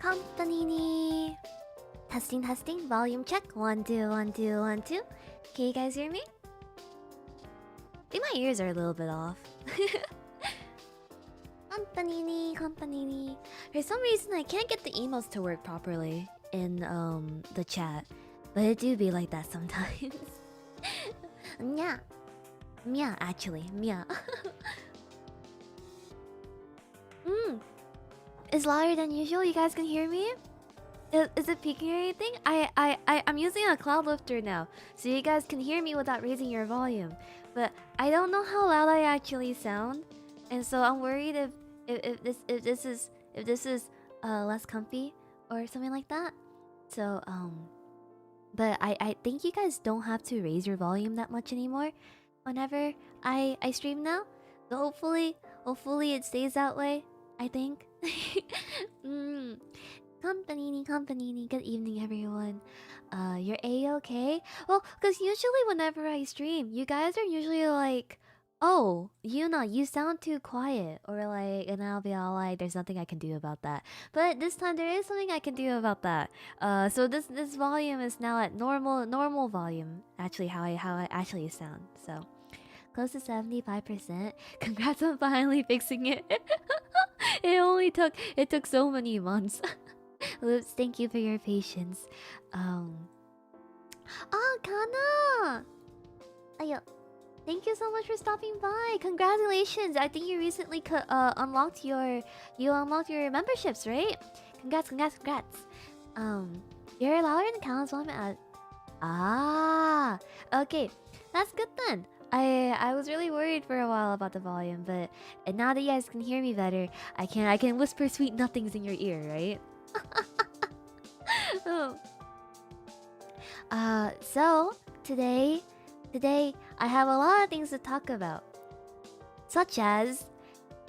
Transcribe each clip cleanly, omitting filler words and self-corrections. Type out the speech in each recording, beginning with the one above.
company ni. Testing, testing, volume check. 1, 2, 1, 2, 1, 2. Can you guys hear me? I think my ears are a little bit off. Company ni, company ni. For some reason, I can't get the emotes to work properly in the chat, but it do be like that sometimes. Nya, mia, actually, mia. It's louder than usual. You guys can hear me? Is it peaking or anything? I'm using a cloud lifter now, so you guys can hear me without raising your volume. But I don't know how loud I actually sound, and so I'm worried if this is less comfy or something like that. So but I think you guys don't have to raise your volume that much anymore whenever I stream now. So hopefully it stays that way. I think. Company. Good evening, everyone. You're a-okay? Well, because usually whenever I stream, you guys are usually like, "Oh, Yuna, you sound too quiet," or like, and I'll be all like, "There's nothing I can do about that." But this time there is something I can do about that. So this volume is now at normal volume. Actually, how I actually sound. So close to 75%. Congrats on finally fixing it. It took so many months. Loops, thank you for your patience. Oh, Kana! Ayo, thank you so much for stopping by. Congratulations! I think you recently unlocked your memberships, right? Congrats. You're louder than Kana's volume at. Ah, okay, that's good then. I was really worried for a while about the volume, but and now that you guys can hear me better, I can whisper sweet nothings in your ear, right? Oh. So today I have a lot of things to talk about, such as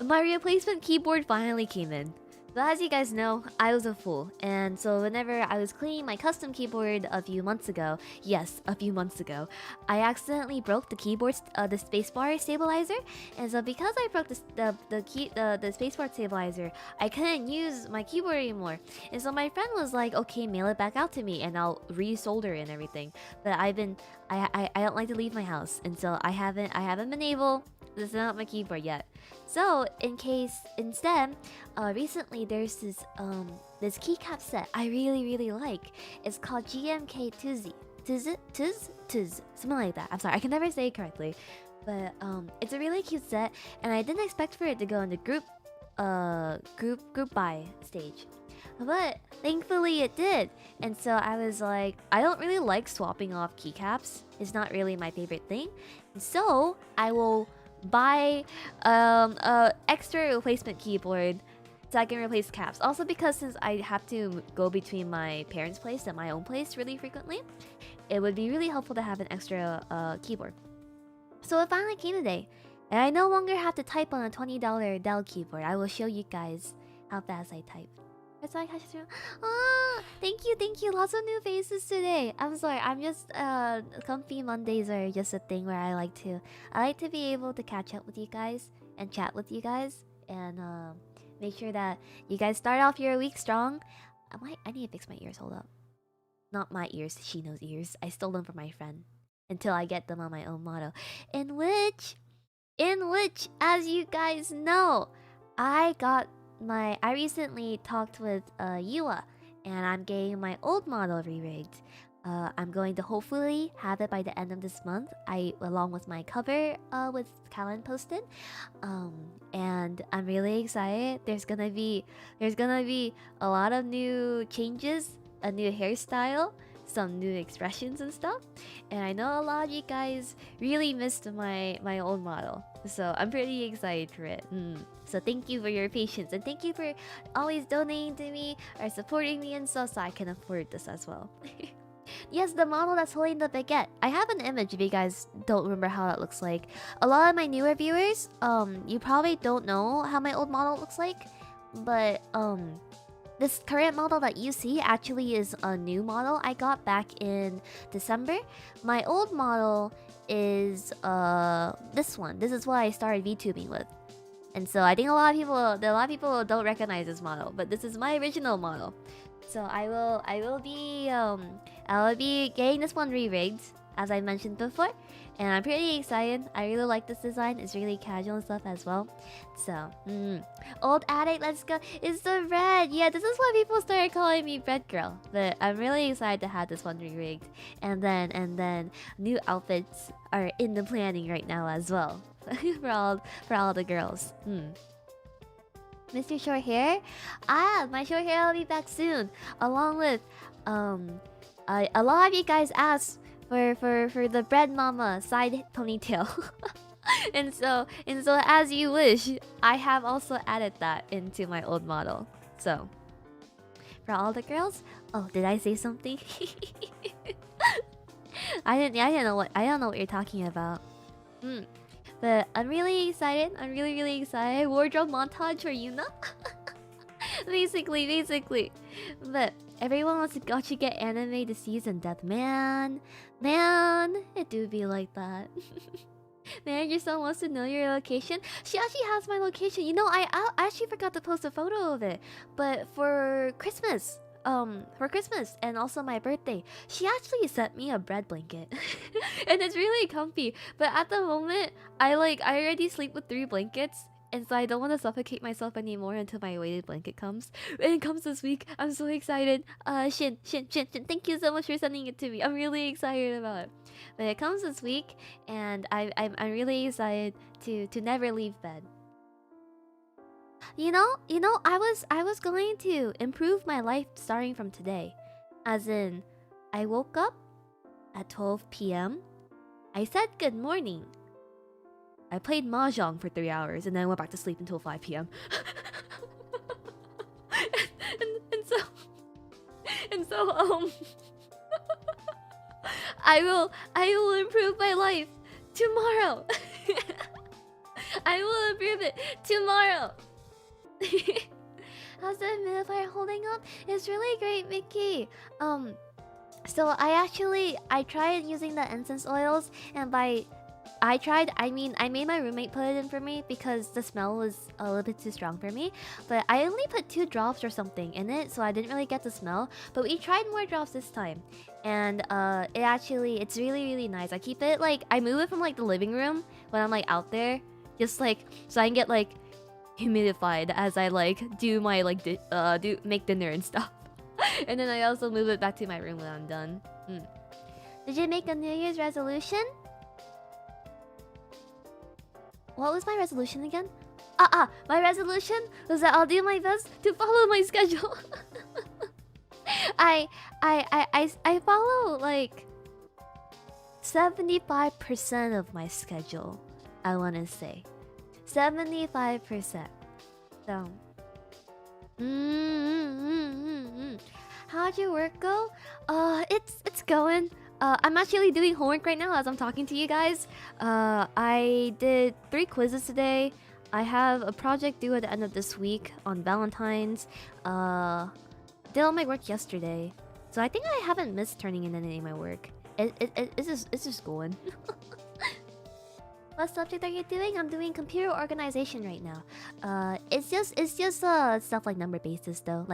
my replacement keyboard finally came in. So as you guys know, I was a fool, and so whenever I was cleaning my custom keyboard a few months ago, yes, a few months ago, I accidentally broke the keyboard, the spacebar stabilizer, and so because I broke the spacebar stabilizer, I couldn't use my keyboard anymore. And so my friend was like, "Okay, mail it back out to me, and I'll re-solder it and everything." But I don't like to leave my house, and so I haven't been able to set up my keyboard yet. So instead, recently there's this keycap set I really like. It's called GMK Tuzzy. Tuz, something like that. I'm sorry, I can never say it correctly, but it's a really cute set, and I didn't expect for it to go in the group buy stage, but thankfully it did. And so I was like, I don't really like swapping off keycaps. It's not really my favorite thing, and so I will buy a extra replacement keyboard so I can replace caps. Also because since I have to go between my parents' place and my own place really frequently, it would be really helpful to have an extra keyboard. So it finally came today, and I no longer have to type on a $20 Dell keyboard. I will show you guys how fast I type. Ah, thank you. Lots of new faces today. I'm sorry. I'm just comfy Mondays are just a thing where I like to be able to catch up with you guys and chat with you guys and make sure that you guys start off your week strong. I need to fix my ears. Hold up. Not my ears. Shino's ears. I stole them from my friend until I get them on my own model. In which, as you guys know, I recently talked with Yua, and I'm getting my old model re-rigged. I'm going to hopefully have it by the end of this month. Along with my cover with Kallin posted. And I'm really excited. There's gonna be a lot of new changes, a new hairstyle, some new expressions and stuff. And I know a lot of you guys really missed my old model, so I'm pretty excited for it. So thank you for your patience, and thank you for always donating to me or supporting me and stuff, so I can afford this as well. Yes, the model that's holding the baguette. I have an image if you guys don't remember how it looks like. A lot of my newer viewers, you probably don't know how my old model looks like, but this current model that you see actually is a new model I got back in December. My old model is this one. This is what I started VTubing with. And so I think a lot of people don't recognize this model, but this is my original model. So I will be getting this one re-rigged, as I mentioned before, and I'm pretty excited. I really like this design. It's really casual and stuff as well. So, old addict, let's go. It's the red. Yeah, this is why people started calling me Bread Girl. But I'm really excited to have this one re-rigged, and then new outfits are in the planning right now as well for all the girls. Mr. Short Hair? Ah, my short hair will be back soon. Along with, a lot of you guys asked for the Bread Mama side ponytail. and so as you wish, I have also added that into my old model. So, for all the girls, oh, did I say something? I don't know what you're talking about. But I'm really excited. I'm really excited. Wardrobe montage for Yuna. basically. But everyone wants to got you get anime to season death. Man, it do be like that. Man, your son wants to know your location. She actually has my location. You know, I actually forgot to post a photo of it. But for Christmas and also my birthday, she actually sent me a bread blanket. And it's really comfy. But at the moment, I already sleep with 3 blankets. And so I don't want to suffocate myself anymore until my weighted blanket comes. And it comes this week. I'm so excited. Shin, thank you so much for sending it to me. I'm really excited about it. But it comes this week, and I'm really excited to never leave bed. You know, I was going to improve my life starting from today. As in, I woke up at 12 p.m. I said good morning. I played mahjong for 3 hours and then went back to sleep until 5 p.m. and so I will improve my life tomorrow. I will improve it tomorrow. How's the humidifier holding up? It's really great, Mickey. So I tried using the incense oils, and I made my roommate put it in for me because the smell was a little bit too strong for me. But I only put 2 drops or something in it, so I didn't really get the smell. But we tried more drops this time, and it's really nice. I keep it I move it from the living room when I'm out there, just so I can get humidified as I do my make dinner and stuff. And then I also move it back to my room when I'm done. Did you make a New Year's resolution? What was my resolution again? My resolution was that I'll do my best to follow my schedule. I follow 75% of my schedule, I want to say. 75%. So, how'd your work go? It's going. I'm actually doing homework right now as I'm talking to you guys. I did 3 quizzes today. I have a project due at the end of this week on Valentine's. Did all my work yesterday, so I think I haven't missed turning in any of my work. It's just going. What subject are you doing? I'm doing computer organization right now. It's just stuff like number basis though,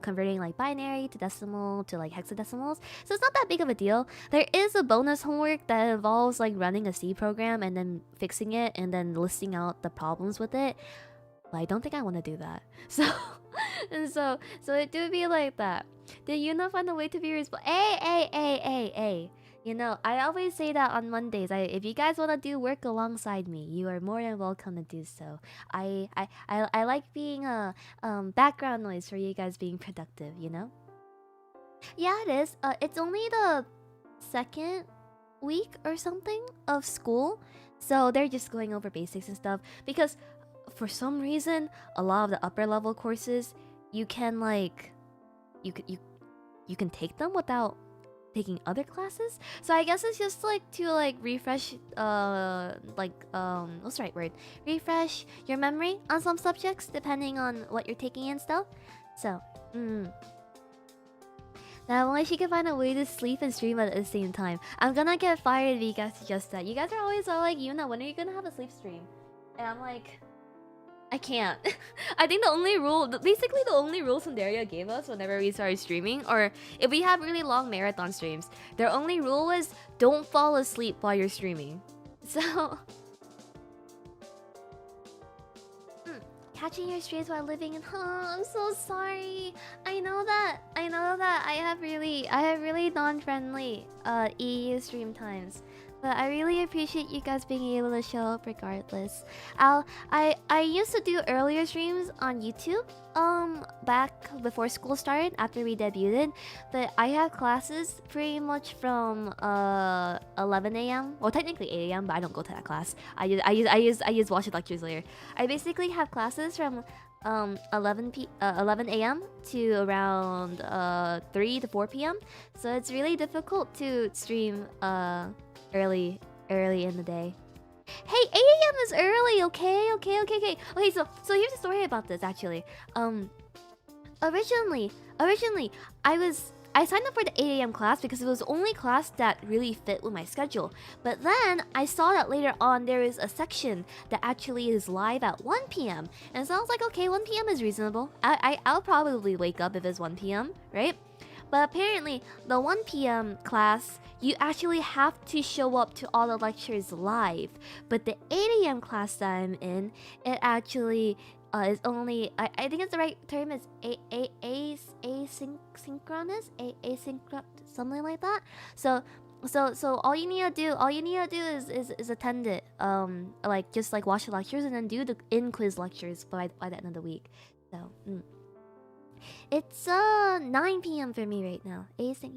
converting binary to decimal to hexadecimals. So it's not that big of a deal. There is a bonus homework that involves running a C program and then fixing it and then listing out the problems with it. But I don't think I want to do that. So it do be like that. Did you not find a way to be responsible? Hey. You know, I always say that on Mondays. If you guys want to do work alongside me, you are more than welcome to do so. I like being a background noise for you guys being productive, you know? Yeah, it is. It's only the 2nd week or something of school, so they're just going over basics and stuff. Because for some reason, a lot of the upper level courses, you can you can take them without taking other classes. So I guess it's just to refresh what's the right word? Refresh your memory on some subjects depending on what you're taking and stuff. So, now only she can find a way to sleep and stream at the same time. I'm gonna get fired if you guys suggest that. You guys are always all Yuna, when are you gonna have a sleep stream? And I'm I can't. I think the only rule, basically the only rule Tsunderia gave us whenever we started streaming, or if we have really long marathon streams, their only rule was don't fall asleep while you're streaming. So, catching your streams while living in I'm so sorry. I know that. I have really non-friendly EU stream times. But I really appreciate you guys being able to show up regardless. I used to do earlier streams on YouTube back before school started after we debuted, but I have classes pretty much from 11 a.m. Well, technically 8 a.m. but I don't go to that class. I use watch lectures later. I basically have classes from 11 a.m. to around 3 to 4 p.m. So it's really difficult to stream early in the day. Hey, 8 a.m. is early. Okay. Okay, so here's the story about this actually. Originally I signed up for the 8 a.m. class because it was the only class that really fit with my schedule. But then I saw that later on there is a section that actually is live at 1 p.m. And so I was like, okay, 1 p.m. is reasonable. I'll probably wake up if it's 1 p.m., right? But apparently, the 1 p.m. class, you actually have to show up to all the lectures live. But the 8 a.m. class that I'm in, it actually is only... I think it's the right term is asynchronous? Asynchronous? Something like that? So all you need to do is attend it. Like, just like watch the lectures and then do the in-quiz lectures by the end of the week. So, It's 9 p.m. for me right now. Async.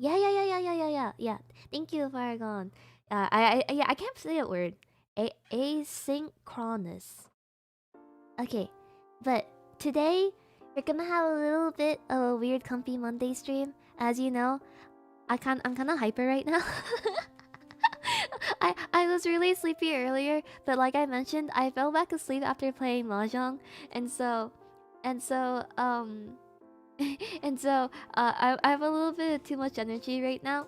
Yeah. Thank you, Faragon. I can't say that word. Asynchronous. Okay, but today we're gonna have a little bit of a weird, comfy Monday stream. As you know, I'm kind of hyper right now. I was really sleepy earlier, but like I mentioned, I fell back asleep after playing mahjong, and so I have a little bit too much energy right now.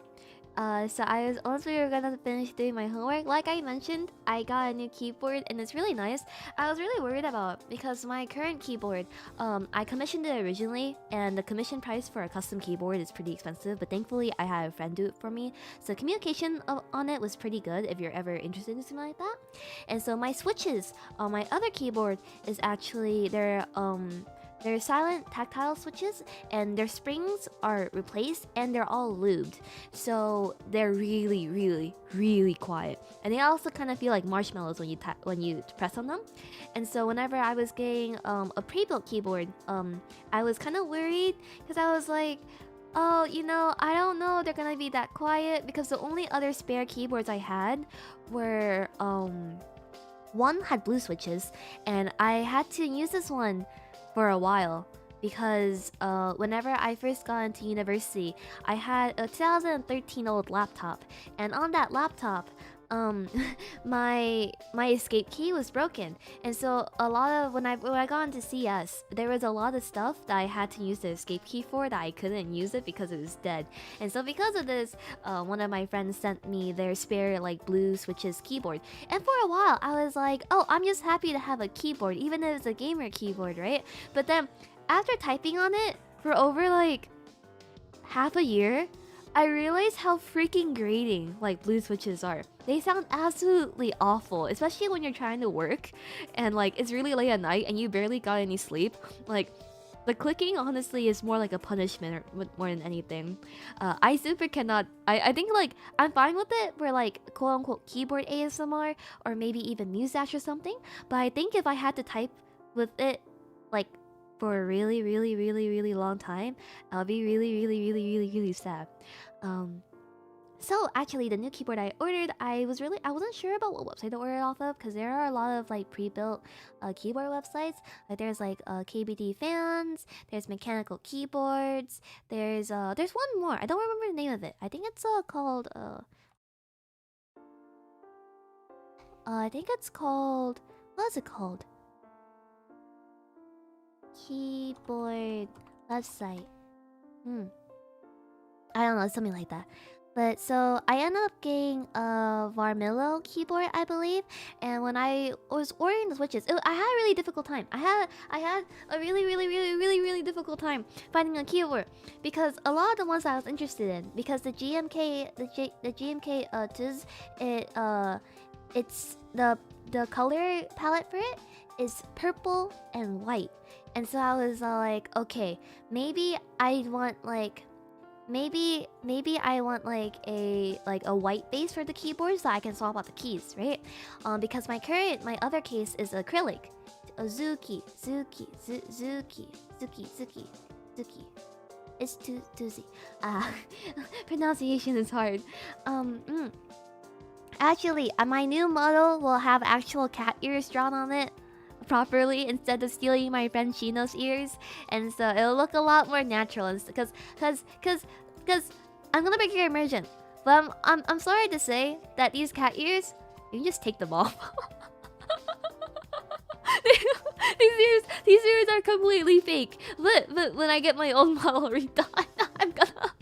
So once we were gonna finish doing my homework, like I mentioned, I got a new keyboard and it's really nice. I was really worried about because my current keyboard, I commissioned it originally, and the commission price for a custom keyboard is pretty expensive. But thankfully, I had a friend do it for me, so communication on it was pretty good. If you're ever interested in something like that, and so my switches on my other keyboard is actually they're silent tactile switches, and their springs are replaced and they're all lubed. So they're really, really, really quiet. And they also kind of feel like marshmallows when you press on them. And so whenever I was getting a pre-built keyboard, I was kind of worried because I was like, oh, I don't know they're gonna be that quiet, because the only other spare keyboards I had were one had blue switches, and I had to use this one for a while because whenever I first got into university, I had a 2013 old laptop, and on that laptop, my escape key was broken, and so a lot of when I got into CS, there was a lot of stuff that I had to use the escape key for that I couldn't use it because it was dead. And so because of this, one of my friends sent me their spare like blue switches keyboard, and for a while I was like, oh, I'm just happy to have a keyboard, even if it's a gamer keyboard, right? But then after typing on it for over like half a year, I realized how freaking grating like blue switches are. They sound absolutely awful, especially when you're trying to work and like it's really late at night and you barely got any sleep. Like, the clicking honestly is more like a punishment more than anything. I super cannot. I think like I'm fine with it for like quote unquote keyboard ASMR or maybe even Musash or something. But I think if I had to type with it like for a really, really, really, really long time, I'll be really, really, really, really, really sad. So actually, the new keyboard I ordered, I wasn't sure about what website to order it off of, because there are a lot of like pre-built keyboard websites. Like there's like KBD fans, there's mechanical keyboards, there's one more. I don't remember the name of it. I think it's called what is it called? Keyboard website. I don't know, something like that. But so I ended up getting a Varmillo keyboard, I believe. And when I was ordering the switches, I had a really difficult time. I had a really difficult time finding a keyboard because a lot of the ones I was interested in, because the GMK the GMK Tuz, it's the color palette for it is purple and white. And so I was like, okay, maybe I want like maybe I want like a white base for the keyboard so I can swap out the keys, right? Because my other case is acrylic. Zuki. It's Tuzi. Pronunciation is hard. Actually, my new model will have actual cat ears drawn on it properly instead of stealing my friend Shino's ears, and so it'll look a lot more natural. And because I'm gonna break your immersion, but I'm sorry to say that these cat ears, you can just take them off. these ears are completely fake. But when I get my old model redone, I'm gonna.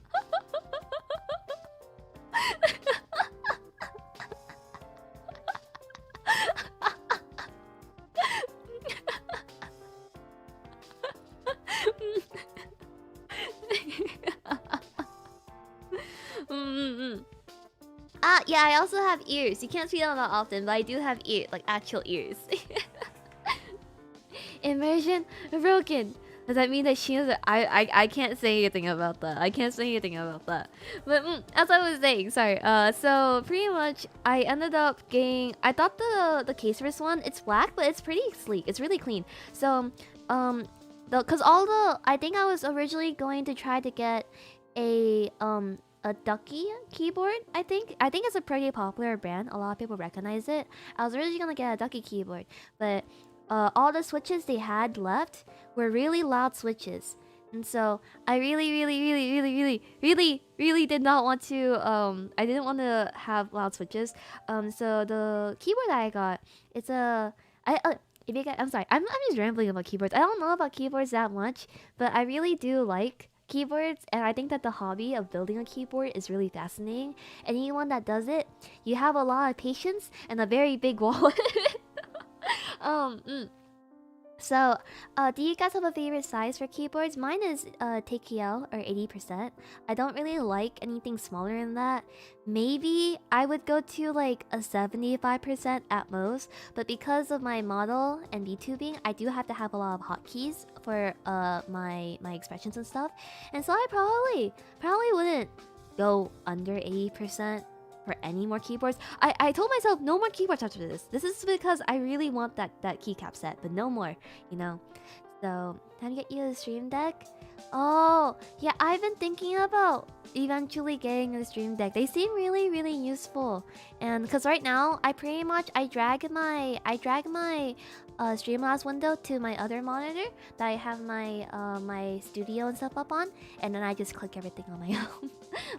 Yeah, I also have ears. You can't see them that often, but I do have ears, like actual ears. Immersion broken. Does that mean that Shino's... I can't say anything about that. I can't say anything about that. But as I was saying, sorry. So pretty much I ended up getting... I thought the case for this one, it's black, but it's pretty sleek. It's really clean. So because all the... I think I was originally going to try to get a Ducky keyboard. I think it's a pretty popular brand. A lot of people recognize it. I was originally gonna get a Ducky keyboard, but all the switches they had left were really loud switches, and so I really did not want to. I didn't want to have loud switches. So the keyboard that I got, it's a if you guys, I'm sorry, I'm just rambling about keyboards. I don't know about keyboards that much, but I really do like keyboards, and I think that the hobby of building a keyboard is really fascinating. Anyone that does it, you have a lot of patience and a very big wallet. um mm. So, do you guys have a favorite size for keyboards? Mine is TKL or 80%. I don't really like anything smaller than that. Maybe I would go to like a 75% at most, but because of my model and VTubing, I do have to have a lot of hotkeys for my expressions and stuff. And so I probably wouldn't go under 80% for any more keyboards. I told myself no more keyboards after this. This is because I really want that keycap set, but no more, you know. So time to get you a stream deck. Oh yeah, I've been thinking about eventually getting a stream deck. They seem really useful, and because right now I pretty much I drag my Streamlabs window to my other monitor that I have my studio and stuff up on, and then I just click everything on my own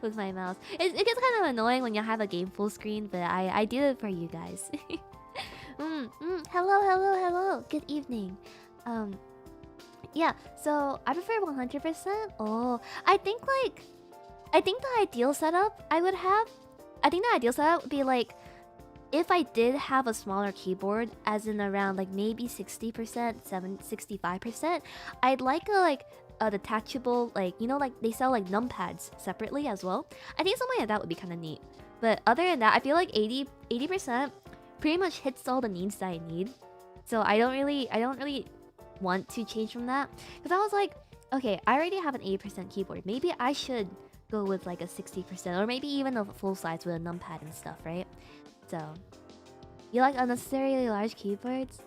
with my mouse. It gets kind of annoying when you have a game full screen, but I did it for you guys. Hello. Good evening. Yeah. So I prefer 100%. Oh, I think the ideal setup I would have. I think the ideal setup would be like, if I did have a smaller keyboard, as in around like maybe 60%, 65%, I'd like a detachable, like, you know, like they sell like numpads separately as well. I think something like that would be kind of neat. But other than that, I feel like 80% pretty much hits all the needs that I need. So I don't really want to change from that, because I was like, okay, I already have an 80% keyboard. Maybe I should go with like a 60%, or maybe even a full size with a numpad and stuff, right? So, you like unnecessarily large keyboards?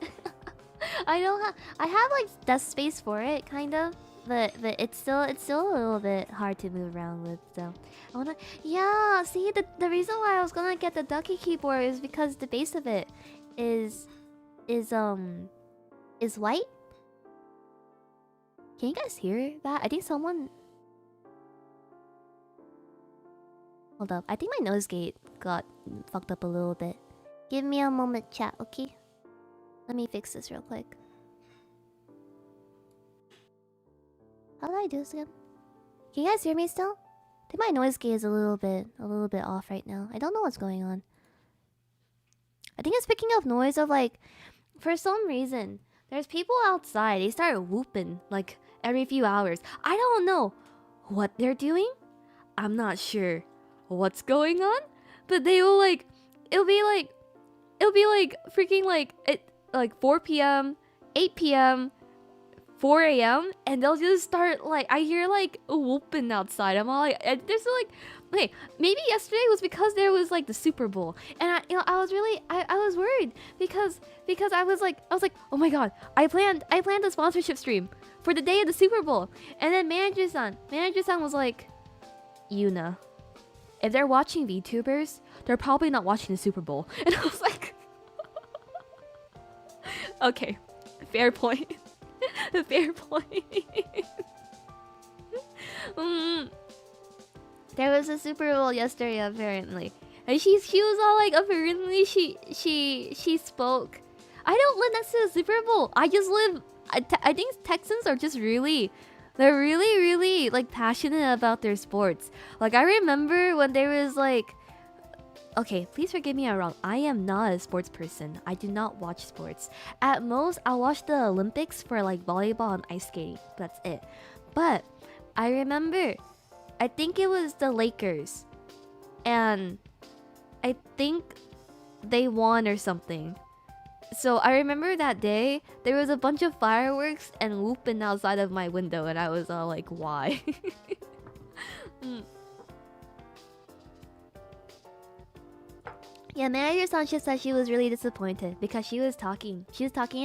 I have like desk space for it, kind of, but it's still a little bit hard to move around with. So, I wanna, yeah. See, the reason why I was gonna get the Ducky keyboard is because the base of it is white. Can you guys hear that? I think someone. Hold up. I think my nose gate got fucked up a little bit. Give me a moment, chat, okay? Let me fix this real quick. How do I do this again? Can you guys hear me still? think my noise gate is a little bit off right now. I don't know what's going on. I think it's picking up noise of like, for some reason, there's people outside. They start whooping like every few hours. I don't know what they're doing. I'm not sure what's going on, but they will like, it'll be like freaking like 4 p.m., 8 p.m., 4 a.m. and they'll just start like, I hear like whooping outside. I'm all like, there's like, okay, maybe yesterday was because there was like the Super Bowl, and I was really, I was worried because I was like, oh my god, I planned a sponsorship stream for the day of the Super Bowl, and then manager-san was like, Yuna, if they're watching VTubers, they're probably not watching the Super Bowl. And I was like, okay, fair point. Fair point. There was a Super Bowl yesterday apparently, and she was all like, apparently she spoke. I don't live next to the Super Bowl. I just live. I think Texans are just they're really like passionate about their sports. Like I remember when there was like, okay, please forgive me if I'm wrong. I am not a sports person. I do not watch sports. At most, I'll watch the Olympics for like volleyball and ice skating. That's it. But I remember, I think it was the Lakers, and I think they won or something. So I remember that day, there was a bunch of fireworks and whooping outside of my window, and I was all like, why? Yeah, Manager Sanchez said she was really disappointed because she was talking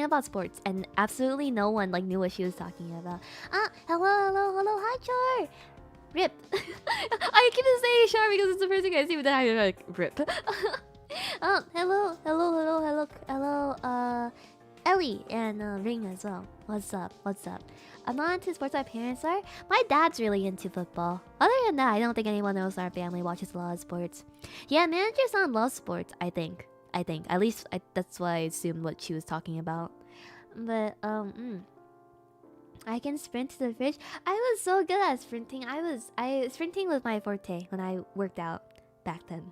about sports, and absolutely no one like knew what she was talking about. Hello, hi Char! Rip! I keep saying Char because it's the first thing I see, but then I like, rip. Hello, Ellie and Ring as well. What's up? I'm not into sports. My parents are. My dad's really into football. Other than that, I don't think anyone else in our family watches a lot of sports. Yeah, Manager-san loves sports. I think. At least that's what I assumed what she was talking about. But I can sprint to the fridge. I was so good at sprinting. Sprinting was my forte when I worked out back then.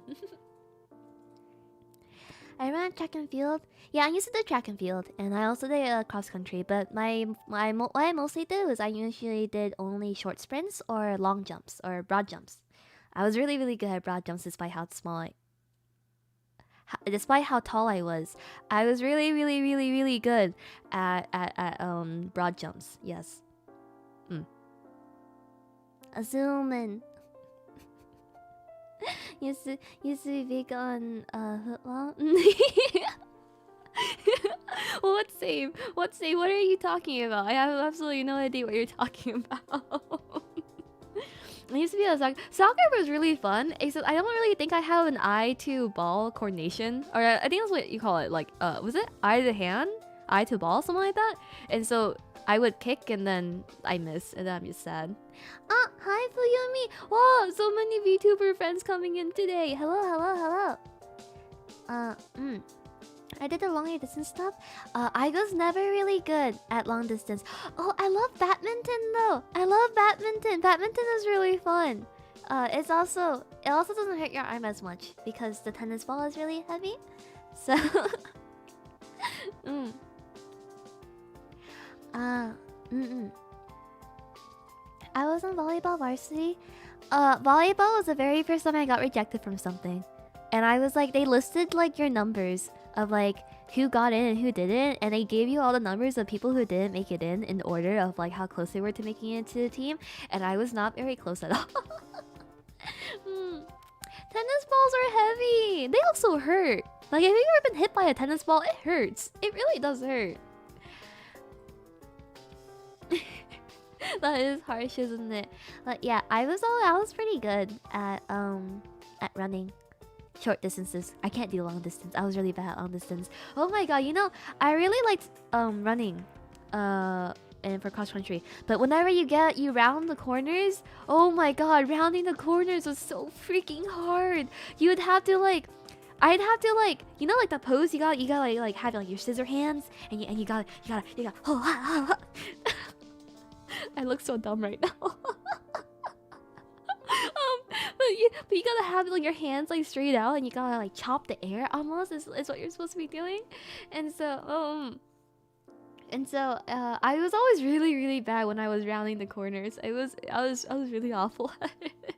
I ran track and field. Yeah, I used to do track and field, and I also did cross country. But what I mostly did was I usually did only short sprints or long jumps or broad jumps. I was really good at broad jumps despite how despite how tall I was. I was really good at broad jumps. Yes. Zoom. Used to be big on footlong. What save? What are you talking about? I have absolutely no idea what you're talking about. I used to be a soccer was really fun, except I don't really think I have an eye to ball coordination, or I think that's what you call it. Like was it eye to hand, eye to ball, something like that? And so I would kick and then I miss, and then I'm just sad. Hi Fuyumi! Wow, so many VTuber friends coming in today. Hello. I did the longer distance stuff. I was never really good at long distance. Oh, I love badminton though. Badminton is really fun. It also doesn't hurt your arm as much because the tennis ball is really heavy. So I was on volleyball varsity. Volleyball was the very first time I got rejected from something. And I was like, they listed like your numbers of like who got in and who didn't, and they gave you all the numbers of people who didn't make it in order of like how close they were to making it to the team, and I was not very close at all. Tennis balls are heavy. They also hurt. Like, have you ever been hit by a tennis ball? It hurts. It really does hurt. That is harsh, isn't it? But yeah, I was pretty good at running short distances. I can't do long distance. I was really bad at long distance. Oh my god, you know, I really liked running and for cross country. But whenever you round the corners, oh my god, rounding the corners was so freaking hard. You would have to like, I'd have to like, you know, like the pose you gotta like have like your scissor hands, and you gotta I look so dumb right now. But you gotta have like your hands like straight out, and you gotta like chop the air almost. Is what you're supposed to be doing, and so. I was always really, really bad when I was rounding the corners. I was really awful at it.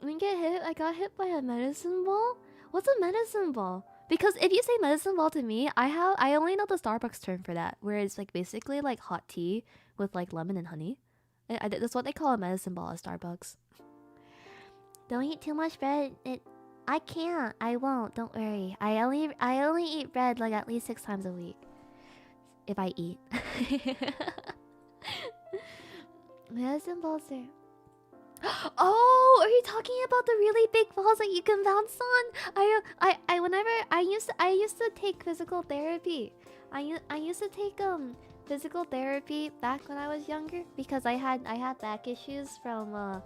I got hit by a medicine ball. What's a medicine ball? Because if you say medicine ball to me, I only know the Starbucks term for that, where it's like basically like hot tea with like lemon and honey. That's what they call a medicine ball at Starbucks. Don't eat too much bread. I can't. I won't. Don't worry. I only eat bread like at least 6 times a week. If I eat. Medicine balls are... Oh, are you talking about the really big balls that you can bounce on? I used to take physical therapy. I used to take physical therapy back when I was younger because I had back issues from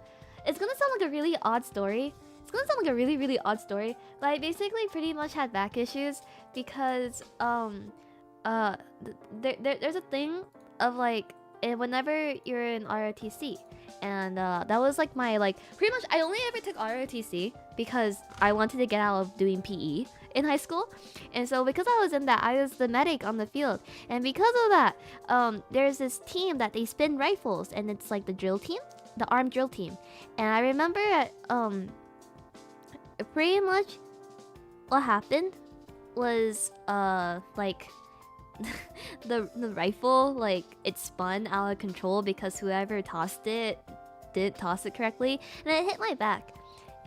it's gonna sound like a really odd story. It's gonna sound like a really, really odd story, but I basically pretty much had back issues because there's a thing of like whenever you're in ROTC, and that was like my like pretty much I only ever took ROTC because I wanted to get out of doing PE in high school, and so because I was in that, I was the medic on the field, and because of that, there's this team that they spin rifles, and it's like the drill team, the armed drill team, and I remember pretty much what happened was like the rifle, like it spun out of control because whoever tossed it didn't toss it correctly, and it hit my back.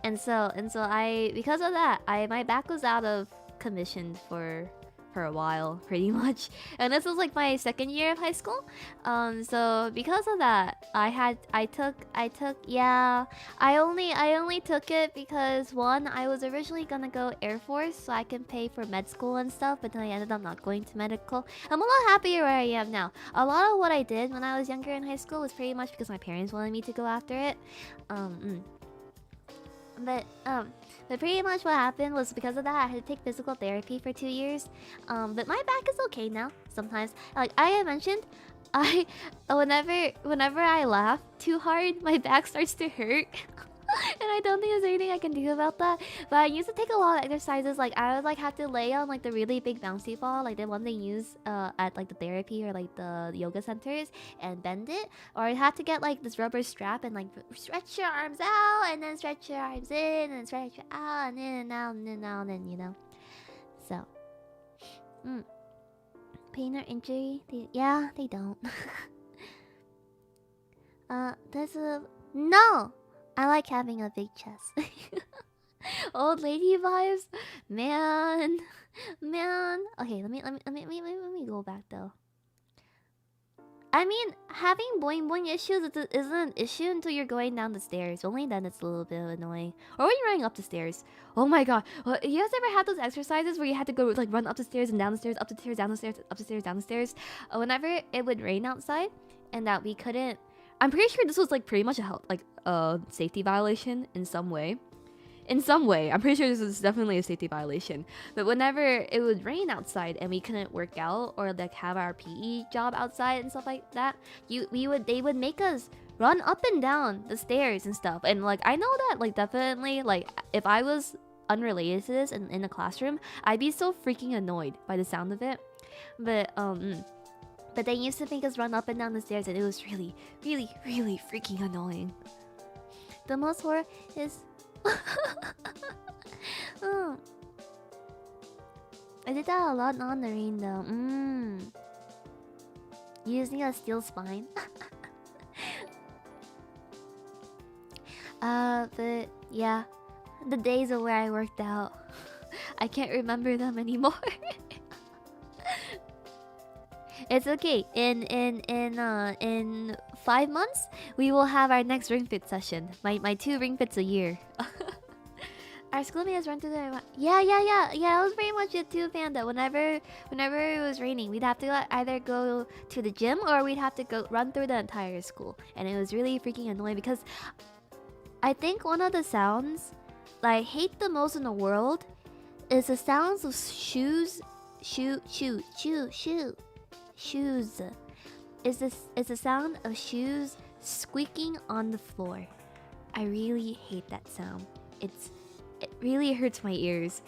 And so I, because of that, my back was out of commission for a while, pretty much. And this was like my second year of high school. So because of that, I only took it because one, I was originally gonna go Air Force so I can pay for med school and stuff, but then I ended up not going to medical. I'm a lot happier where I am now. A lot of what I did when I was younger in high school was pretty much because my parents wanted me to go after it. But pretty much what happened was because of that, I had to take physical therapy for 2 years. But my back is okay now. Sometimes, like I mentioned, whenever I laugh too hard, my back starts to hurt. And I don't think there's anything I can do about that. But I used to take a lot of exercises. Like I would like have to lay on like the really big bouncy ball, like the one they use at like the therapy or like the yoga centers, and bend it. Or I had to get like this rubber strap and like stretch your arms out and then stretch your arms in and stretch it out and in and out and in and out, and you know. So, pain or injury? Yeah, they don't. There's a no. I like having a big chest. Old lady vibes, man. Okay, let me go back though. I mean, having boing boing issues isn't an issue until you're going down the stairs. Only then it's a little bit annoying. Or when you're running up the stairs. Oh my god. You guys ever had those exercises where you had to go like run up the stairs and down the stairs, up the stairs, down the stairs, up the stairs, down the stairs? Whenever it would rain outside and that we couldn't... I'm pretty sure this was like pretty much a safety violation in some way. I'm pretty sure this was definitely a safety violation. But whenever it would rain outside and we couldn't work out or like have our PE job outside and stuff like that, they would make us run up and down the stairs and stuff. And like I know that like definitely like if I was unrelated to this and in the classroom, I'd be so freaking annoyed by the sound of it. But they used to make us run up and down the stairs, and it was really, really, really freaking annoying. The most horror is... oh. I did that a lot on the rain though. Using a steel spine. But yeah. The days of where I worked out. I can't remember them anymore. It's okay. In 5 months, we will have our next Ring Fit session. My 2 Ring Fits a year. Our schoolmates run through the... Yeah. That was pretty much it too, Panda. Whenever it was raining, we'd have to either go to the gym or we'd have to go run through the entire school. And it was really freaking annoying because I think one of the sounds that I hate the most in the world is the sounds of shoes. Is the sound of shoes squeaking on the floor. I really hate that sound. It really hurts my ears.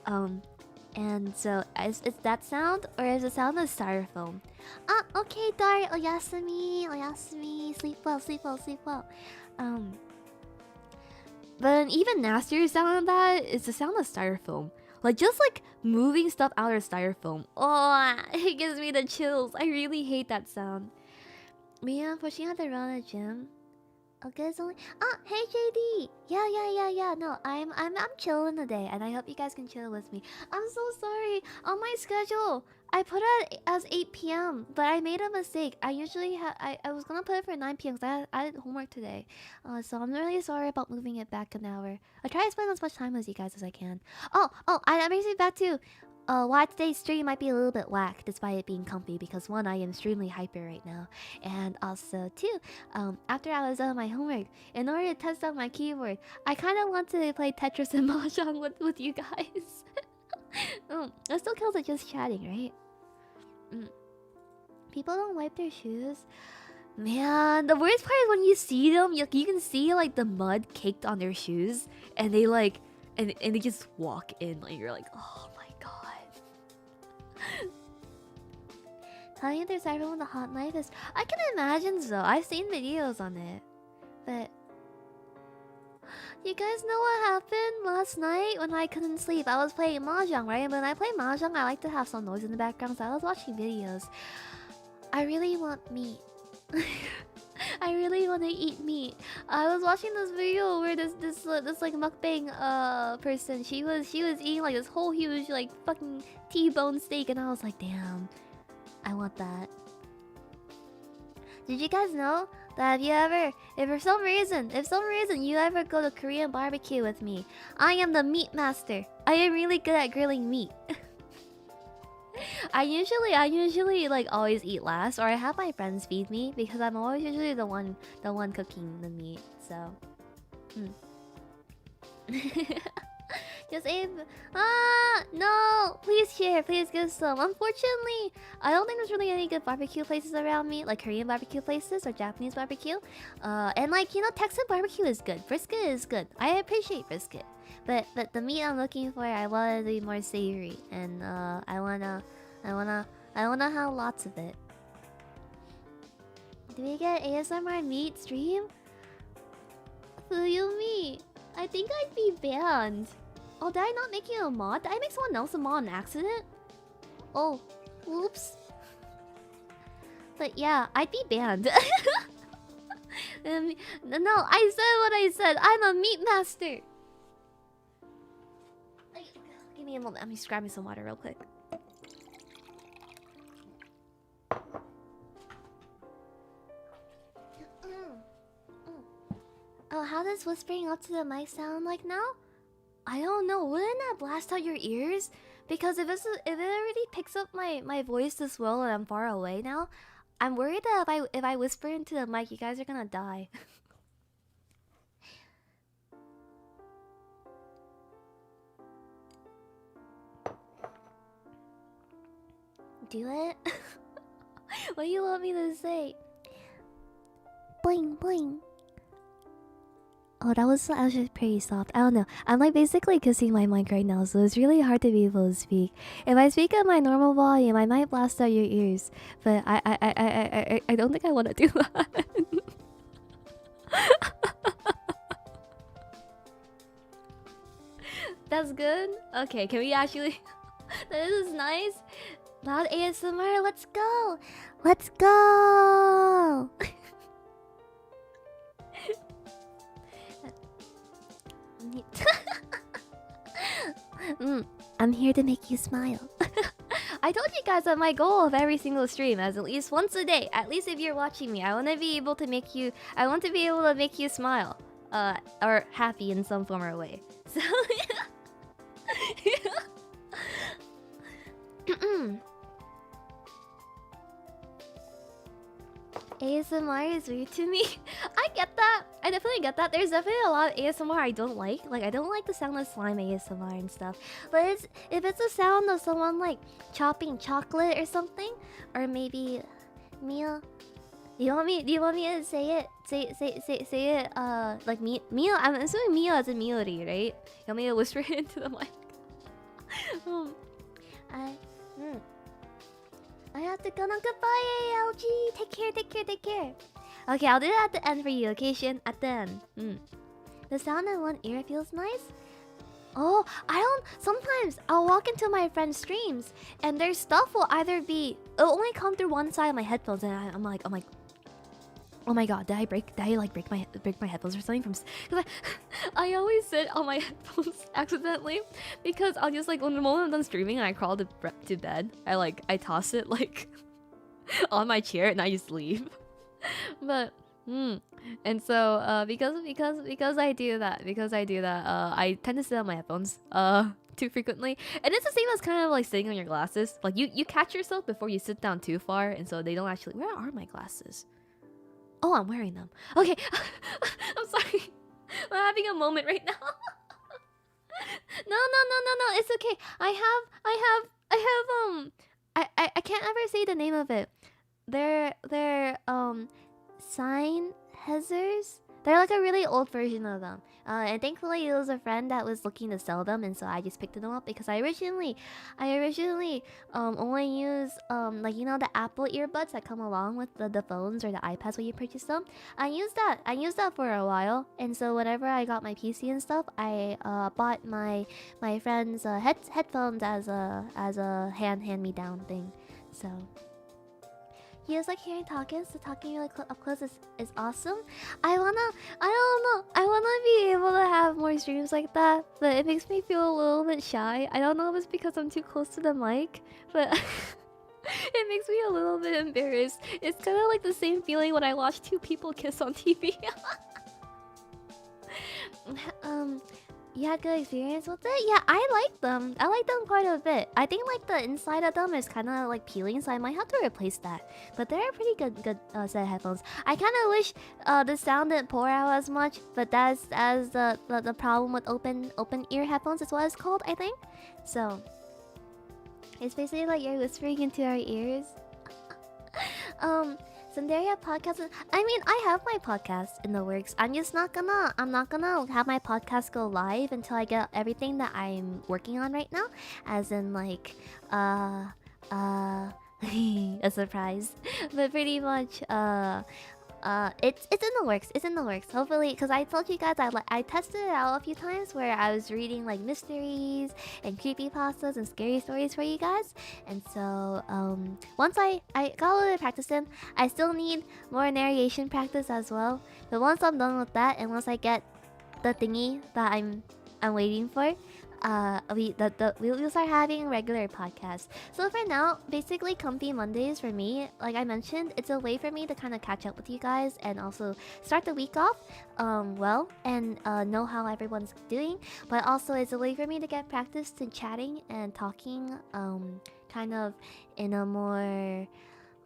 And so is that sound or is the sound of styrofoam? Ah, okay, Dart. Oyasumi, oyasumi. Sleep well, sleep well, sleep well. But an even nastier sound than that is the sound of styrofoam. Like just like moving stuff out of styrofoam. Oh, it gives me the chills. I really hate that sound. Mia, pushing out to run a gym. Okay, so hey JD. Yeah. No, I'm chilling today, and I hope you guys can chill with me. I'm so sorry. On my schedule, I put it as 8 p.m., but I made a mistake. I usually I was gonna put it for 9 p.m. because I had homework today. So I'm really sorry about moving it back an hour. I try to spend as much time with you guys as I can. That brings me back to why today's stream might be a little bit whack despite it being comfy because one, I am extremely hyper right now, and also two, after I was done my homework, in order to test out my keyboard, I kind of want to play Tetris and Mahjong with you guys. That still counts as just chatting, right? People don't wipe their shoes. Man, the worst part is when you see them, you can see like the mud caked on their shoes, and they like, and they just walk in, like you're like, oh my god. Telling you there's everyone with a hot knife is... I can imagine so. I've seen videos on it. But... You guys know what happened last night when I couldn't sleep? I was playing Mahjong, right? And when I play Mahjong, I like to have some noise in the background, so I was watching videos. I really want meat. I really want to eat meat. I was watching this video where this like mukbang person, she was eating like this whole huge like fucking T-bone steak, and I was like, damn, I want that. Did you guys know that if for some reason you ever go to Korean barbecue with me, I am the meat master. I am really good at grilling meat. I usually like always eat last, or I have my friends feed me because I'm always usually the one cooking the meat. So, just Abe. No! Please share. Please give some. Unfortunately, I don't think there's really any good barbecue places around me, like Korean barbecue places or Japanese barbecue. And like Texan barbecue is good. Brisket is good. I appreciate brisket. But the meat I'm looking for, I want it to be more savory, and I wanna have lots of it. Do we get ASMR meat stream? Fuyu me. I think I'd be banned. Oh, did I not make you a mod? Did I make someone else a mod on accident? Oh, whoops. But yeah, I'd be banned. No, I said what I said. I'm a meat master. Give me a moment. Let me just grab me some water real quick. Oh, how does whispering up to the mic sound like now? I don't know. Wouldn't that blast out your ears? Because if it already picks up my voice this well and I'm far away now, I'm worried that if I whisper into the mic, you guys are gonna die. Do it? What do you want me to say? Bling bling. Oh, that was actually pretty soft. I don't know. I'm like basically kissing my mic right now, so it's really hard to be able to speak. If I speak at my normal volume, I might blast out your ears. But I don't think I want to do that. That's good. Okay, can we actually? This is nice. Loud ASMR. Let's go. Let's go. I'm here to make you smile. I told you guys that my goal of every single stream is at least once a day. At least if you're watching me, I want to be able to make you. I want to be able to make you smile, or happy in some form or way. So. ASMR is weird to me. I get that. I definitely get that. There's definitely a lot of ASMR I don't like. Like, I don't like the sound of slime ASMR and stuff. But if it's a sound of someone like chopping chocolate or something, or maybe Mia, Do you want me to say it? Say it. Like Mio. I'm assuming Mio as in Miori, right? You want me to whisper it into the mic? I. I have to go now. Goodbye, LG. Take care. Take care. Take care. Okay, I'll do that at the end for you. Okay, Shin. At the end. The sound in one ear feels nice. Oh, I don't. Sometimes I'll walk into my friend's streams and their stuff will either be. It'll only come through one side of my headphones, and I'm like, oh my god, did I like break my headphones or something? Because I always sit on my headphones accidentally because I'll just like when the moment I'm done streaming and I crawl to bed, I toss it like on my chair and I just leave. But and so because I do that, I tend to sit on my headphones too frequently, and it's the same as kind of like sitting on your glasses. Like you catch yourself before you sit down too far, and so they don't actually. Where are my glasses? Oh, I'm wearing them. Okay, I'm sorry. I'm having a moment right now. No. It's okay. I can't ever say the name of it. They're Sennheisers. They're like a really old version of them. And thankfully it was a friend that was looking to sell them, and so I just picked them up because I originally only use like, you know, the Apple earbuds that come along with the phones or the iPads when you purchase them. I used that for a while, and so whenever I got my PC and stuff, I bought my friend's headphones as a hand me down thing. So he was like hearing talking, so talking really up close is awesome. I don't know. I wanna be able to have more streams like that, but it makes me feel a little bit shy. I don't know if it's because I'm too close to the mic, but it makes me a little bit embarrassed. It's kind of like the same feeling when I watch two people kiss on TV. You had good experience with it? Yeah, I like them. I like them quite a bit. I think like the inside of them is kind of like peeling, so I might have to replace that. But they're a pretty good set of headphones. I kind of wish the sound didn't pour out as much, but that's as the problem with open ear headphones is what it's called, I think. So it's basically like you're whispering into our ears. Tsunderia podcast. I mean, I have my podcast in the works. I'm not gonna have my podcast go live until I get everything that I'm working on right now. As in like a surprise. But pretty much it's in the works. It's in the works. Hopefully, because I told you guys I tested it out a few times where I was reading like mysteries and creepypastas and scary stories for you guys. And so once I got a little bit of practice in, I still need more narration practice as well. But once I'm done with that, and once I get the thingy that I'm waiting for, we'll start having regular podcasts. So for now, basically Comfy Mondays for me, like I mentioned, it's a way for me to kind of catch up with you guys and also start the week off well, and know how everyone's doing. But also it's a way for me to get practice to chatting and talking kind of in a more,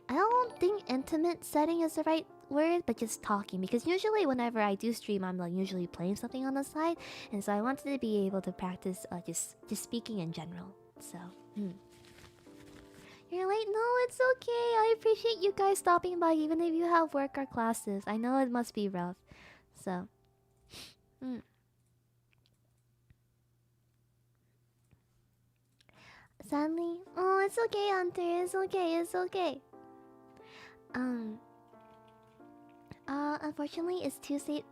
I don't think intimate setting is the right word, but just talking, because usually whenever I do stream, I'm like usually playing something on the side, and so I wanted to be able to practice just speaking in general. So you're like, no, it's okay. I appreciate you guys stopping by even if you have work or classes. I know it must be rough. So sadly, oh, it's okay, Hunter. It's okay. Unfortunately, it's Tuesday.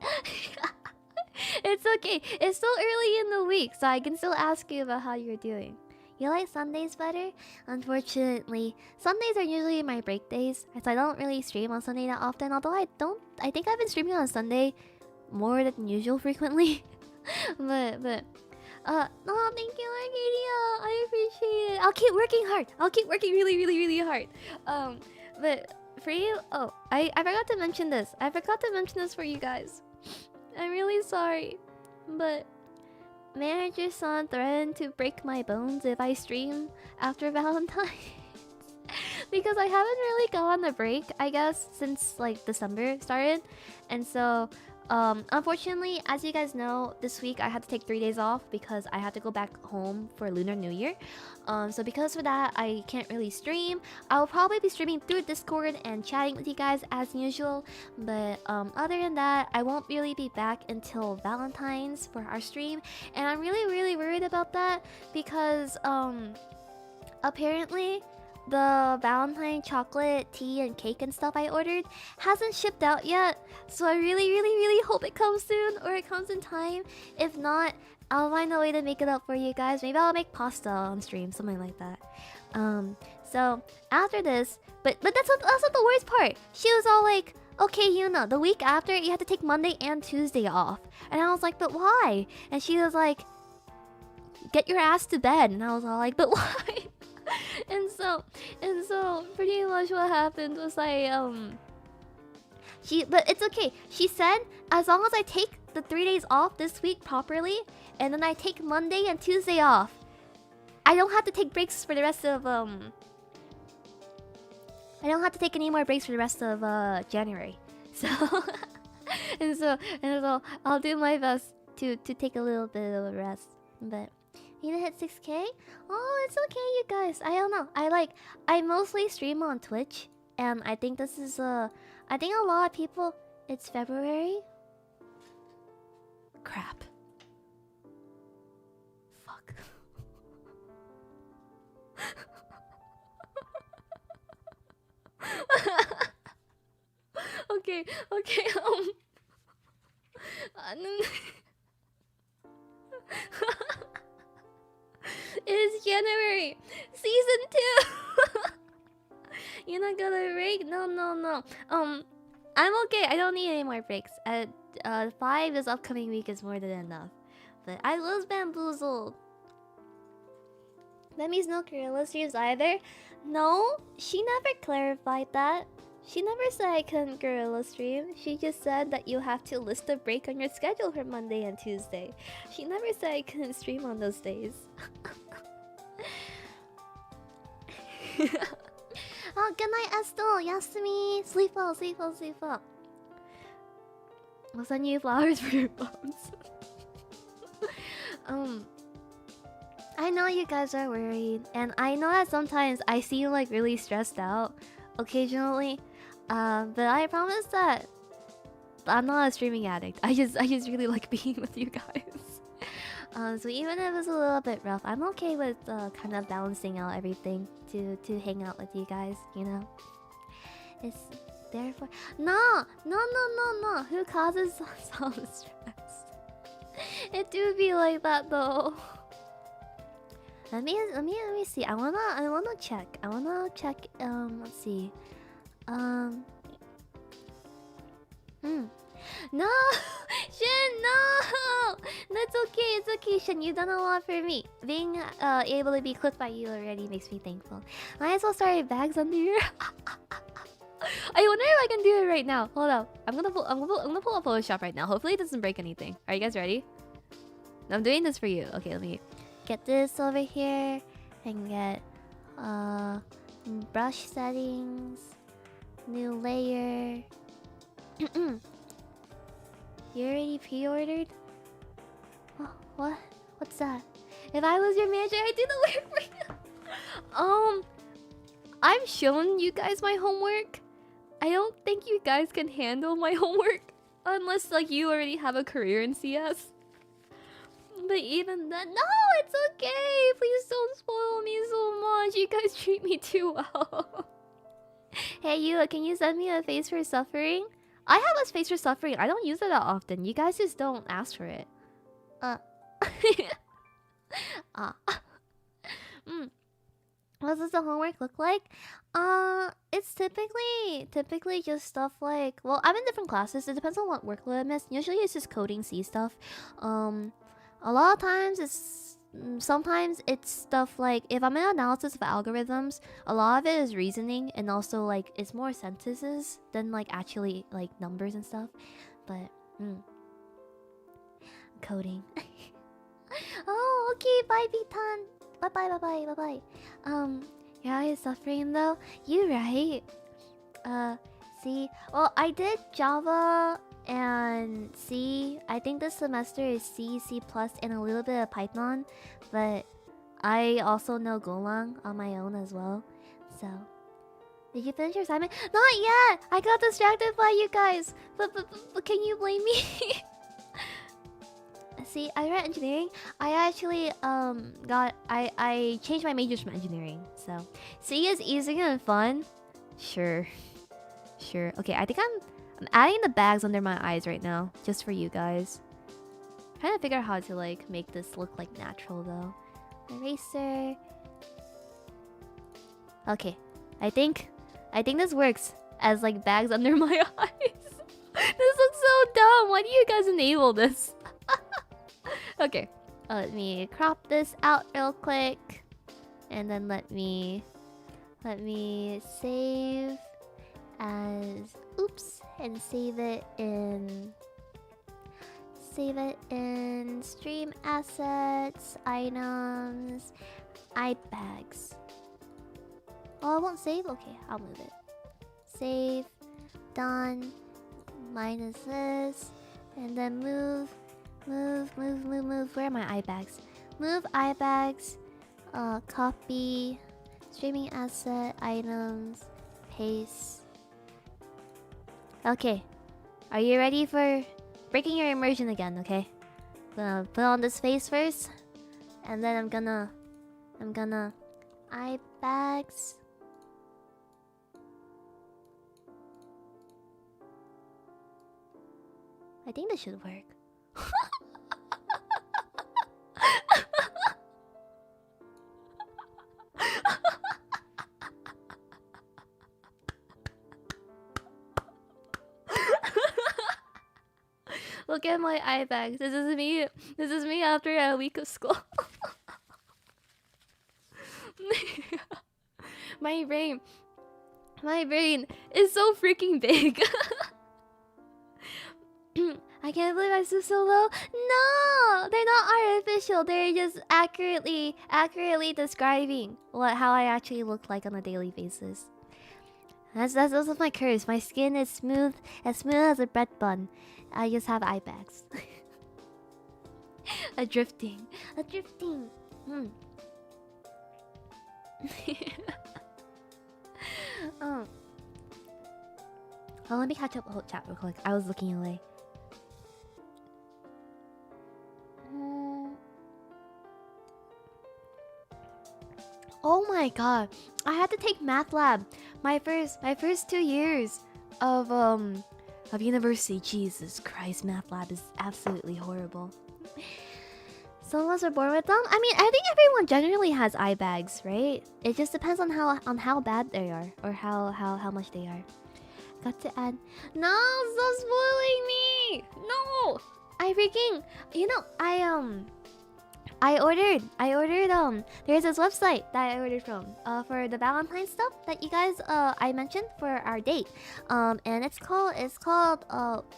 It's okay. It's still early in the week, so I can still ask you about how you're doing. You like Sundays better? Unfortunately, Sundays are usually my break days, so I don't really stream on Sunday that often. Although I think I've been streaming on Sunday more than usual frequently. but no, thank you, Arcadia. I appreciate it. I'll keep working hard. I'll keep working really hard. But for you, oh, I forgot to mention this. I forgot to mention this for you guys. I'm really sorry, but manager's son threatened to break my bones if I stream after Valentine's. Because I haven't really gone on a break, I guess, since like December started, and so Unfortunately, as you guys know, this week I had to take 3 days off because I had to go back home for Lunar New Year. So because of that, I can't really stream. I'll probably be streaming through Discord and chatting with you guys as usual. But other than that, I won't really be back until Valentine's for our stream. And I'm really worried about that because apparently the Valentine chocolate, tea, and cake and stuff I ordered hasn't shipped out yet. So I really hope it comes soon or it comes in time. If not, I'll find a way to make it up for you guys. Maybe I'll make pasta on stream, something like that. So after this, but that's not the worst part. She was all like, okay, Yuna, the week after you have to take Monday and Tuesday off. And I was like, but why? And she was like, get your ass to bed. And I was all like, but why? and so pretty much what happened was but it's okay. She said as long as I take the 3 days off this week properly, and then I take Monday and Tuesday off, I don't have to take breaks for the rest of I don't have to take any more breaks for the rest of January. So and so I'll do my best to take a little bit of a rest. But you know, hit 6K? Oh, it's okay, you guys. I don't know. I mostly stream on Twitch, and I think this is I think a lot of people. It's February. Crap. Fuck. Okay. It's January, season 2. You're not gonna break? No. I'm okay. I don't need any more breaks. 5 this upcoming week is more than enough. But I was bamboozled. That means no Gorilla streams either. No, she never clarified that. She never said I couldn't Gorilla stream. She just said that you have to list a break on your schedule for Monday and Tuesday. She never said I couldn't stream on those days. Oh, good night, Estel. Yasumi. Sleep well. I'll send you flowers for your bones. I know you guys are worried, and I know that sometimes I seem like really stressed out occasionally. But I promise that I'm not a streaming addict. I just really like being with you guys. So even if it's a little bit rough, I'm okay with kind of balancing out everything to hang out with you guys, you know? It's there for... No! Who causes all the stress? It do be like that though. Let me see. I wanna check. Let's see. No! Shin, no! That's okay, it's okay, Shin. You've done a lot for me. Being able to be clipped by you already makes me thankful. Might as well start bags under your... I wonder if I can do it right now. Hold up. I'm gonna pull up Photoshop right now. Hopefully it doesn't break anything. Are you guys ready? I'm doing this for you. Okay, let me get this over here and get brush settings, new layer. You already pre-ordered? Oh, what? What's that? If I was your manager, I'd do the work for you. I've shown you guys my homework. I don't think you guys can handle my homework unless like you already have a career in CS. But even then, no, it's okay. Please don't spoil me so much. You guys treat me too well. Hey, you, can you send me a face for suffering? I have a face for suffering. I don't use it that often. You guys just don't ask for it. What does the homework look like? It's typically just stuff like... Well, I'm in different classes. It depends on what workload I miss. Usually it's just coding C stuff. A lot of times it's... Sometimes it's stuff like... If I'm in analysis of algorithms, a lot of it is reasoning. And also like it's more sentences than like actually like numbers and stuff. But... Coding. Oh, okay. Bye, Bitan. Bye-bye. You're always suffering though? You right. See, well, I did Java and C. I think this semester is C, C+, and a little bit of Python. But I also know Golang on my own as well. So, did you finish your assignment? Not yet! I got distracted by you guys. But can you blame me? See, I read engineering. I actually I changed my majors from engineering. So, C is easy and fun. Sure. Okay, I think I'm adding the bags under my eyes right now, just for you guys. Trying to figure out how to like make this look like natural though. Eraser. Okay, I think this works as like bags under my eyes. This looks so dumb. Why do you guys enable this? Okay, let me crop this out real quick, and then let me save as oops, and save it in stream assets, items, iBags. Oh, I won't save? Okay, I'll move it. Save, done, minus this, and then move. Where are my iBags? Move iBags, copy, streaming asset, items, paste. Okay, are you ready for breaking your immersion again? Okay, gonna put on this face first, and then I'm gonna iBags. I think this should work. Look at my eye bags. This is me. This is me after a week of school. My brain is so freaking big. I can't believe I stood so low. No, they're not artificial. They're just accurately describing how I actually look like on a daily basis. That's also my curse. My skin is smooth as a bread bun. I just have eye bags. a drifting. Oh, let me catch up the whole chat real quick. I was looking away. Oh my god, I had to take math lab. My first 2 years of university. Jesus Christ, math lab is absolutely horrible. Some of us are born with them. I mean, I think everyone generally has eye bags, right? It just depends on how bad they are or how much they are. Got to add. No, stop spoiling me. No, I freaking. I ordered there's this website that I ordered from for the Valentine's stuff that you guys I mentioned for our date. And it's called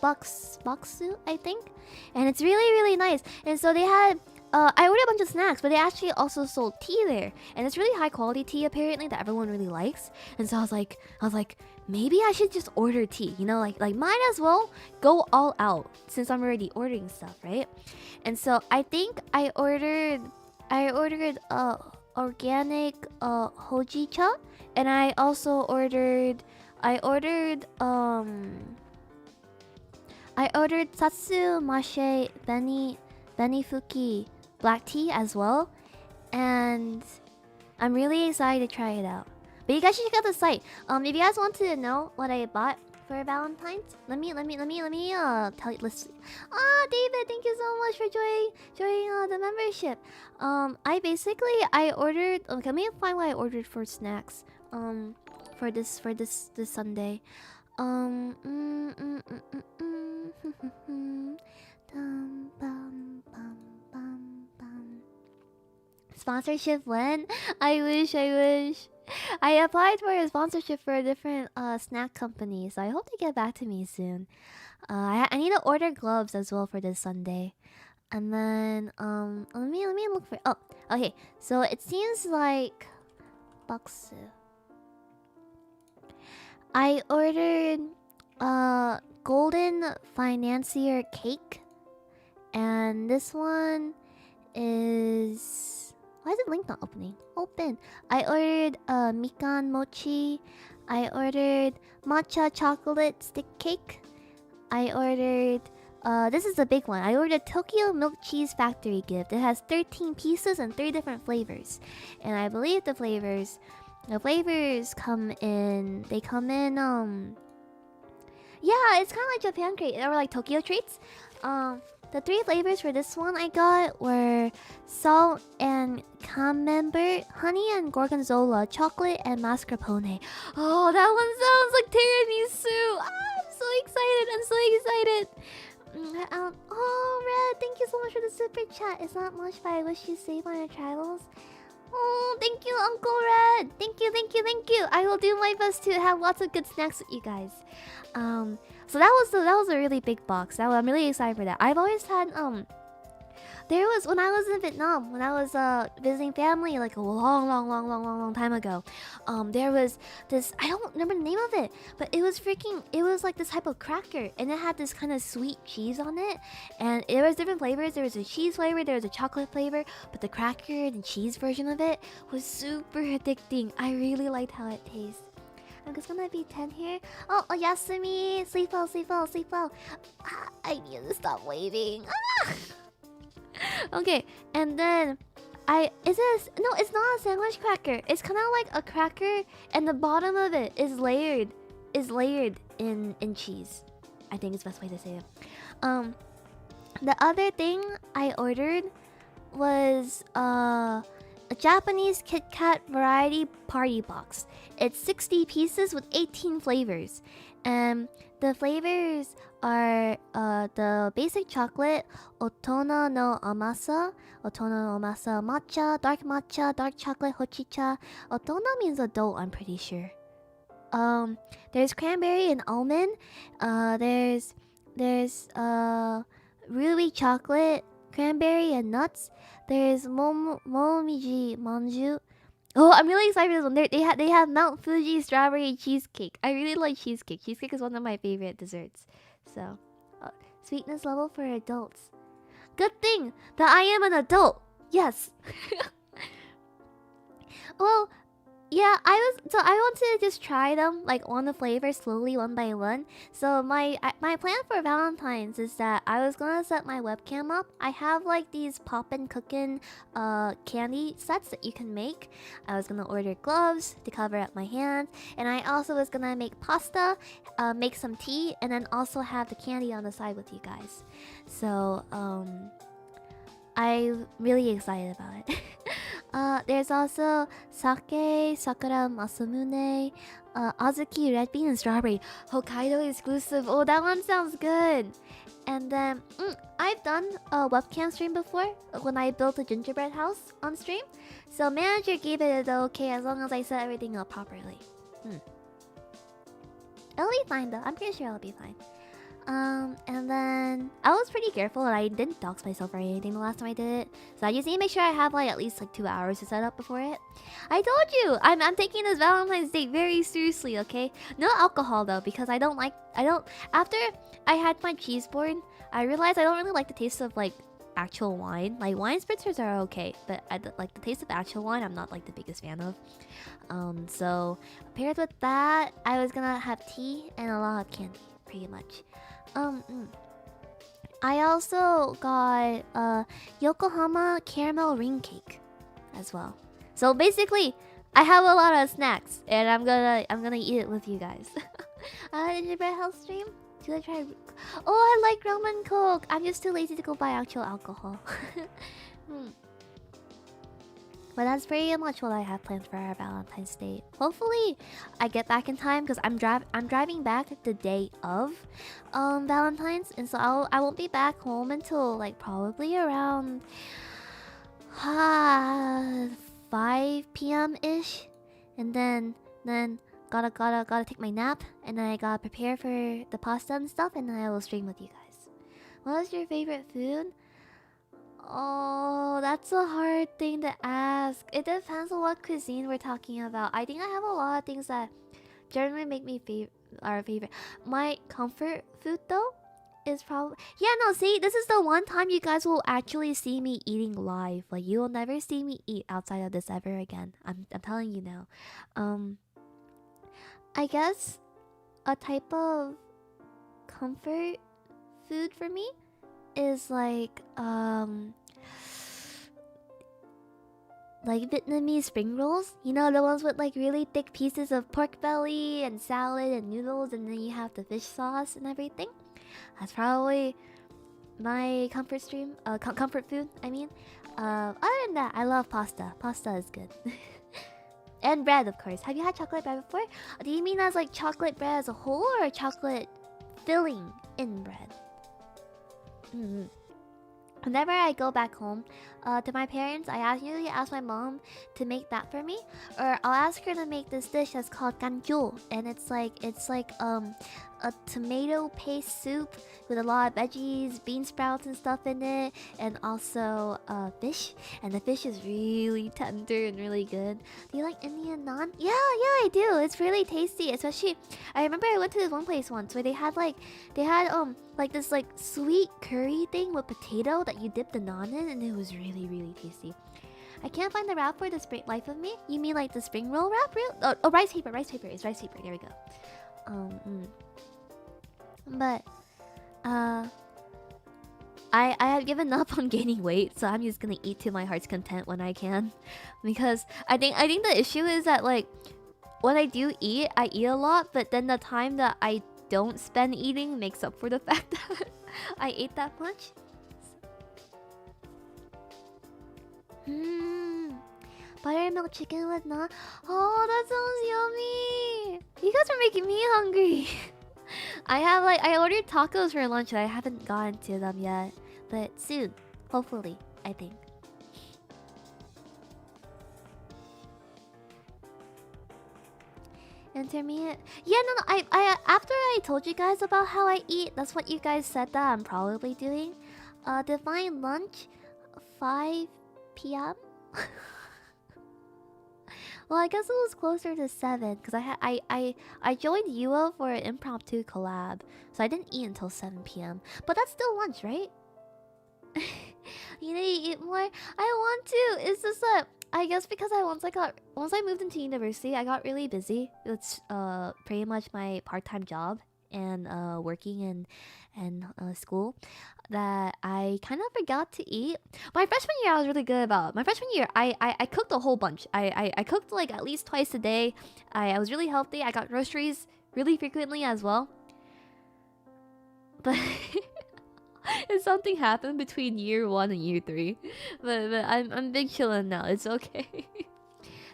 Boxu, I think. And it's really nice. And so they had I ordered a bunch of snacks, but they actually also sold tea there. And it's really high quality tea apparently that everyone really likes. And so I was like, maybe I should just order tea, you know, like might as well go all out since I'm already ordering stuff, right? And so I think I ordered organic hojicha, and I also ordered satsu mashe benifuki black tea as well, and I'm really excited to try it out. But you guys should check out the site. If you guys want to know what I bought for Valentine's, let me tell you. Listen. David, thank you so much for joining the membership. I ordered. Okay, let me find what I ordered for snacks. For this Sunday. Sponsorship when? I wish. I applied for a sponsorship for a different snack company, so I hope they get back to me soon. I need to order gloves as well for this Sunday. And then let me look for. Oh, okay. So it seems like box. I ordered golden financier cake, and this one is, why is the link not opening? Open. I ordered mikan mochi. I ordered matcha chocolate stick cake. I ordered this is the big one. I ordered Tokyo Milk Cheese Factory gift. It has 13 pieces and 3 different flavors. And I believe the flavors come in, yeah, it's kind of like Japan crate or like Tokyo treats. The 3 flavors for this one I got were salt and camembert, honey and gorgonzola, chocolate and mascarpone. Oh, that one sounds like tiramisu. I'm so excited. I'm so excited. Oh, Red, thank you so much for the super chat. It's not much, but I wish you safe on your travels. Oh, thank you, Uncle Red. Thank you, thank you, thank you. I will do my best to have lots of good snacks with you guys. So that was a really big box. I'm really excited for that. I've always had there was, when I was in Vietnam, when I was visiting family like a long time ago, there was this, I don't remember the name of it, but it was like this type of cracker, and it had this kind of sweet cheese on it, and there was different flavors. There was a cheese flavor, there was a chocolate flavor, but the cracker and cheese version of it was super addicting. I really liked how it tastes. I'm just gonna be 10 here. Oh, Yasumi! Sleep well, sleep well, sleep well. I need to stop waiting. Okay, and then no, it's not a sandwich cracker. It's kind of like a cracker, and the bottom of it is layered in cheese. I think it's the best way to say it. The other thing I ordered was a Japanese Kit Kat variety party box. It's 60 pieces with 18 flavors. The flavors are the basic chocolate, otona no amasa, matcha, dark chocolate, hochicha. Otona means adult, I'm pretty sure. There's cranberry and almond. There's ruby chocolate, cranberry and nuts. There's momiji manju. Oh, I'm really excited for this one. They have Mount Fuji strawberry cheesecake. I really like cheesecake. Cheesecake is one of my favorite desserts. So, sweetness level for adults. Good thing that I am an adult. Yes. Well, yeah, I wanted to just try them like on the flavors slowly, one by one. So my plan for Valentine's is that I was gonna set my webcam up. I have like these poppin' cookin' candy sets that you can make. I was gonna order gloves to cover up my hands, and I also was gonna make pasta, make some tea, and then also have the candy on the side with you guys. So I'm really excited about it. There's also sake, sakura masamune, azuki, red bean, and strawberry. Hokkaido exclusive. Oh, that one sounds good. And then, I've done a webcam stream before when I built a gingerbread house on stream. So manager gave it the okay as long as I set everything up properly. It'll be fine though. I'm pretty sure it'll be fine. And then I was pretty careful and I didn't dox myself or anything the last time I did it. So I just need to make sure I have like at least like 2 hours to set up before it. I told you! I'm taking this Valentine's Day very seriously, okay? No alcohol though, because after I had my cheese board, I realized I don't really like the taste of like actual wine. Like wine spritzers are okay, but like the taste of actual wine I'm not like the biggest fan of. So paired with that, I was gonna have tea and a lot of candy, pretty much. I also got Yokohama caramel ring cake as well. So basically, I have a lot of snacks, and I'm gonna eat it with you guys. Gingerbread health stream. Should I try? Oh, I like rum and coke. I'm just too lazy to go buy actual alcohol. But that's pretty much what I have planned for our Valentine's Day. Hopefully, I get back in time because I'm driving back the day of Valentine's, and so I won't be back home until like probably around 5 p.m. ish, and then gotta take my nap, and then I gotta prepare for the pasta and stuff, and then I will stream with you guys. What is your favorite food? Oh, that's a hard thing to ask. It depends on what cuisine we're talking about. I think I have a lot of things that generally make me our favorite. My comfort food though is probably, yeah, no, see, this is the one time you guys will actually see me eating live. Like, you will never see me eat outside of this ever again. I'm telling you now. I guess a type of comfort food for me is like Vietnamese spring rolls. You know, the ones with like really thick pieces of pork belly and salad and noodles, and then you have the fish sauce and everything. That's probably my comfort food. I mean, other than that, I love pasta. Pasta is good. And bread, of course. Have you had chocolate bread before? Do you mean as like chocolate bread as a whole, or chocolate filling in bread? Whenever I go back home to my parents, I usually ask my mom to make that for me, or I'll ask her to make this dish that's called ganjo, and it's like a tomato paste soup with a lot of veggies, bean sprouts and stuff in it, and also fish. And the fish is really tender and really good. Do you like Indian naan? Yeah, I do. It's really tasty. Especially, I remember I went to this one place once where they had like this like sweet curry thing with potato that you dip the naan in, and it was really tasty. I can't find the wrap for the spring life of me. You mean like the spring roll wrap? Oh, rice paper. It's rice paper. There we go. But I have given up on gaining weight, so I'm just gonna eat to my heart's content when I can, because I think the issue is that like when I do eat, I eat a lot, but then the time that I don't spend eating makes up for the fact that I ate that much. Buttermilk chicken with naan. Oh, that sounds yummy. You guys are making me hungry. I ordered tacos for lunch and I haven't gotten to them yet, but soon, hopefully, I think. Intermediate. Yeah, no. I after I told you guys about how I eat, that's what you guys said that I'm probably doing. Define lunch, 5 p.m. Well, I guess it was closer to 7 because I joined Yuo for an impromptu collab, so I didn't eat until 7 p.m. But that's still lunch, right? You need to eat more. I want to. It's just that I guess because once I moved into university, I got really busy. It's pretty much my part-time job and working and school, that I kind of forgot to eat. My freshman year, I was really good about. My freshman year, I cooked a whole bunch. I cooked like at least twice a day. I was really healthy. I got groceries really frequently as well. But if something happened between year 1 and year 3, but I'm big chillin' now. It's okay.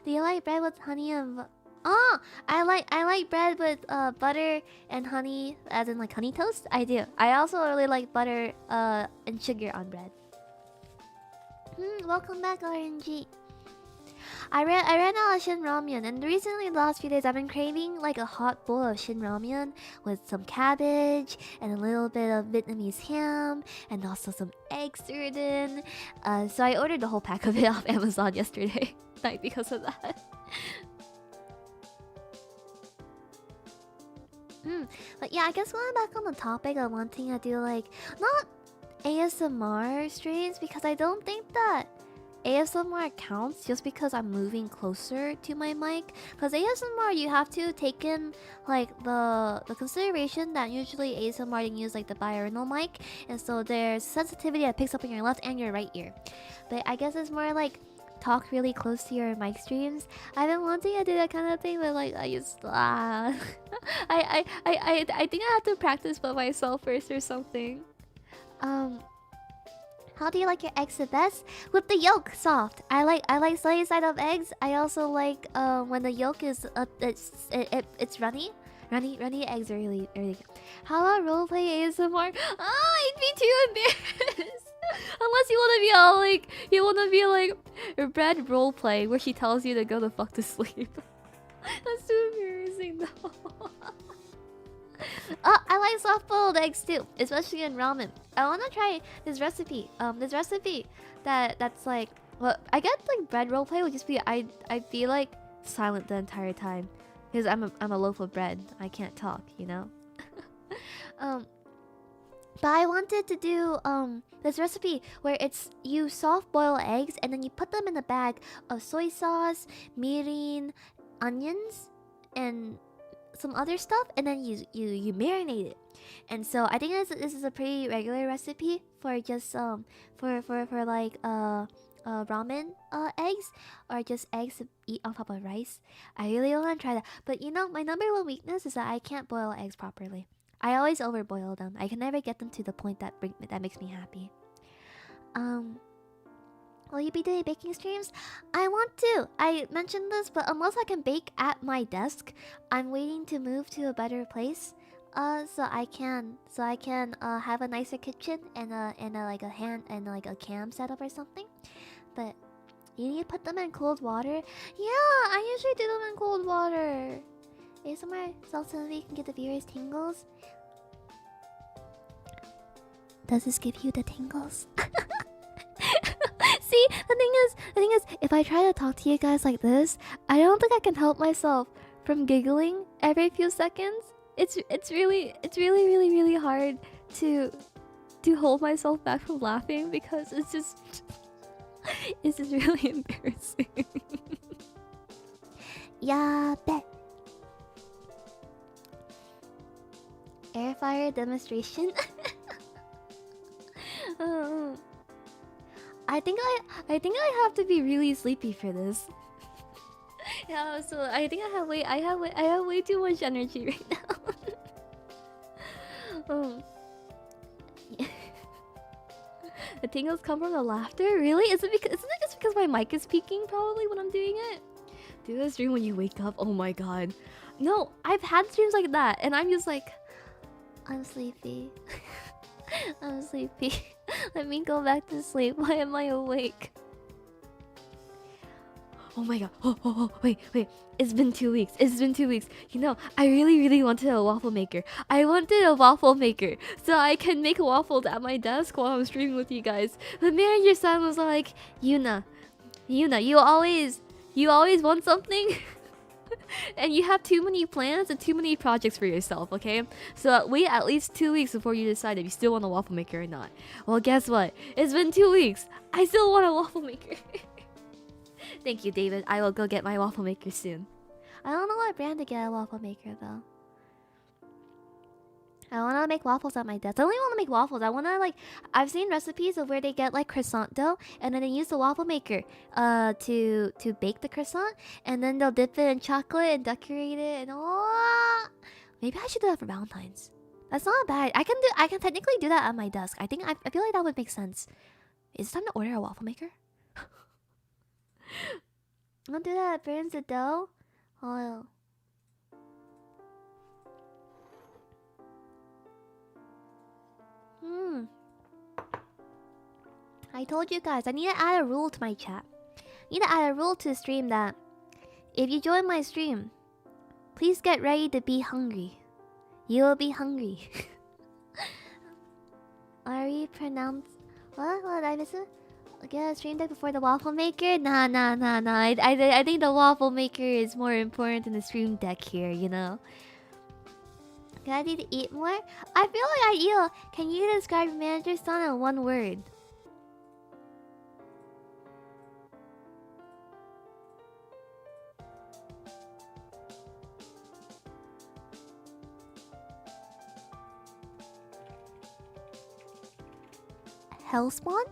Do you like bread with honey and? Oh, I like bread with butter and honey, as in like honey toast. I do. I also really like butter and sugar on bread. Welcome back, RNG. I ran out of Shin Ramyun, and recently, the last few days, I've been craving like a hot bowl of Shin Ramyun with some cabbage and a little bit of Vietnamese ham and also some egg stirred in. So I ordered the whole pack of it off Amazon yesterday night because of that. But yeah, I guess going back on the topic of wanting to do like not ASMR streams, because I don't think that ASMR counts just because I'm moving closer to my mic. Because ASMR, you have to take in like the consideration that usually ASMR you use like the binaural mic, and so there's sensitivity that picks up in your left and your right ear. But I guess it's more like talk really close to your mic streams. I've been wanting to do that kind of thing, but like I just I think I have to practice by myself first or something. How do you like your eggs the best? With the yolk soft. I like sunny side of eggs. I also like when the yolk is it's runny. Runny eggs are really good. How about roleplay ASMR? I'd be too embarrassed. Unless you wanna be like a Brad roleplay where she tells you to go the fuck to sleep. That's too embarrassing though. I like soft-boiled eggs too, especially in ramen. I wanna try this recipe. This recipe that's like, well, I get like bread roleplay would just be I'd be like silent the entire time. because I'm a loaf of bread. I can't talk, you know. um, but I wanted to do this recipe where it's you soft boil eggs and then you put them in a bag of soy sauce, mirin, onions, and some other stuff, and then you marinate it. And so I think this is a pretty regular recipe for just for like ramen eggs, or just eggs to eat on top of rice. I really want to try that, but you know, my number one weakness is that I can't boil eggs properly. I always overboil them. I can never get them to the point that makes me happy. Will you be doing baking streams? I want to. I mentioned this, but unless I can bake at my desk, I'm waiting to move to a better place. So I can have a nicer kitchen and like a hand and like a cam setup or something. But you need to put them in cold water. Yeah, I usually do them in cold water. ASMR so we can get the viewers tingles. Does this give you the tingles? See, the thing is, if I try to talk to you guys like this, I don't think I can help myself from giggling every few seconds. It's really hard to hold myself back from laughing because it's just really embarrassing. Yeah, bet. Air fryer demonstration. I think I have to be really sleepy for this. Yeah, so I think I have way too much energy right now. The tingles come from the laughter? Really? Isn't it just because my mic is peaking probably when I'm doing it? Do a stream when you wake up. Oh my god. No, I've had streams like that and I'm just like, I'm sleepy. I'm sleepy. Let me go back to sleep. Why am I awake? Oh my god. Oh, wait. It's been 2 weeks. You know, I really wanted a waffle maker. I wanted a waffle maker so I can make waffles at my desk while I'm streaming with you guys. The manager-san was like, Yuna, you always want something? And you have too many plans and too many projects for yourself, okay? So wait at least 2 weeks before you decide if you still want a waffle maker or not. Well, guess what? It's been 2 weeks. I still want a waffle maker. Thank you, David. I will go get my waffle maker soon. I don't know what brand to get a waffle maker, though. I want to make waffles at my desk. I don't even want to make waffles. I want to, like... I've seen recipes of where they get, like, croissant dough, and then they use the waffle maker to bake the croissant, and then they'll dip it in chocolate and decorate it, and... Oh, maybe I should do that for Valentine's. That's not bad. I can technically do that at my desk. I feel like that would make sense. Is it time to order a waffle maker? I'm gonna do that. Burns the dough. Oil. I told you guys, I need to add a rule to my chat. I need to add a rule to the stream that if you join my stream, please get ready to be hungry. You will be hungry. Are we pronounced... What did I miss it? Get a stream deck before the waffle maker? Nah. I think the waffle maker is more important than the stream deck here, you know? Do I need to eat more? I feel like I eat. Can you describe your manager's son in one word? Hellspawn?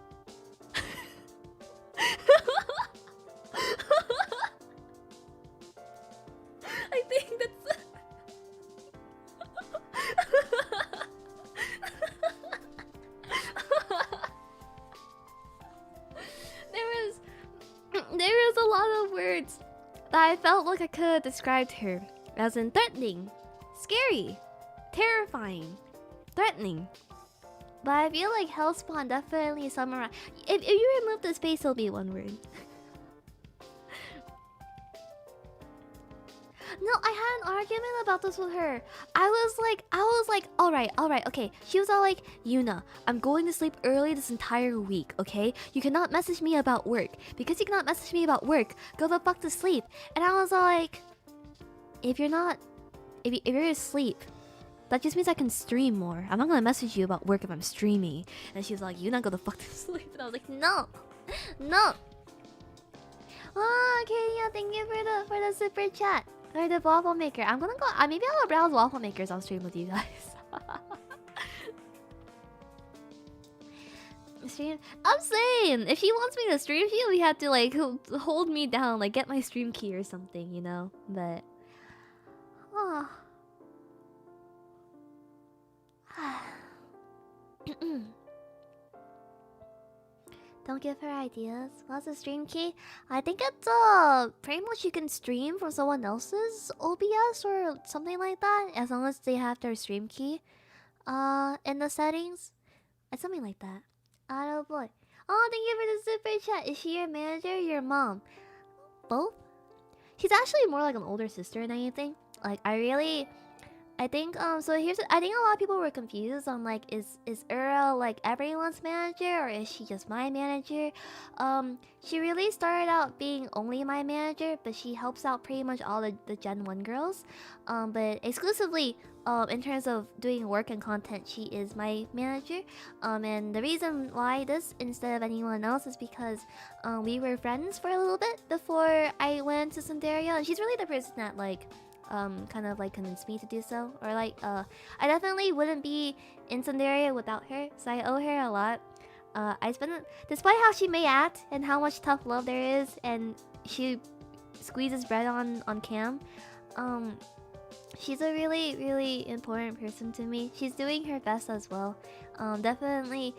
I think that's... There was a lot of words that I felt like I could have described her. As in threatening, scary, terrifying, threatening. But I feel like Hellspawn definitely summarize. If you remove the space, it'll be one word. No, I had an argument about this with her. I was like, alright, okay. She was all like, Yuna, I'm going to sleep early this entire week, okay? You cannot message me about work. Because you cannot message me about work, go the fuck to sleep. And I was all like, if you're not, if you're asleep, that just means I can stream more. I'm not gonna message you about work if I'm streaming. And she's like, you're not gonna fuck to sleep. And I was like, no, no. Oh, okay, yeah, thank you for the super chat. Or the waffle maker. I'm gonna go. Maybe I'll browse waffle makers on stream with you guys. Stream. I'm saying, if she wants me to stream, she would have to like hold me down, like get my stream key or something, you know. But, oh. Don't give her ideas. What's the stream key? I think it's pretty much you can stream from someone else's OBS or something like that, as long as they have their stream key in the settings. It's something like that. Oh boy. Oh, thank you for the super chat. Is she your manager or your mom? Both? She's actually more like an older sister than anything. Like I think so here's I think a lot of people were confused on like is Ura like everyone's manager or is she just my manager? She really started out being only my manager, but she helps out pretty much all the Gen 1 girls. But exclusively in terms of doing work and content, she is my manager. And the reason why this instead of anyone else is because we were friends for a little bit before I went to Tsunderia, and she's really the person that like kind of like convinced me to do so, or like I definitely wouldn't be in Tsunderia without her, so I owe her a lot. Despite how she may act and how much tough love there is, and she squeezes bread on cam, she's a really important person to me. She's doing her best as well. Definitely,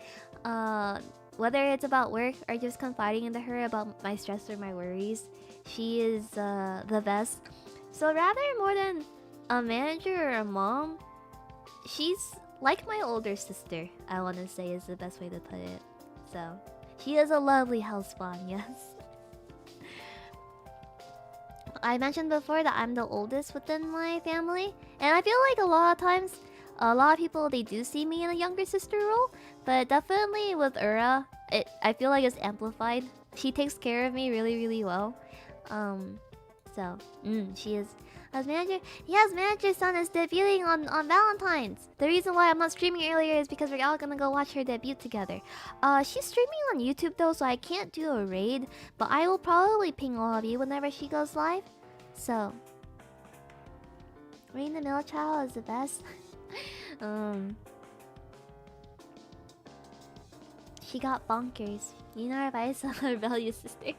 whether it's about work or just confiding into her about my stress or my worries, she is the best. So rather more than a manager or a mom, she's like my older sister, I want to say is the best way to put it. So she is a lovely house spawn, yes. I mentioned before that I'm the oldest within my family, and I feel like a lot of times, a lot of people, they do see me in a younger sister role, but definitely with Ura, I feel like it's amplified. She takes care of me really well. So, she is as manager. Yes, manager's son is debuting on Valentine's. The reason why I'm not streaming earlier is because we're all gonna go watch her debut together. She's streaming on YouTube though, so I can't do a raid, but I will probably ping all of you whenever she goes live. So, Rain the Middle Child is the best. She got bonkers. You know, if I saw her rebellious sister.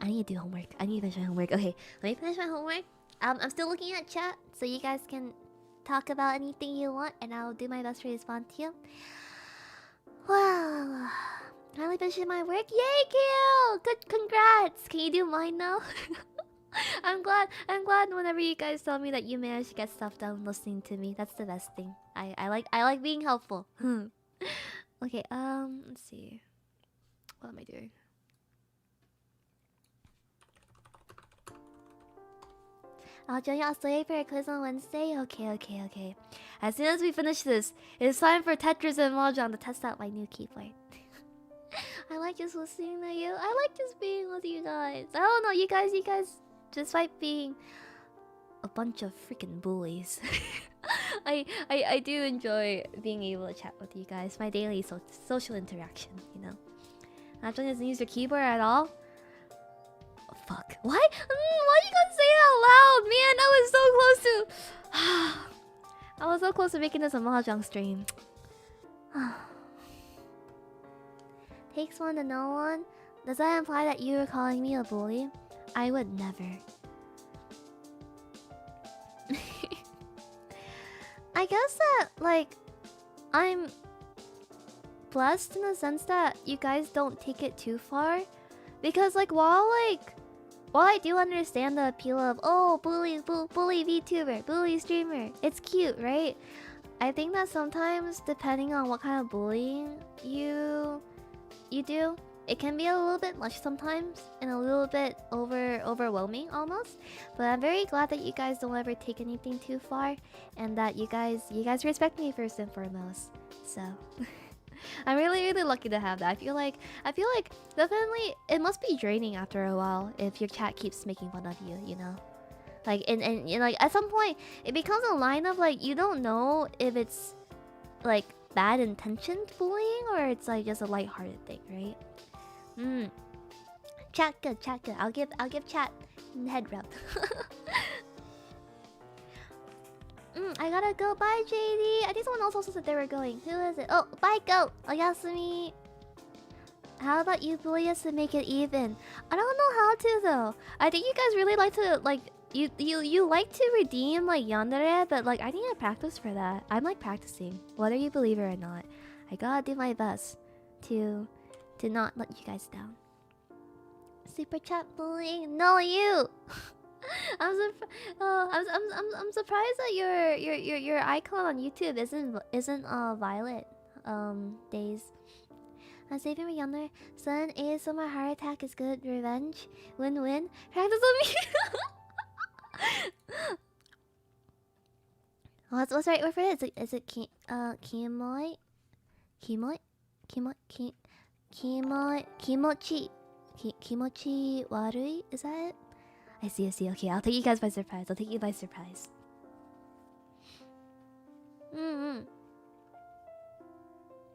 I need to do homework. I need to finish my homework. Okay, let me finish my homework. I'm still looking at chat, so you guys can talk about anything you want, and I'll do my best to respond to you. Wow, finally finishing my work. Yay, Kale! Good, congrats. Can you do mine now? I'm glad whenever you guys tell me that you managed to get stuff done listening to me. That's the best thing. I like being helpful. Okay, let's see. What am I doing? I'll join you Australia for a quiz on Wednesday. Okay. As soon as we finish this, it's time for Tetris and Mahjong to test out my new keyboard. I like just listening to you. I like just being with you guys. I don't know, you guys, despite being a bunch of freaking bullies, I do enjoy being able to chat with you guys. My daily social interaction, you know. Mahjong doesn't use your keyboard at all. Fuck. Why? Why you gonna say it out loud? Man, I was so close to... I was so close to making this a Mahjong stream. Takes one to know one? Does that imply that you were calling me a bully? I would never. I guess that, like, I'm blessed in the sense that you guys don't take it too far. Because, like, while I do understand the appeal of, oh, bully VTuber, bully streamer, it's cute, right? I think that sometimes, depending on what kind of bullying you do, it can be a little bit much sometimes, and a little bit overwhelming almost. But I'm very glad that you guys don't ever take anything too far, and that you guys respect me first and foremost. So, I'm really lucky to have that. I feel like definitely it must be draining after a while if your chat keeps making fun of you, you know? Like and you know, like at some point it becomes a line of like you don't know if it's like bad intentioned bullying or it's like just a lighthearted thing, right? Chat good, chat good. I'll give chat head rub. I gotta go. Bye, JD. I think someone else also said they were going. Who is it? Oh, bye, go. Oyasumi. How about you bully us to make it even? I don't know how to though. I think you guys really like to like you like to redeem like yandere, but like I need to practice for that. I'm like practicing, whether you believe it or not. I gotta do my best to not let you guys down. Super chat bullying? No, you. I'm surprised that your icon on YouTube isn't violet. Days. I'm saving my younger son. ASMR heart attack is good. Revenge. Win-win. Practice on me. What's the right word for it? Is it kimoi? Kimochi. Kimochi warui? Is that it? I see. Okay, I'll take you guys by surprise. I'll take you by surprise.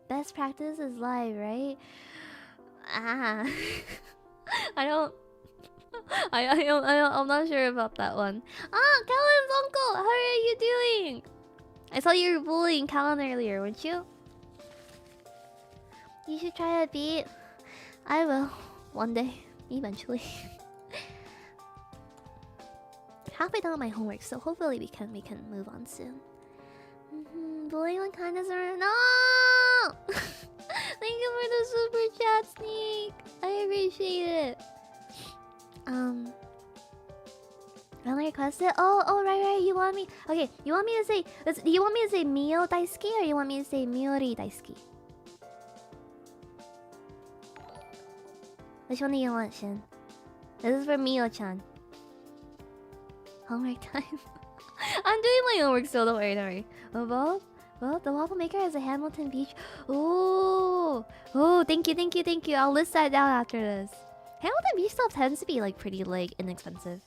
Best practice is live, right? I'm not sure about that one. Callan's uncle! How are you doing? I saw you were bullying Callan earlier, weren't you? You should try a beat. I will. One day. Eventually. Halfway done with my homework, so hopefully we can move on soon. Bullying and kindness are no. Thank you for the super chat, Sneak. I appreciate it. Only requested. Oh, right. You want me? Okay, you want me to say? Do you want me to say Mio Daisuki or you want me to say Miori Daisuki? Which one do you want, Shin? This is for Mio-chan. Homework time. I'm doing my homework still, don't worry. Well, the waffle maker has a Hamilton Beach. Oh, thank you. I'll list that down after this. Hamilton Beach stuff tends to be like pretty like inexpensive.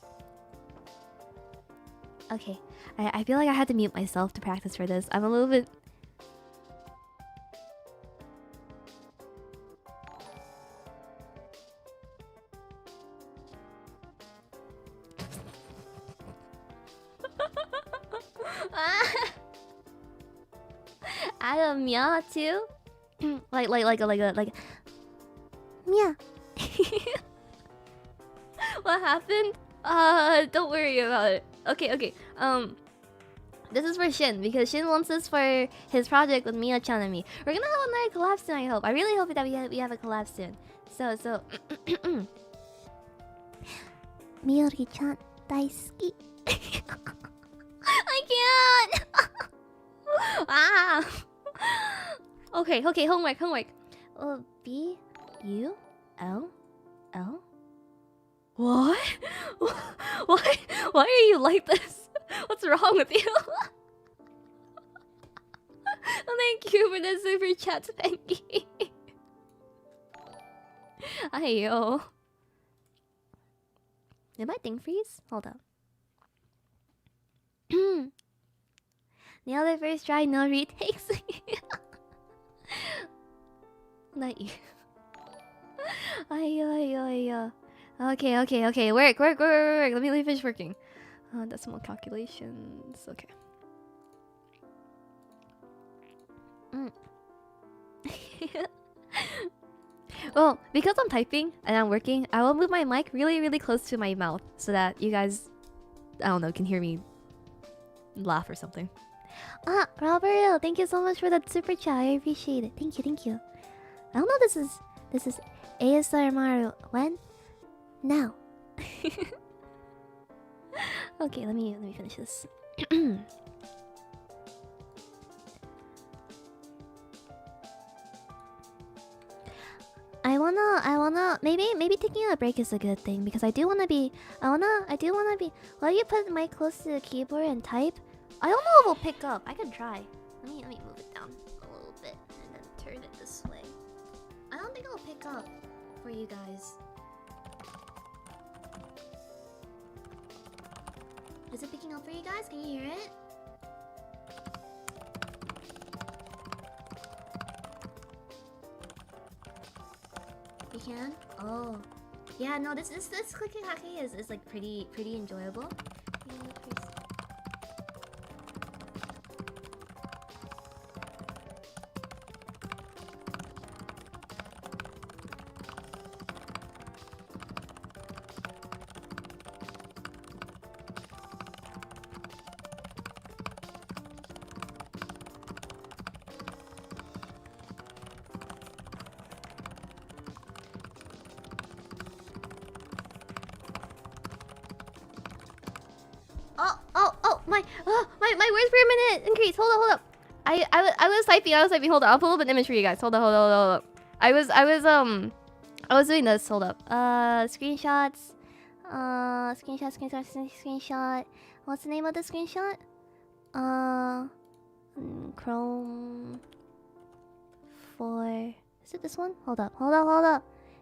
Okay, I feel like I had to mute myself to practice for this. I'm a little bit. Add a mia too, like a mia. What happened? Don't worry about it. Okay. This is for Shin because Shin wants this for his project with Mia-chan and me. We're gonna have another collab soon. I hope. I really hope that we have a collab soon. So. Miori-chan daisuki. I can't. Okay. Homework. B U L L. What? Why are you like this? What's wrong with you? Thank you for the super chat, Spanky. Ayo. Did my thing freeze? Hold up. Nailed it first try, no retakes. Not you. Ayo. Okay. Work. Let me finish working. Decimal calculations. Okay. Well, because I'm typing and I'm working, I will move my mic really close to my mouth so that you guys, I don't know, can hear me laugh or something. Roberto, thank you so much for that super chat. I appreciate it. Thank you. I don't know. This is ASMR. When? Now. Okay, let me finish this. I wanna maybe taking a break is a good thing because I do wanna be. While you put the mic close to the keyboard and type, I don't know if it'll pick up. I can try. Let me move it down a little bit and then turn it this something I'll pick up for you guys. Is it picking up for you guys? Can you hear it? You can? Oh. Yeah, no, this clicking hacking is like pretty enjoyable. My words per minute increase. Hold up. I was typing. Hold up. I'll pull up an image for you guys. Hold up. I was doing this. Hold up. Screenshots. Screenshot. What's the name of the screenshot? Chrome 4. Is it this one? Hold up.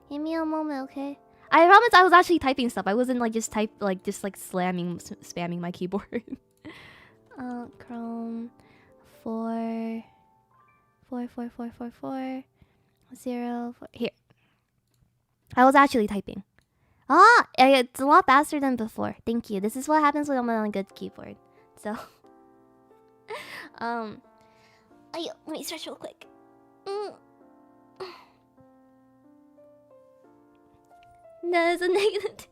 Give me a moment, okay? I promise I was actually typing stuff. I wasn't like just spamming my keyboard. Chrome 4 0 4. Here. I was actually typing. It's a lot faster than before. Thank you. This is what happens when I'm on a good keyboard. So, let me stretch real quick. That is a negative.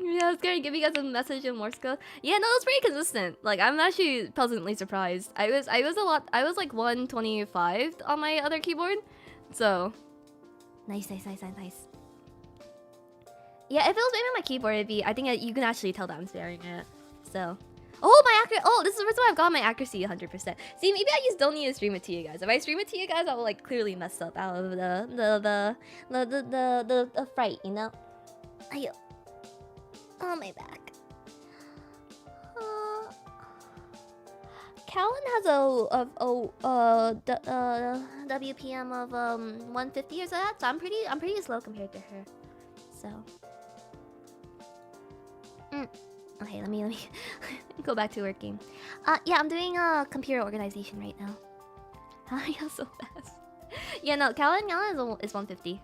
Yeah, I was gonna give you guys a message in Morse code. Yeah, no, it's pretty consistent. Like, I'm actually pleasantly surprised. I was like 125 on my other keyboard. So nice. Yeah, if it was maybe my keyboard, it'd be. I think you can actually tell that I'm staring at it. So, this is the first time I've got my accuracy 100%. See, maybe I just don't need to stream it to you guys. If I stream it to you guys, I will like clearly mess up out of the fright, you know. Oh, my back. Kallin has a WPM of 150 or so that, so I'm pretty slow compared to her. So okay, let me go back to working. Yeah, I'm doing a computer organization right now. How are you so fast? Yeah, no, Kallin is 150.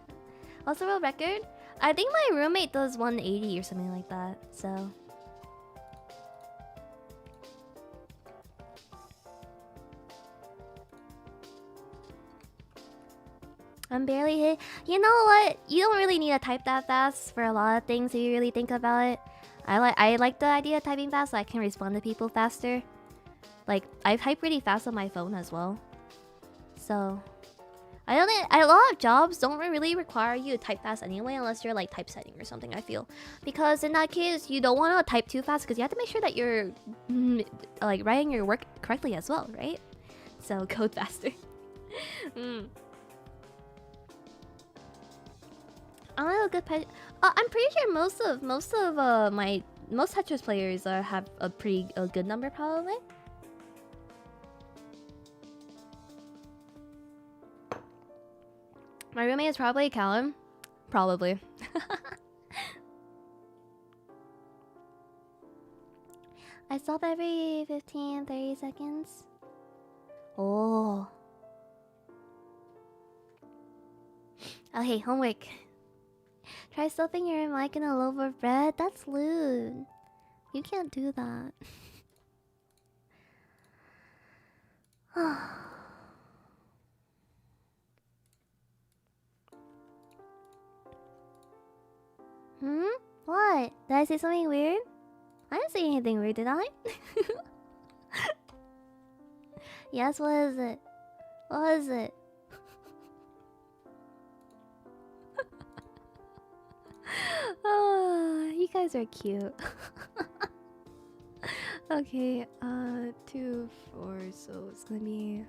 What's the world record? I think my roommate does 180 or something like that. So I'm barely hit. You know what? You don't really need to type that fast for a lot of things if you really think about it. I like the idea of typing fast so I can respond to people faster. Like, I type pretty fast on my phone as well. So I don't think a lot of jobs don't really require you to type fast anyway, unless you're like typesetting or something, I feel. Because in that case, you don't want to type too fast because you have to make sure that you're like writing your work correctly as well, right? So code faster. I'm a good I'm pretty sure most of my Tetris players have a pretty good number probably. My roommate is probably Kallin. Probably. I stop every 15-30 seconds. Oh. Okay, homework. Try stuffing your mic in a loaf of bread? That's lewd. You can't do that. What? Did I say something weird? I didn't say anything weird, did I? Yes, what is it? What is it? Oh, you guys are cute. Okay, 2, 4, so it's gonna be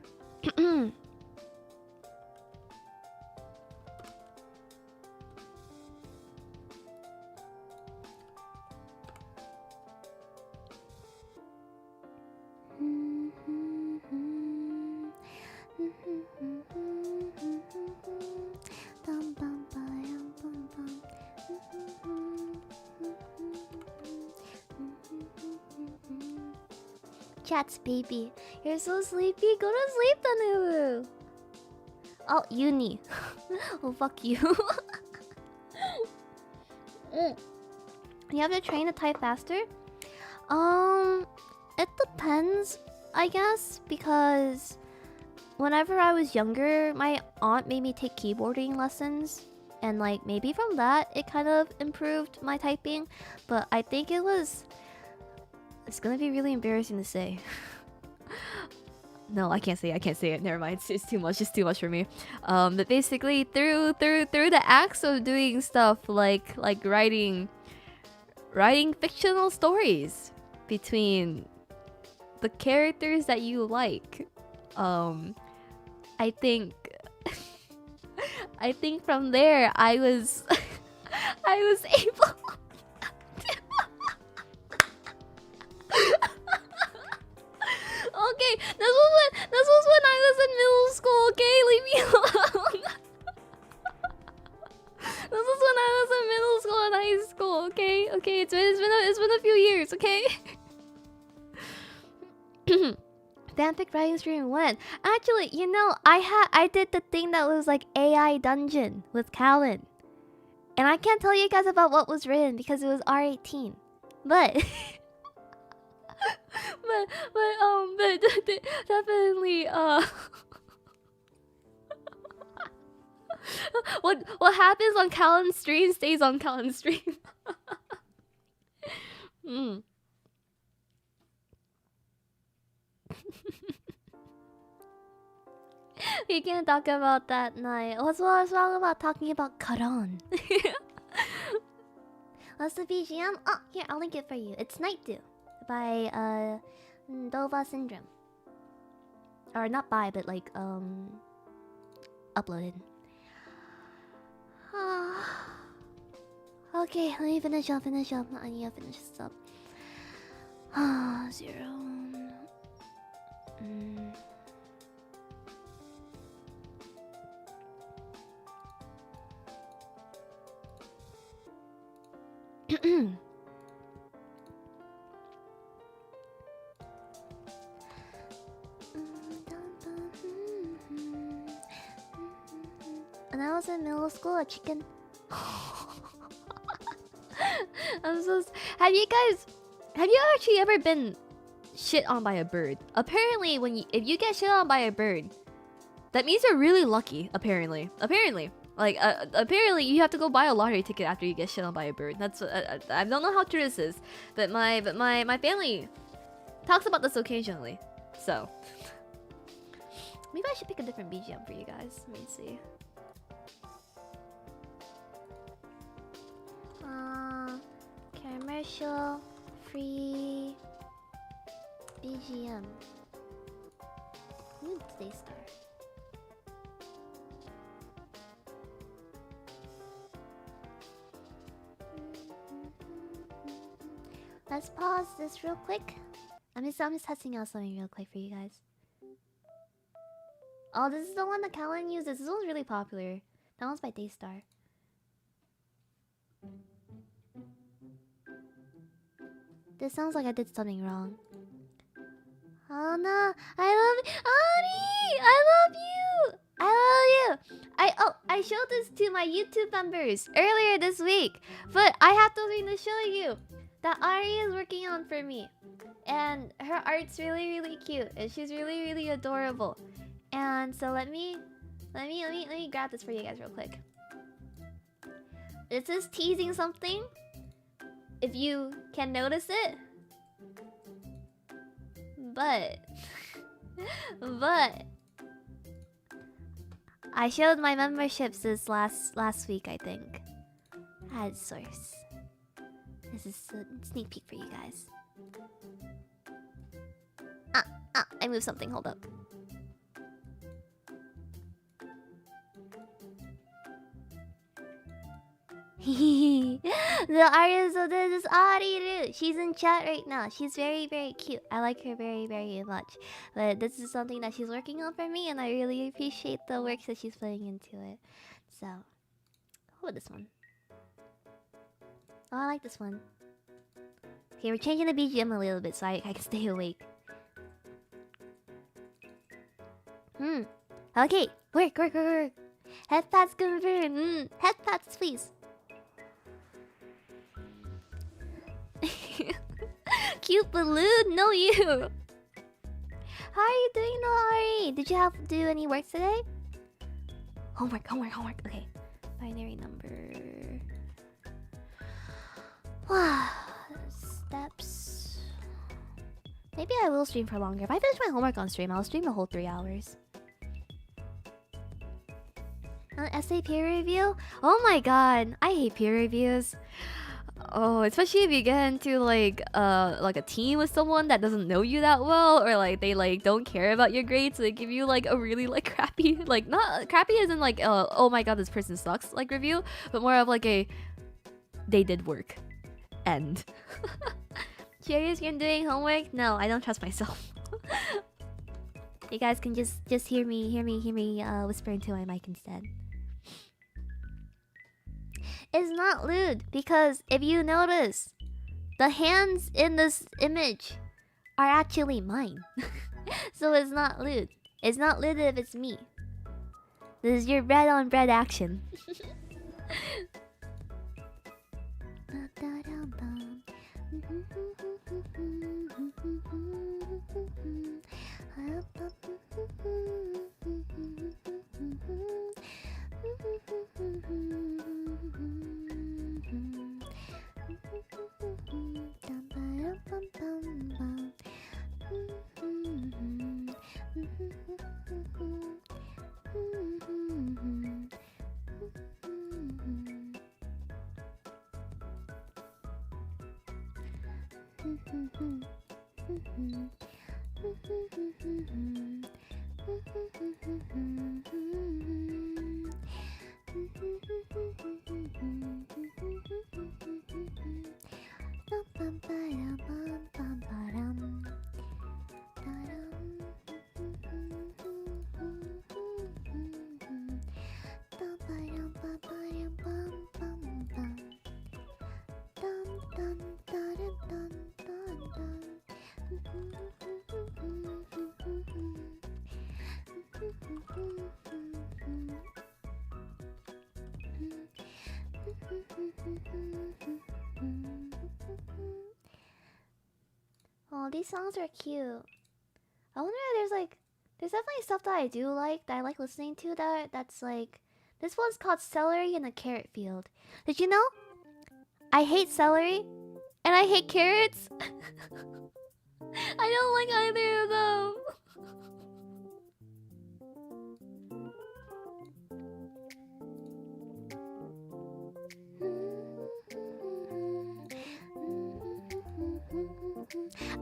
chats, baby. You're so sleepy. Go to sleep, Tanu. Oh, uni. Oh, fuck you. You have to train to type faster? It depends, I guess, because whenever I was younger, my aunt made me take keyboarding lessons. And like maybe from that it kind of improved my typing. But I think it's gonna be really embarrassing to say. No, I can't say it. Never mind. It's too much. It's too much for me. But basically through the acts of doing stuff like writing fictional stories between the characters that you like. I think from there I was able Okay, this was when I was in middle school, okay? Leave me alone. This was when I was in middle school and high school, okay? Okay, it's been a few years, okay? Fanfic writing stream when? Actually, you know, I did the thing that was like AI dungeon with Kallin. And I can't tell you guys about what was written because it was R18. But but definitely what happens on Callan's stream stays on Callan's stream. We can talk about that night. What's wrong about talking about Karan? What's the BGM? Oh, here, I'll link it for you. It's Night Dew by Dova Syndrome. Or not by, but like uploaded. Okay, let me finish up. I need to finish this up. 0. When I was in middle school, a chicken. I'm so. Have you actually ever been shit on by a bird? Apparently, if you get shit on by a bird, that means you're really lucky. Apparently, like apparently you have to go buy a lottery ticket after you get shit on by a bird. That's I don't know how true this is, but my family talks about this occasionally. So maybe I should pick a different BGM for you guys. Let me see. Commercial free BGM. When did they start? Let's pause this real quick. I'm just testing out something real quick for you guys. Oh, this is the one that Kallin uses. This one's really popular. That one's by Daystar. This sounds like I did something wrong. Oh no, I love you, Ari! I love you! I showed this to my YouTube members earlier this week, but I have something to show you that Ari is working on for me, and her art's really cute, and she's really adorable. And so let me grab this for you guys real quick. This is teasing something. If you can notice it, but I showed my memberships this last week, I think. Ad source. This is a sneak peek for you guys. I moved something. Hold up. The artist of this is Ariru. She's in chat right now. She's very cute. I like her very much. But this is something that she's working on for me, and I really appreciate the work that she's putting into it. So, what about this one? Oh, I like this one. Okay, we're changing the BGM a little bit so I can stay awake. Hmm. Okay. Work. Head pats confirmed. Head pats, please. Cute balloon, no you. How are you doing, Ari? Did you have to do any work today? Homework. Okay. Binary number. Steps. Maybe I will stream for longer. If I finish my homework on stream, I'll stream the whole 3 hours. Essay peer review? Oh my god, I hate peer reviews. Oh, especially if you get into like a team with someone that doesn't know you that well, or like they like don't care about your grades, so they give you like a really like crappy, like not crappy as in like oh my god this person sucks like review, but more of like a they did work. End. Curious you're doing homework? No, I don't trust myself. You guys can just hear me whisper into my mic instead. It's not lewd because if you notice, the hands in this image are actually mine. So it's not lewd. It's not lewd if it's me. This is your bread on bread action. Oh, these songs are cute. I wonder if there's definitely stuff that I do like, that I like listening to, that's like... This one's called Celery in a Carrot Field. Did you know? I hate celery, and I hate carrots. I don't like either of them.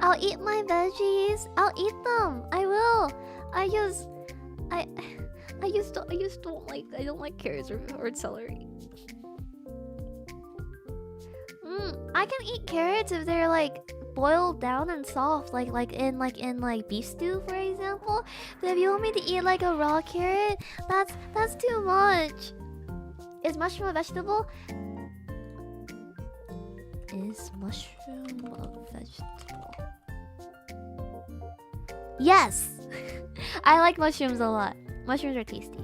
I'll eat my veggies. I'll eat them. I will. I don't like carrots or celery. I can eat carrots if they're like boiled down and soft, like in beef stew, for example. But if you want me to eat like a raw carrot, that's too much. Is mushroom a vegetable? Is mushroom a vegetable? Yes! I like mushrooms a lot. Mushrooms are tasty.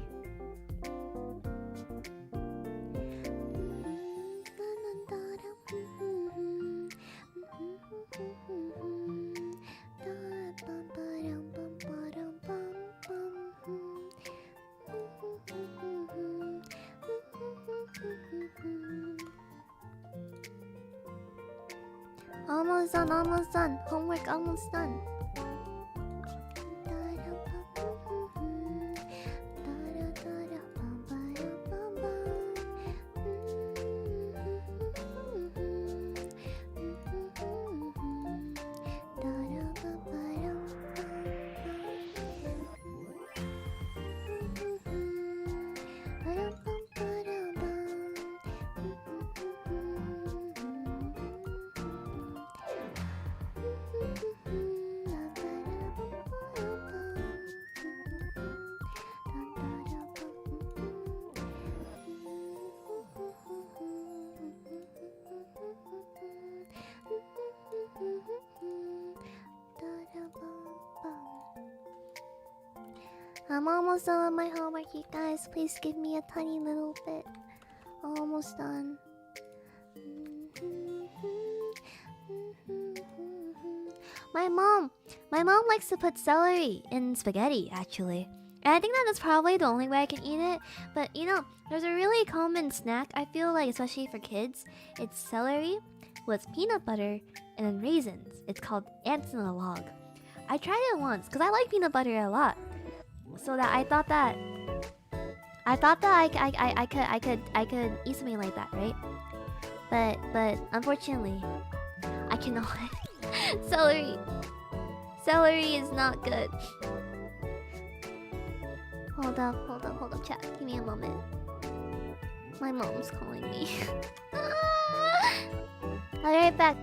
Almost done. Homework almost done. I'm almost done with my homework, you guys. Please give me a tiny little bit. Almost done. My mom likes to put celery in spaghetti, actually. And I think that is probably the only way I can eat it. But you know, there's a really common snack, I feel like, especially for kids. It's celery with peanut butter and then raisins. It's called ants in a log. I tried it once because I like peanut butter a lot. So that I thought that I could eat something like that, right? But unfortunately, I cannot. Celery is not good. Hold up, chat. Give me a moment. My mom's calling me. I'll be right back.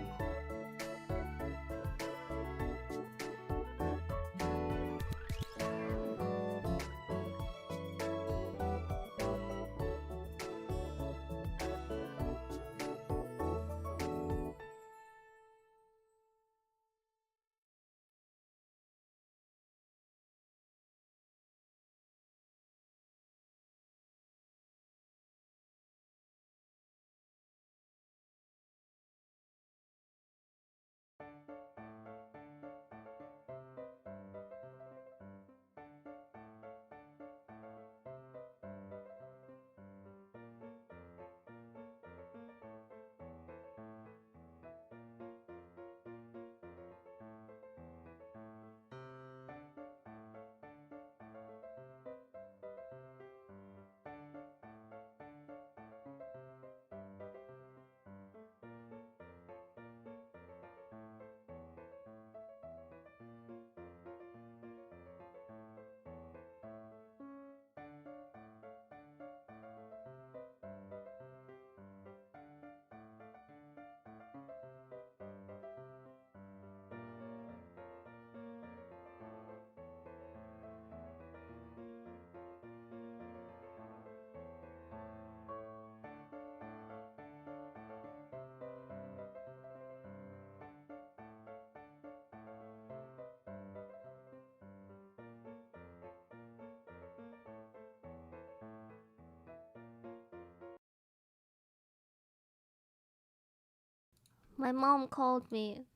My mom called me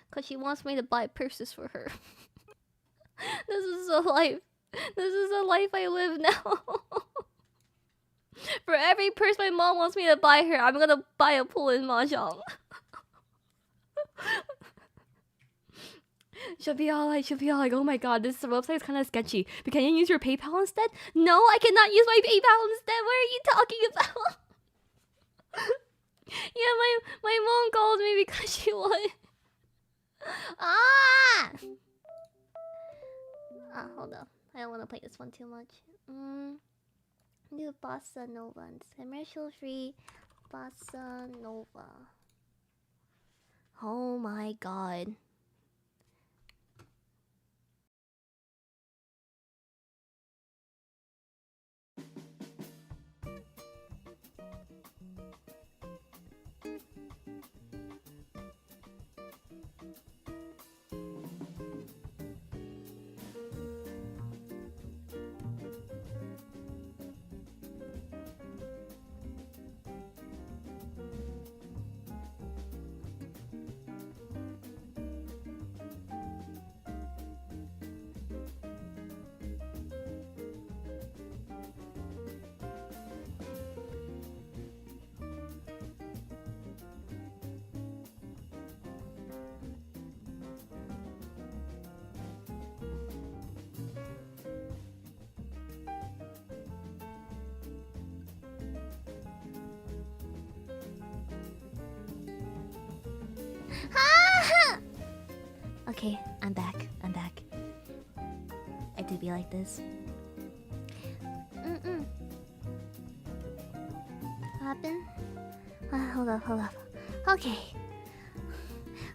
because she wants me to buy purses for her. This is a life. This is a life I live now. For every purse my mom wants me to buy her, I'm gonna buy a pull-in mahjong. She'll be all like, oh my god, this website is kind of sketchy. But can you use your PayPal instead? No, I cannot use my PayPal instead. What are you talking about? Yeah, my mom called me because she wanted... hold up. I don't want to play this one too much. Do Bossa Nova. Commercial free Bossa Nova. Oh my god. Okay, I'm back. I do be like this. What happened? Hold up. Okay.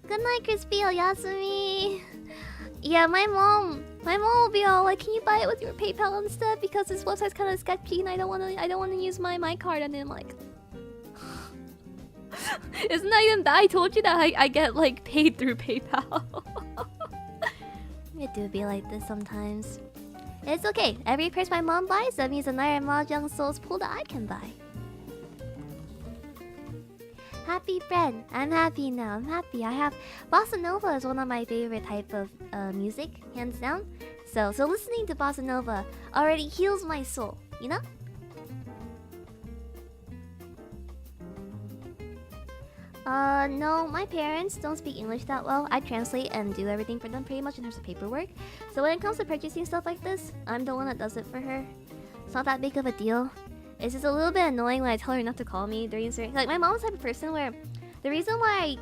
Good night, Crispy Oyasumi. Yeah, my mom will be all like, "Can you buy it with your PayPal instead? Because this website's kind of sketchy, and I don't wanna use my card." And then I'm like, isn't that even bad? I told you that I get like paid through PayPal. It do be like this sometimes. It's okay. Every purse my mom buys, that means another Mahjong Souls pool that I can buy. Happy friend. I'm happy now. I'm happy. I have Bossa Nova is one of my favorite type of music, hands down. So listening to Bossa Nova already heals my soul, you know? No, my parents don't speak English that well. I translate and do everything for them pretty much in terms of paperwork. So when it comes to purchasing stuff like this, I'm the one that does it for her. It's not that big of a deal. It's just a little bit annoying when I tell her not to call me during certain... Like, my mom's the type of person where... The reason why I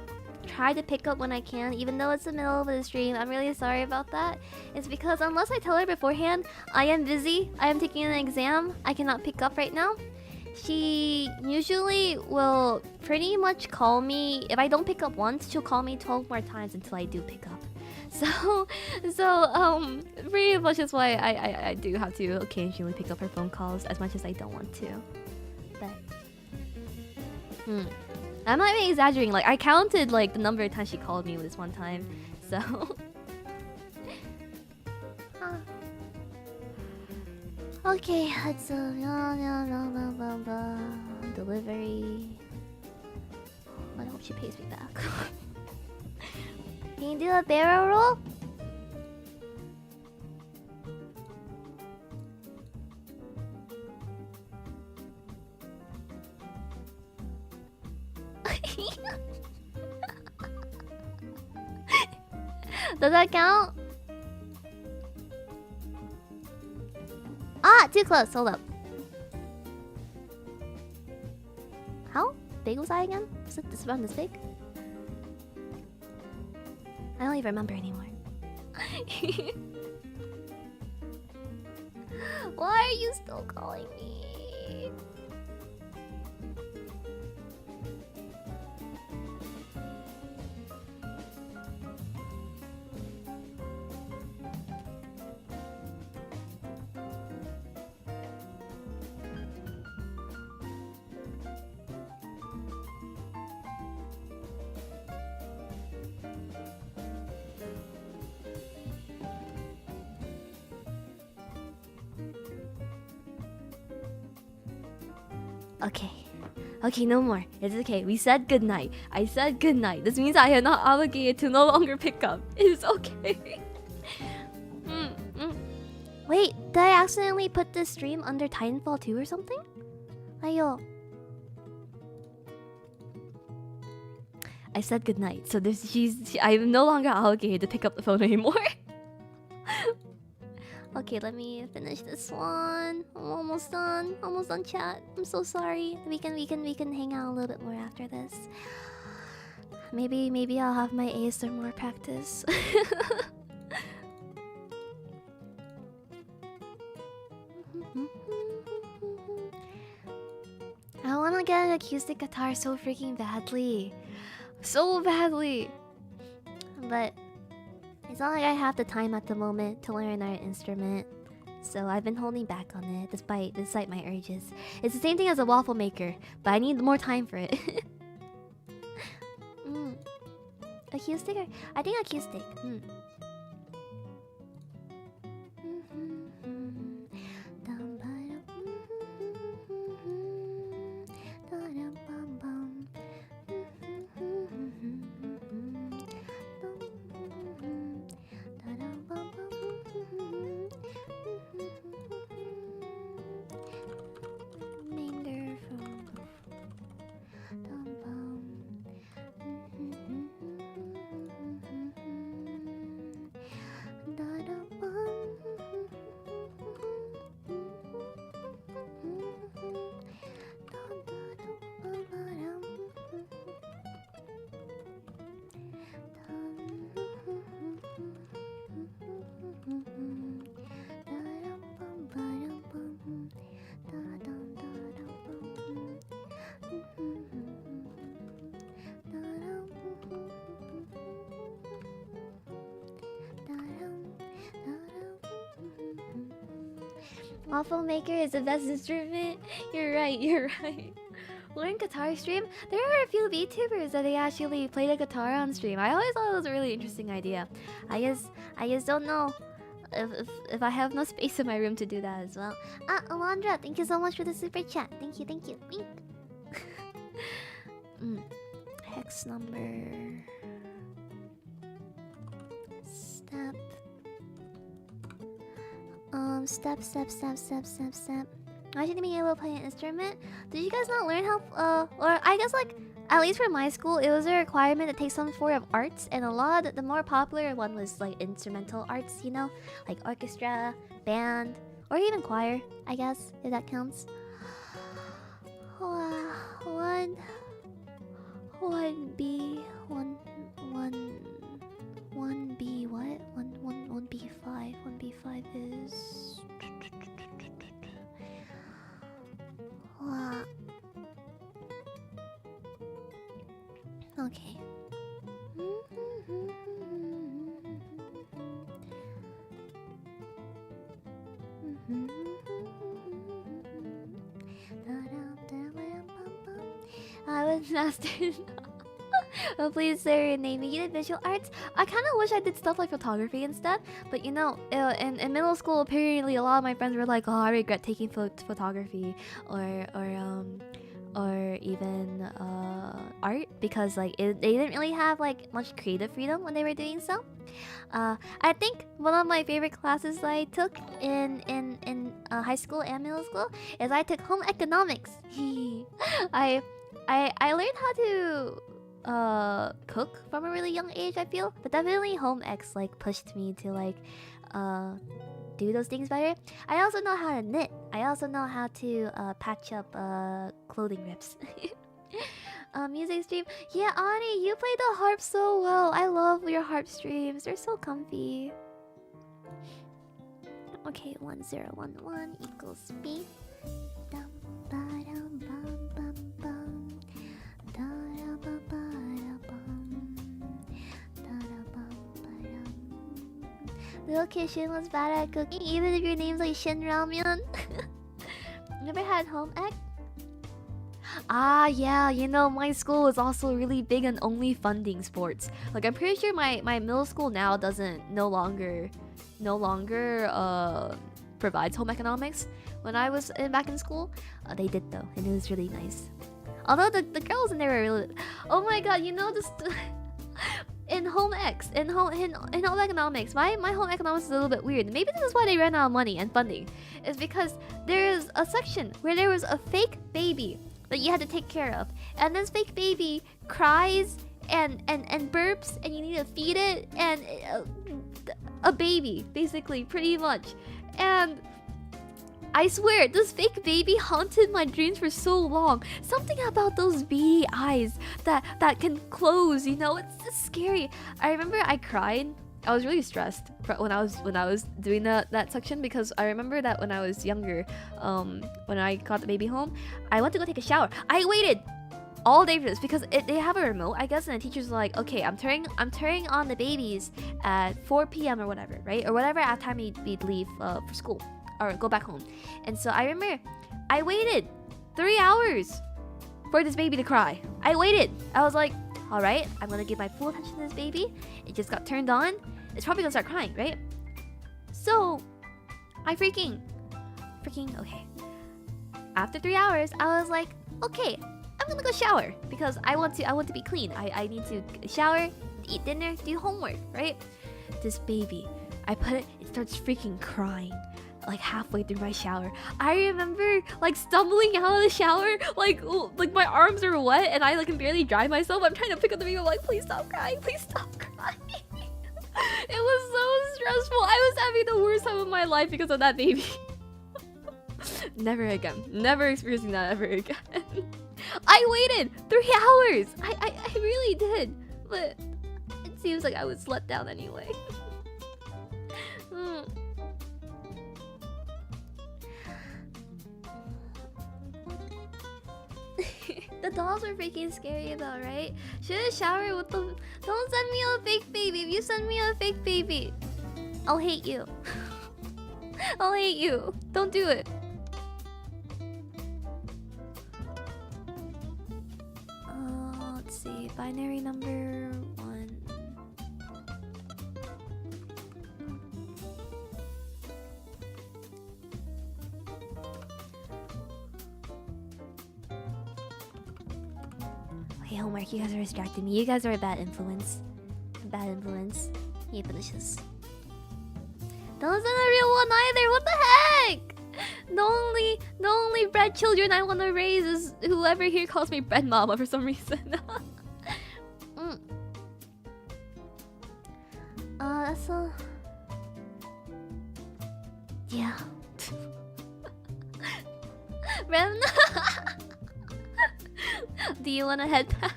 try to pick up when I can, even though it's the middle of the stream, I'm really sorry about that, is because unless I tell her beforehand, I am busy, I am taking an exam, I cannot pick up right now, she usually will pretty much call me... If I don't pick up once, she'll call me 12 more times until I do pick up. So, pretty much is why I do have to occasionally pick up her phone calls as much as I don't want to. But, I might be exaggerating. Like, I counted like the number of times she called me this one time. So, okay, let's delivery. I hope she pays me back. Can you do a barrel roll? Does that count? Ah, too close. Hold up. How big was I again? Was it this around this big? I don't even remember anymore. Why are you still calling me? Okay. Okay, no more. It's okay. We said goodnight. I said goodnight. This means I am not obligated to no longer pick up. It is okay. Wait, did I accidentally put this stream under Titanfall 2 or something? Ayo. I said goodnight, so I'm no longer obligated to pick up the phone anymore. Okay, let me finish this one. I'm almost done. Almost done, chat. I'm so sorry. We can hang out a little bit more after this. Maybe I'll have my ASMR practice. I wanna get an acoustic guitar so freaking badly. So badly. But it's not like I have the time at the moment to learn our instrument, so I've been holding back on it despite my urges. It's the same thing as a waffle maker, but I need more time for it. Acoustic? I think acoustic. Waffle maker is the best instrument. You're right. Learn guitar stream. There are a few VTubers that they actually play the guitar on stream. I always thought it was a really interesting idea. I just don't know if I have no space in my room to do that as well. Ah, Alondra, thank you so much for the super chat. Thank you, thank you. Hex number. Step. Step. Imagine being able to play an instrument. Did you guys not learn how? Or I guess like at least for my school, it was a requirement to take some form of arts, and a lot of the more popular one was like instrumental arts. You know, like orchestra, band, or even choir. I guess if that counts. One B what? One B five. 1B5 is. Okay. I was mastered. Oh, please serenade me. You did visual arts? I kind of wish I did stuff like photography instead. But you know, in middle school, apparently a lot of my friends were like, "Oh, I regret taking photography," or even art, because like they didn't really have like much creative freedom when they were doing so. I think one of my favorite classes that I took in high school and middle school is I took home economics. I learned how to cook from a really young age, I feel, but definitely home ec like pushed me to like do those things better. I also know how to knit. I also know how to patch up clothing rips. Music stream. Yeah, Ani, you play the harp so well. I love your harp streams. They're so comfy. Okay, 1011 equals B. Dum, ba, dum, bum, bum, bum. Da, da, ba, ba, da, bum. Da, da, bum, ba, dum. Little kid Shin was bad at cooking, even if your name's like Shin Ramyun. Never had home ec? Ah, yeah, you know, my school is also really big on only funding sports. Like, I'm pretty sure my middle school now doesn't no longer provides home economics. When I was back in school, they did though, and it was really nice. Although the girls in there were really, oh my god, you know this. In home economics, my home economics is a little bit weird. Maybe this is why they ran out of money and funding. Is because there is a section where there was a fake baby that you had to take care of, and this fake baby cries and burps, and you need to feed it, and a baby basically, pretty much. And I swear, this fake baby haunted my dreams for so long. Something about those beady eyes that can close, you know, it's just scary. I remember I cried. I was really stressed when I was doing that section, because I remember that when I was younger, when I got the baby home, I went to go take a shower. I waited all day for this because they have a remote, I guess, and the teacher's like, okay, I'm turning on the babies at 4 p.m. or whatever, right? Or whatever at time we'd leave for school or go back home. And so I remember I waited 3 hours for this baby to cry. I waited. I was like, all right, I'm gonna give my full attention to this baby. It just got turned on. It's probably gonna start crying, right? So I freaking okay. After 3 hours, I was like, okay, I'm gonna go shower because I want to be clean. I need to shower, eat dinner, do homework, right? This baby, it starts freaking crying like halfway through my shower. I remember like stumbling out of the shower, like my arms are wet and I like can barely dry myself. I'm trying to pick up the baby. I'm like, please stop crying, please stop crying. It was so stressful. I was having the worst time of my life because of that baby. Never again. Never experiencing that ever again. I waited 3 hours. I really did, but it seems like I was let down anyway. The dolls are freaking scary though, right? Should've showered with the... Don't send me a fake baby. If you send me a fake baby, I'll hate you. I'll hate you. Don't do it. Let's see. Binary number 1. Okay, homework. You guys are distracting me. You guys are a bad influence. Bad influence. Yeah, finish this. That wasn't a real one either. What the heck? The only bread children I want to raise is whoever here calls me bread mama for some reason. That's a... Yeah. Rem... Do you want a headband?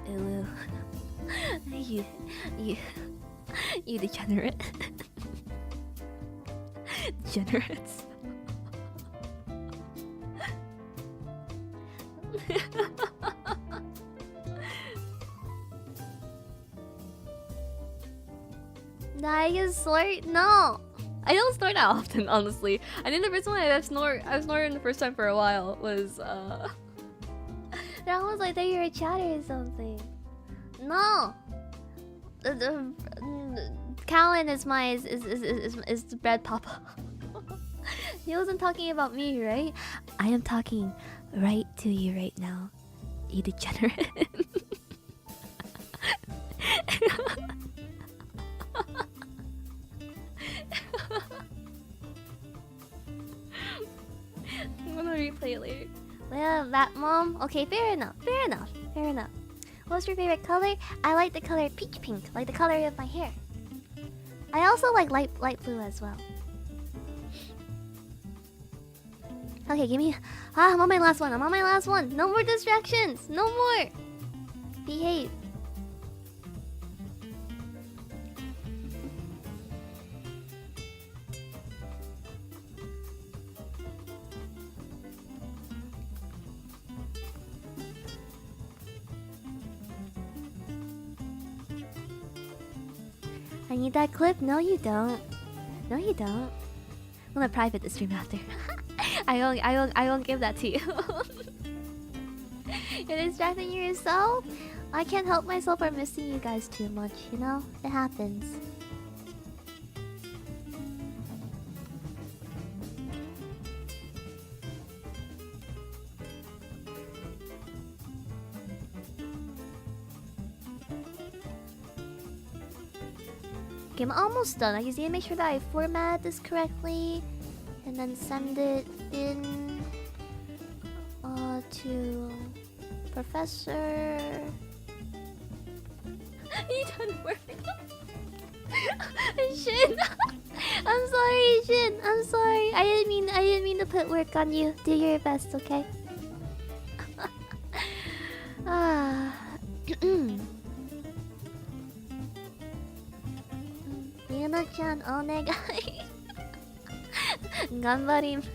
Ooh. You degenerate. Degenerates. I can snort? No! I don't snort that often, honestly. I think the first one I snorted the first time for a while was that was like that you're a chatter or something. No! Kallin is the bread papa. He wasn't talking about me, right? I am talking right to you right now. You degenerate. I'm gonna replay it later. Yeah, that mom. Okay, fair enough. Fair enough. Fair enough. What's your favorite color? I like the color peach pink, like the color of my hair. I also like light blue as well. Okay, give me... I'm on my last one. I'm on my last one. No more distractions. No more. Behave. I need that clip? No, you don't. No, you don't. I'm gonna private the stream after. I won't give that to you. You're distracting yourself? I can't help myself from missing you guys too much, you know? It happens. Okay, I'm almost done. I just need to make sure that I format this correctly and then send it in to Professor. You done work? Shin. I'm sorry, Shin. I'm sorry. I didn't mean to put work on you. Do your best, okay? Yuna-chan, onegai. Ganbari.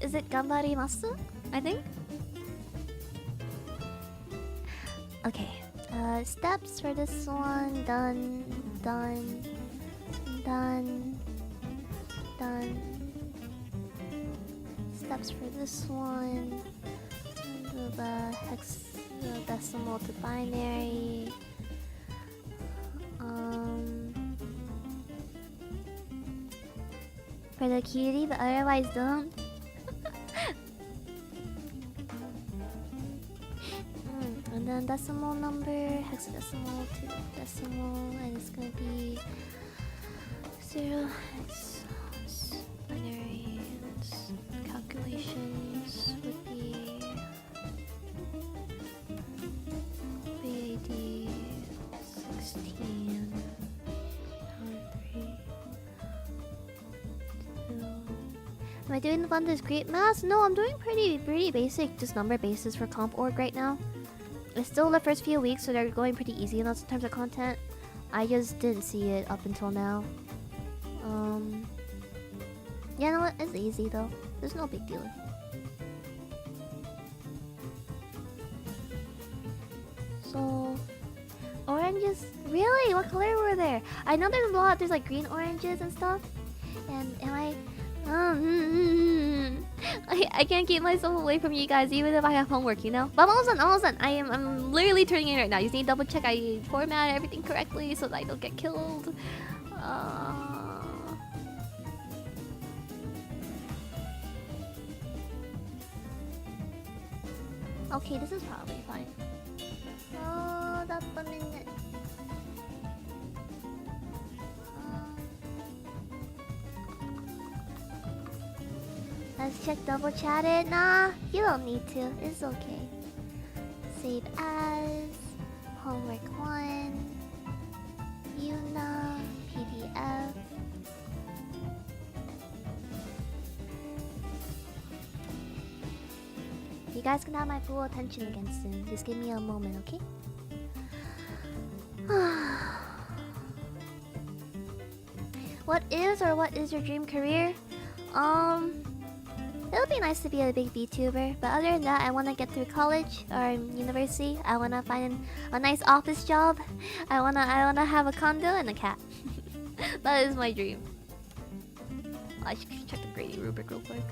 Is it ganbarimasu? I think. Okay. Steps for this one. Done. Steps for this one. The decimal to binary. For the cutie, but otherwise don't. And then decimal number, hexadecimal to decimal, and it's gonna be 0 hex binary. Calculations would be VAD 16. Am I doing the fun discrete math? No, I'm doing pretty basic, just number bases for comp org right now. It's still the first few weeks, so they're going pretty easy in terms of content. I just didn't see it up until now. Yeah, no, it's easy though. There's no big deal. So, oranges? Really? What color were there? I know there's a lot. There's like green oranges and stuff. And am I? I can't keep myself away from you guys even if I have homework, you know? But I'm almost done. I'm literally turning in right now. You just need to double check I format everything correctly so that I don't get killed. Okay, this is probably fine. Hold up a minute. Let's check double chat it. Nah, you don't need to. It's okay. Save as homework 1. Yuna PDF. You guys can have my full attention again soon. Just give me a moment, okay? What is your dream career? It would be nice to be a big VTuber, but other than that, I want to get through college or university. I want to find a nice office job. I wanna have a condo and a cat. That is my dream. I should check the grading rubric real quick.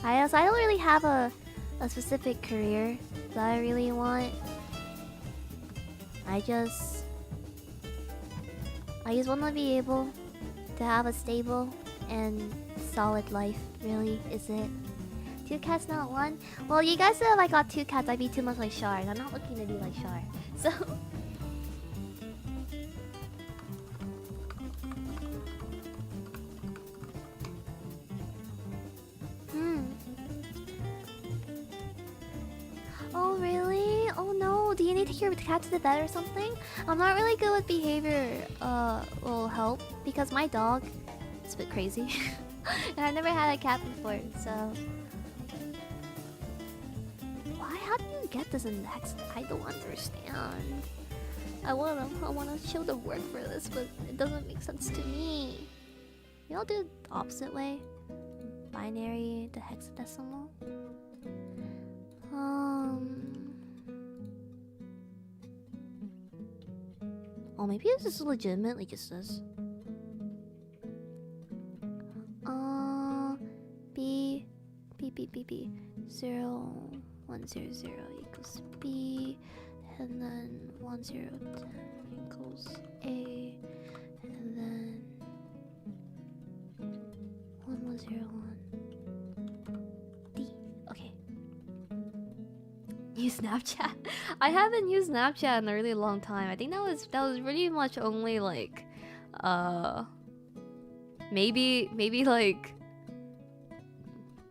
I don't really have a specific career that I really want. I just want to be able to have a stable and solid life, really, is it? 2 cats, not 1? Well, you guys said if I got 2 cats, I'd be too much like Char, and I'm not looking to be like Char. So... Oh, really? Oh no, do you need to take your cat to the bed or something? I'm not really good with behavior, will help, because my dog is a bit crazy. And I've never had a cat before, so... Why? How do you get this index? I don't understand. I wanna show the word for this, but it doesn't make sense to me. You all do it the opposite way. Binary to hexadecimal. Oh, maybe this is legitimately just this. B 0 1 0 0 equals B, and then 1 0 10 equals A, and then 1 1 0 1 D. Okay. Use Snapchat. I haven't used Snapchat in a really long time. I think that was pretty much only like maybe like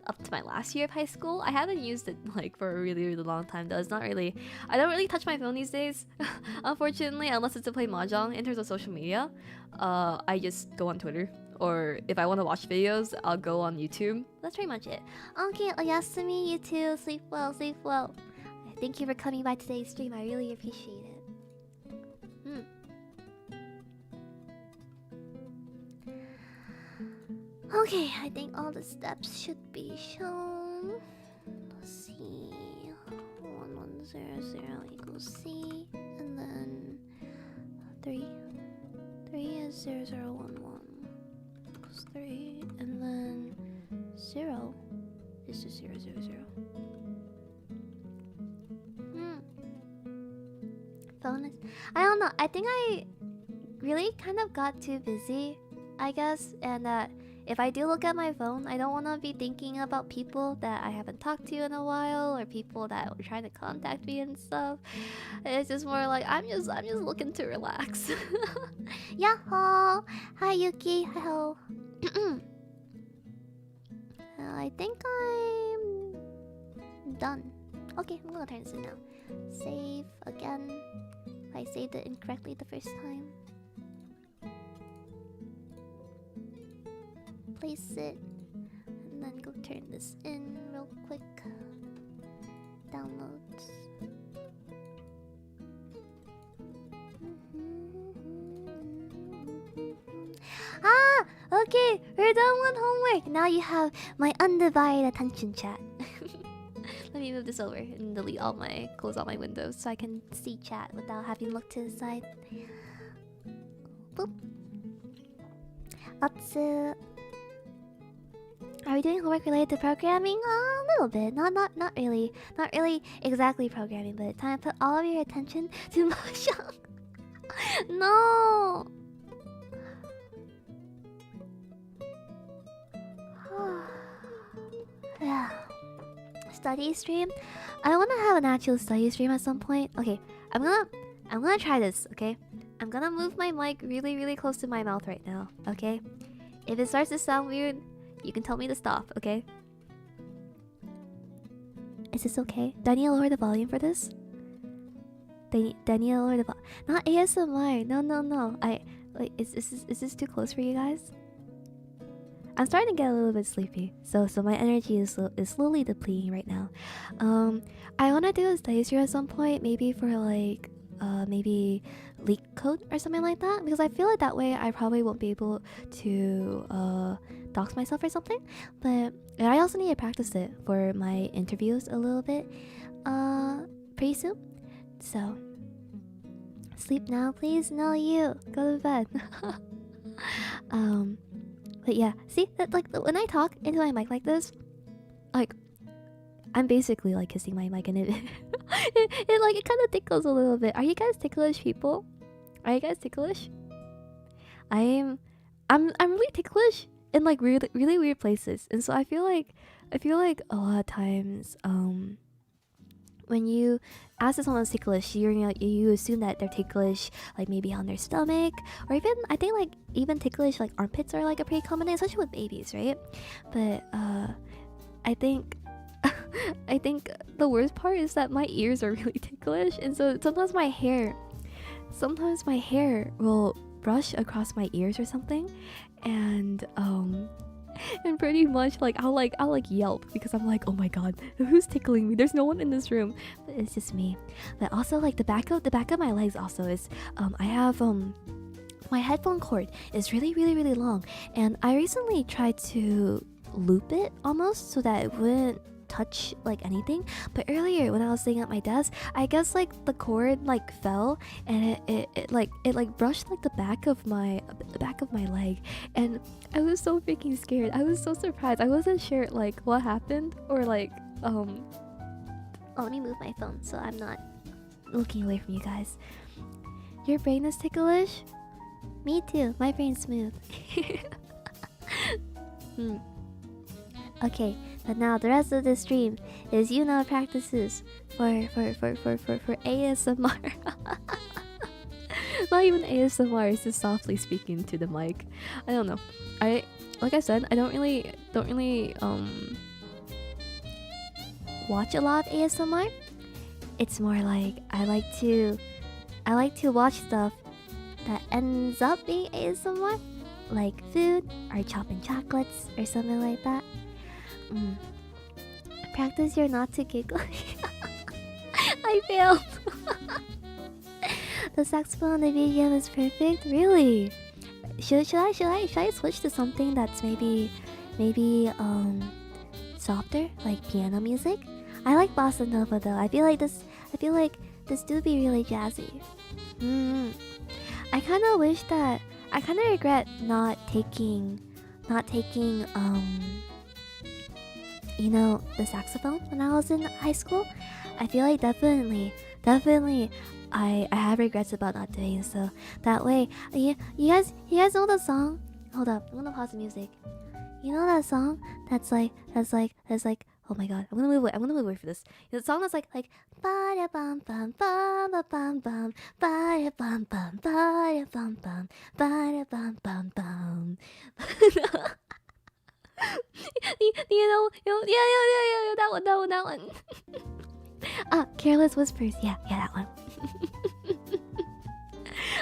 up to my last year of high school. I haven't used it like for a really long time though. It's not really, I don't really touch my phone these days, unfortunately, unless it's to play mahjong. In terms of social media, I just go on Twitter, or if I want to watch videos, I'll go on YouTube. That's pretty much it. Okay, Oyasumi, you too. Sleep well, sleep well. Thank you for coming by today's stream. I really appreciate it. Okay, I think all the steps should be shown. Let's see. 1 1 0 0 equals C, and then 3 is 0 0 1 1 equals 3, and then 0 is just 0 0 0. Bonus. I don't know. I think I really kind of got too busy, I guess, and that if I do look at my phone, I don't want to be thinking about people that I haven't talked to in a while, or people that are trying to contact me and stuff. It's just more like I'm just looking to relax. Yahoo! Hi Yuki. Hello. I think I'm done. Okay, I'm gonna turn this in now. Save again. I saved it incorrectly the first time. Place it, and then go turn this in real quick. Downloads. Ah! Okay, we're done with homework. Now you have my undivided attention, chat. Let me move this over and delete close all my windows so I can see chat without having to look to the side. Boop. Are we doing homework related to programming? A little bit. Not really exactly programming, but it's time to put all of your attention to mahjong. No. study stream. I want to have an actual study stream at some point. Okay, I'm gonna try this. Okay, I'm gonna move my mic really, really close to my mouth right now. Okay, if it starts to sound weird, you can tell me to stop. Okay. Is this okay? Daniel, lower the volume for this. Daniel, lower the volume. Not ASMR. No. Is this too close for you guys? I'm starting to get a little bit sleepy, so my energy is slowly depleting right now. I wanna do a study stream at some point, maybe for like maybe leak code or something like that, because I feel like that way I probably won't be able to dox myself or something. But I also need to practice it for my interviews a little bit pretty soon. So sleep now, please. No, you go to bed. But yeah, see that, like, when I talk into my mic like this, like, I'm basically like kissing my mic, and it it kind of tickles a little bit. Are you guys ticklish people? Are you guys ticklish? I'm really ticklish in like really, really weird places, and so I feel like a lot of times when you ask if someone's ticklish, you assume that they're ticklish, like maybe on their stomach, or even I think like even ticklish like armpits are like a pretty common thing, especially with babies, right? But I think I think the worst part is that my ears are really ticklish, and so sometimes my hair will brush across my ears or something, and pretty much like I'll yelp because I'm like, oh my god, who's tickling me? There's no one in this room, but it's just me. But also like the back of my legs also is I have my headphone cord is really, really, really long, and I recently tried to loop it almost so that it wouldn't touch like anything. But earlier when I was sitting at my desk, I guess like the cord like fell, and it brushed like the back of my leg, and I was so freaking scared. I was so surprised. I wasn't sure like what happened, or like oh, let me move my phone so I'm not looking away from you guys. Your brain is ticklish? Me too. My brain's smooth. Okay, but now the rest of the stream is practices for ASMR. Not even ASMR, it's just softly speaking to the mic. I don't know. Like I said, I don't really watch a lot of ASMR. It's more like I like to watch stuff that ends up being ASMR, like food or chopping chocolates or something like that. Practice your not to giggle. I failed. The saxophone on the BGM is perfect. Really? Should I switch to something that's maybe softer, like piano music? I like bossa nova though. I feel like this would be really jazzy. I kind of regret not taking the saxophone when I was in high school. I feel like definitely I have regrets about not doing so. That way, you guys know the song? Hold up, I'm gonna pause the music. You know that song that's like oh my god, I'm gonna move away for this. The song that's like ba da bum bum bum ba bum bum ba da bum bum ba da bum bum ba da bum bum bum. Yeah, that one. Careless Whispers. Yeah, that one.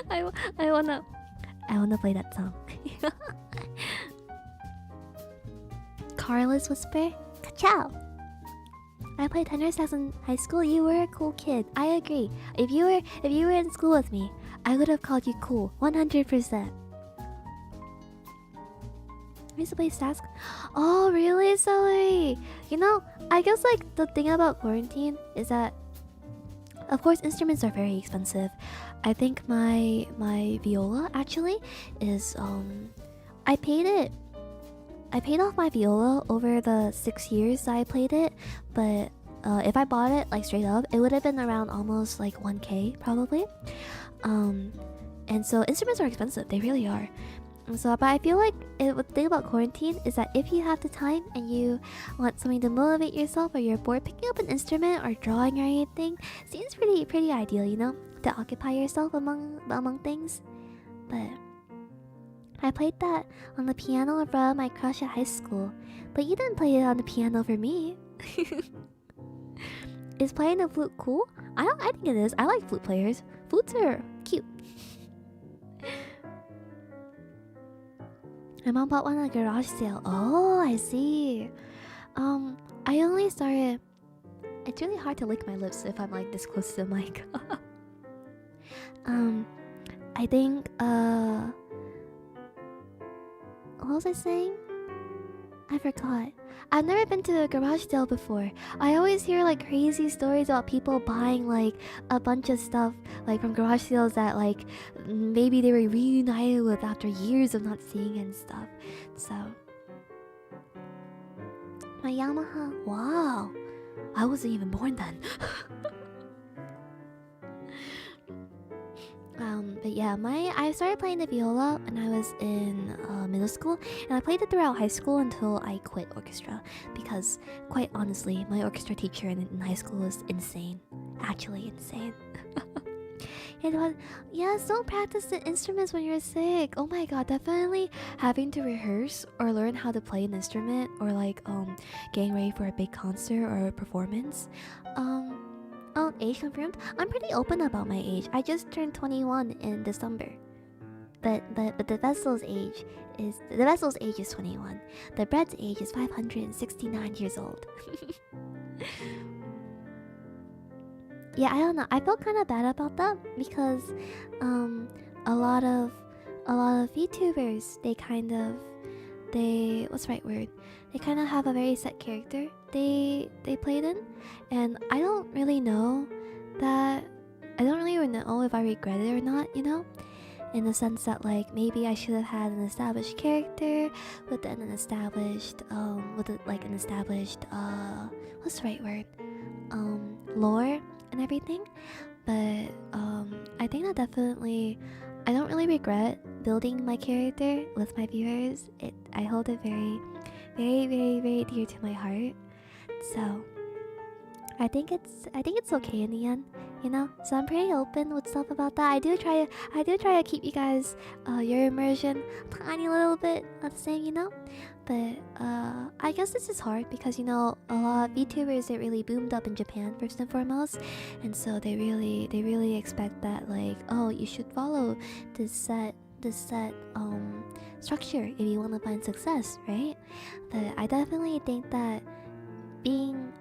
I wanna play that song. Careless Whisper. Ka-chow. I played tenor sax in high school. You were a cool kid. I agree. If you were in school with me, I would have called you cool. 100%. I used to play sax. Oh, really, Celery? I guess like the thing about quarantine is that, of course, instruments are very expensive. I think my viola actually is I paid off my viola over the 6 years that I played it, but if I bought it like straight up, it would have been around almost like 1K probably. And so instruments are expensive. They really are. So, but I feel like the thing about quarantine is that if you have the time and you want something to motivate yourself, or you're bored, picking up an instrument or drawing or anything seems pretty ideal, you know, to occupy yourself among things. But I played that on the piano for my crush at high school, but you didn't play it on the piano for me. Is playing the flute cool? I think it is. I like flute players. Flutes are cute. My mom bought one at a garage sale. Oh, I see. I only started. It's really hard to lick my lips if I'm like this close to the mic. I think. What was I saying? I forgot. I've never been to a garage sale before. I always hear like crazy stories about people buying like a bunch of stuff like from garage sales that like maybe they were reunited with after years of not seeing and stuff. So my Yamaha. Wow, I wasn't even born then. But yeah, I started playing the viola when I was in middle school, and I played it throughout high school until I quit orchestra because, quite honestly, my orchestra teacher in high school was insane. Actually insane. It was, yes, don't practice the instruments when you're sick. Oh my god, definitely having to rehearse or learn how to play an instrument, or like getting ready for a big concert or a performance. Oh, age confirmed? I'm pretty open about my age. I just turned 21 in December. But the vessel's age is 21. The bread's age is 569 years old. Yeah, I don't know. I felt kind of bad about that because a lot of VTubers, they what's the right word? They kind of have a very set character they played in, and I don't really know that. I don't really know if I regret it or not, you know, in the sense that like maybe I should have had an established character with an established what's the right word, lore and everything. But I think that definitely, I don't really regret building my character with my viewers. I hold it very, very, very, very dear to my heart. So I think it's okay in the end, you know. So I'm pretty open with stuff about that. I do try to keep you guys your immersion a tiny little bit of the same, you know. But I guess this is hard because, you know, a lot of VTubers, it really boomed up in Japan first and foremost, and so they really expect that like, oh, you should follow this set structure if you want to find success, right? But I definitely think that being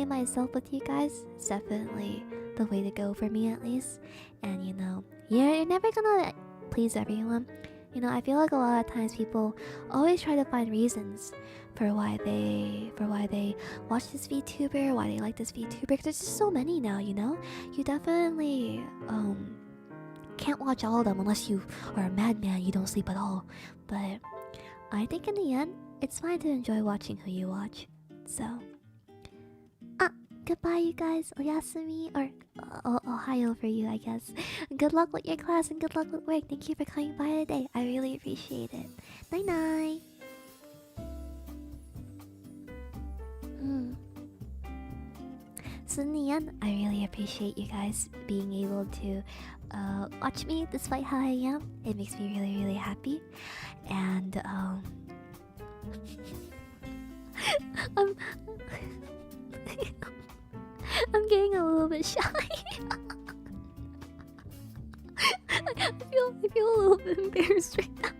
myself with you guys is definitely the way to go for me, at least. And you know, you're never gonna please everyone. You know, I feel like a lot of times people always try to find reasons for why they watch this VTuber, why they like this VTuber. Because there's just so many now, you know. You definitely can't watch all of them unless you are a madman, you don't sleep at all. But I think in the end, it's fine to enjoy watching who you watch. So goodbye, you guys. Oyasumi, or Ohio for you, I guess. Good luck with your class and good luck with work. Thank you for coming by today. I really appreciate it. Night night. So in the end, I really appreciate you guys being able to watch me despite how I am. It makes me really, really happy. And I'm getting a little bit shy. I feel a little bit embarrassed right now.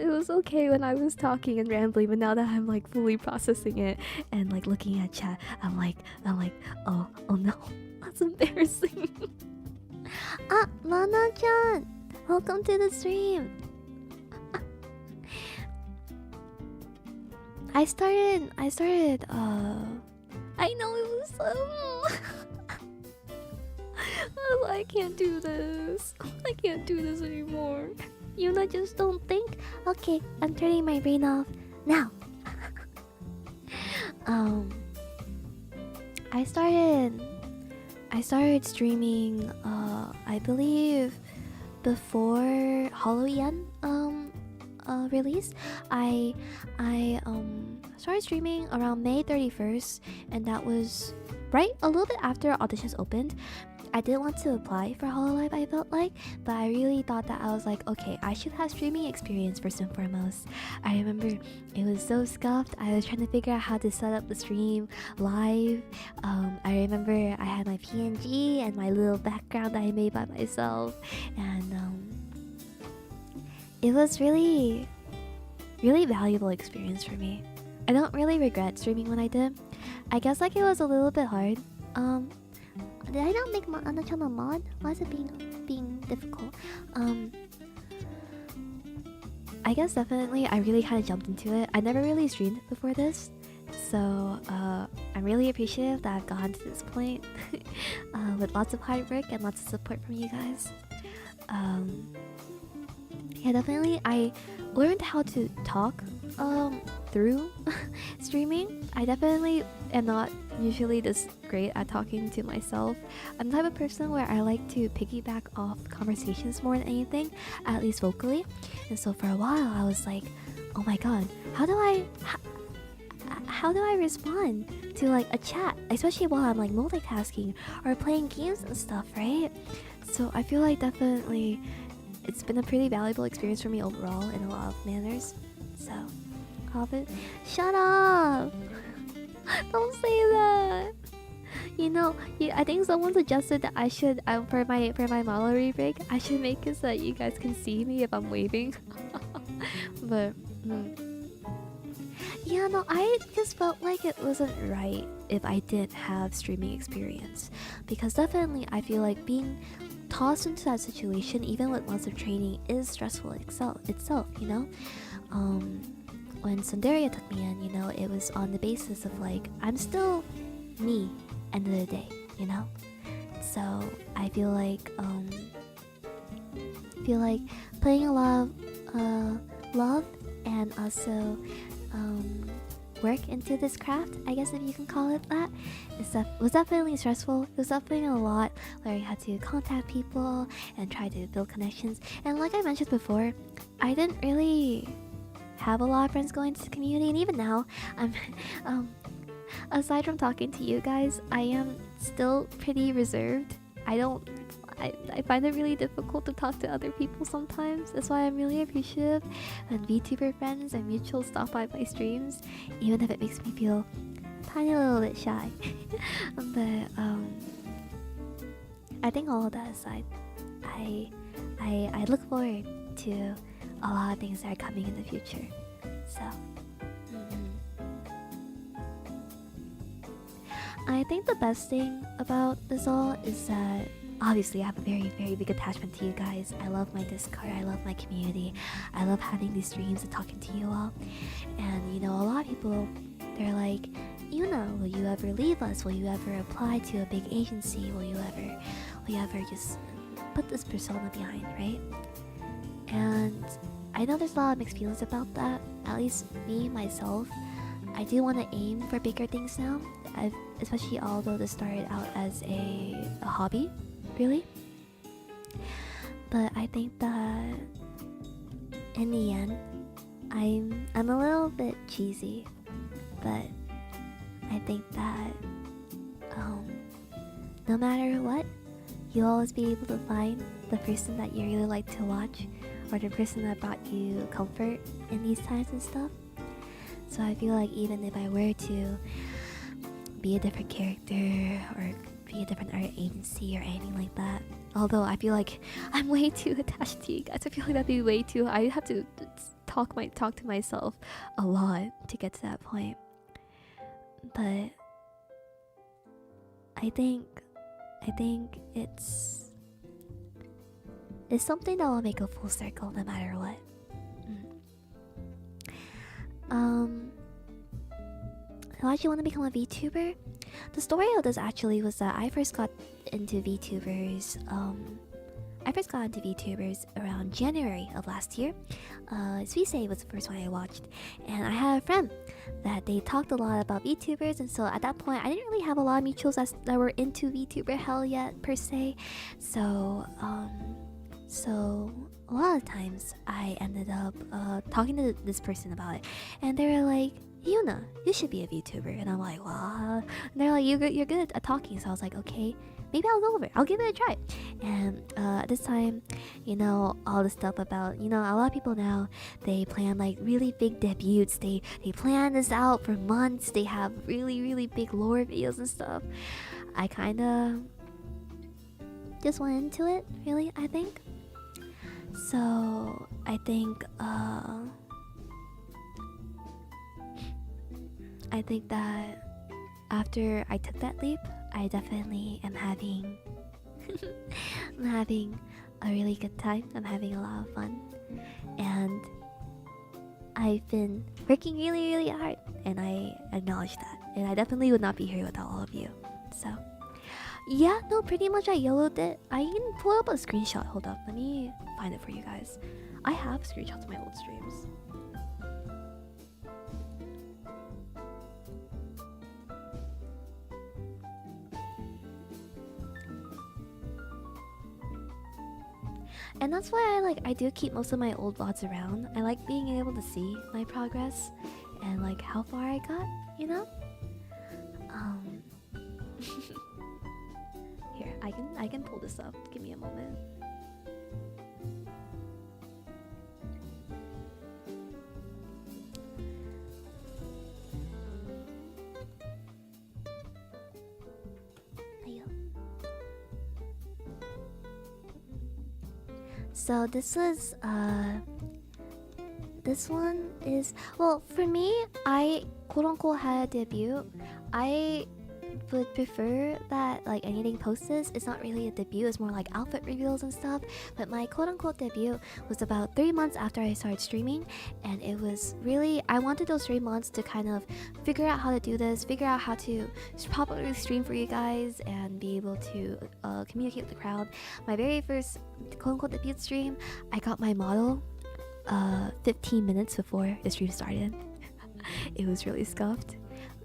It was okay when I was talking and rambling, but now that I'm like fully processing it and like looking at chat, I'm like, oh no, that's embarrassing. Lana-chan, welcome to the stream. I started I know it was I can't do this. I can't do this anymore. Yuna, just don't think. Okay, I'm turning my brain off now. I started streaming I believe before Halloween release. I started streaming around May 31st, and that was right a little bit after auditions opened. I didn't want to apply for Hololive, I felt like, but I really thought that I was like, okay, I should have streaming experience first and foremost. I remember it was so scuffed. I was trying to figure out how to set up the stream live. I remember I had my PNG and my little background that I made by myself, and it was really valuable experience for me. I don't really regret streaming when I did. I guess like it was a little bit hard. Did I not make on the channel mod? Why is it being difficult? I guess definitely I really kind of jumped into it. I never really streamed before this, so I'm really appreciative that I've gotten to this point with lots of hard work and lots of support from you guys. Yeah, definitely I learned how to talk through streaming. I definitely am not usually this great at talking to myself. I'm the type of person where I like to piggyback off conversations more than anything, at least vocally. And so for a while I was like, oh my god, how do I respond to like a chat, especially while I'm like multitasking or playing games and stuff, right? So I feel like definitely it's been a pretty valuable experience for me overall in a lot of manners. So, Hobbit, shut up! Don't say that. You know, I think someone suggested that I should, for my model break, I should make it so that you guys can see me if I'm waving. But yeah, no, I just felt like it wasn't right if I didn't have streaming experience, because definitely I feel like being tossed into that situation, even with lots of training, is stressful itself. You know, when Tsunderia took me in, you know, it was on the basis of like I'm still me. End of the day, you know. So I feel like playing a lot of love and also work into this craft, I guess if you can call it that, was definitely stressful. It was definitely a lot where I had to contact people and try to build connections. And like I mentioned before, I didn't really have a lot of friends going to the community, and even now, I'm aside from talking to you guys, I am still pretty reserved. I find it really difficult to talk to other people sometimes. That's why I'm really appreciative when VTuber friends and mutuals stop by my streams, even if it makes me feel a tiny little bit shy. But I think all of that aside, I look forward to a lot of things that are coming in the future. So I think the best thing about this all is that obviously I have a very, very big attachment to you guys. I love my Discord, I love my community, I love having these streams and talking to you all. And you know, a lot of people, they're like, you know, will you ever leave us? Will you ever apply to a big agency? Will you ever just put this persona behind, right? And I know there's a lot of mixed feelings about that. At least me, myself, I do want to aim for bigger things now. Especially although this started out as a hobby, really. But I think that in the end, I'm a little bit cheesy, but I think that no matter what, you'll always be able to find the person that you really like to watch, or the person that brought you comfort in these times and stuff. So I feel like even if I were to be a different character or be a different art agency or anything like that, although I feel like I'm way too attached to you guys, I feel like that'd be way too, I have to talk to myself a lot to get to that point. But I think it's something that will make a full circle no matter what. Why do you want to become a VTuber? The story of this actually was that I first got into VTubers I first got into VTubers around January of last year. Suisei was the first one I watched, and I had a friend that they talked a lot about VTubers, and so at that point I didn't really have a lot of mutuals that were into VTuber hell yet per se. So a lot of times I ended up talking to this person about it, and they were like, Yuna, you should be a VTuber. And I'm like, well, and they're like, you're good at talking. So I was like, okay, maybe I'll go over it. I'll give it a try. And at this time, you know, all the stuff about, you know, a lot of people now, they plan like really big debuts. They plan this out for months. They have really, really big lore videos and stuff. I kind of just went into it, really, I think. So I think that after I took that leap, I definitely am having I'm having a really good time. I'm having a lot of fun, and I've been working really, really hard, and I acknowledge that. And I definitely would not be here without all of you. So yeah, no, pretty much I YOLO'd it. I can pull up a screenshot. Hold up, let me find it for you guys. I have screenshots of my old streams. And that's why I do keep most of my old VODs around. I like being able to see my progress and like how far I got, you know? Here, I can pull this up. Give me a moment. So this one is, well, for me, I quote unquote had a debut. I would prefer that like anything posted is not really a debut, it's more like outfit reveals and stuff. But my quote unquote debut was about 3 months after I started streaming, and it was really, I wanted those 3 months to kind of figure out how to do this, figure out how to properly stream for you guys and be able to communicate with the crowd. My very first quote unquote debut stream, I got my model 15 minutes before the stream started. It was really scuffed.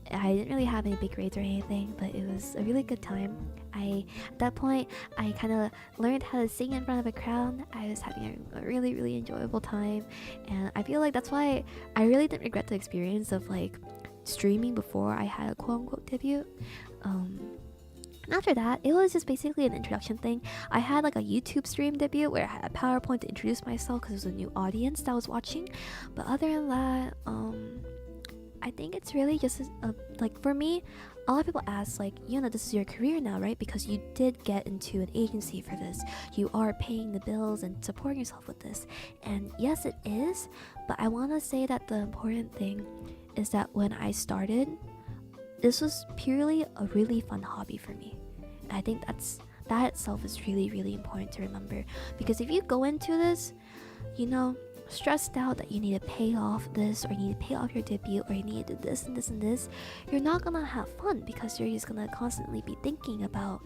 I didn't really have any big grades or anything, but it was a really good time. At that point, I kind of learned how to sing in front of a crowd. I was having a really, really enjoyable time, and I feel like that's why I really didn't regret the experience of like streaming before I had a quote-unquote debut. And after that, it was just basically an introduction thing. I had like a YouTube stream debut where I had a PowerPoint to introduce myself because it was a new audience that was watching. But other than that, I think it's really just like for me, a lot of people ask like, you know, this is your career now, right? Because you did get into an agency for this. You are paying the bills and supporting yourself with this. And yes, it is. But I want to say that the important thing is that when I started, this was purely a really fun hobby for me. And I think that itself is really, really important to remember. Because if you go into this, you know, stressed out that you need to pay off this, or you need to pay off your debut, or you need to do this and this and this, you're not gonna have fun because you're just gonna constantly be thinking about,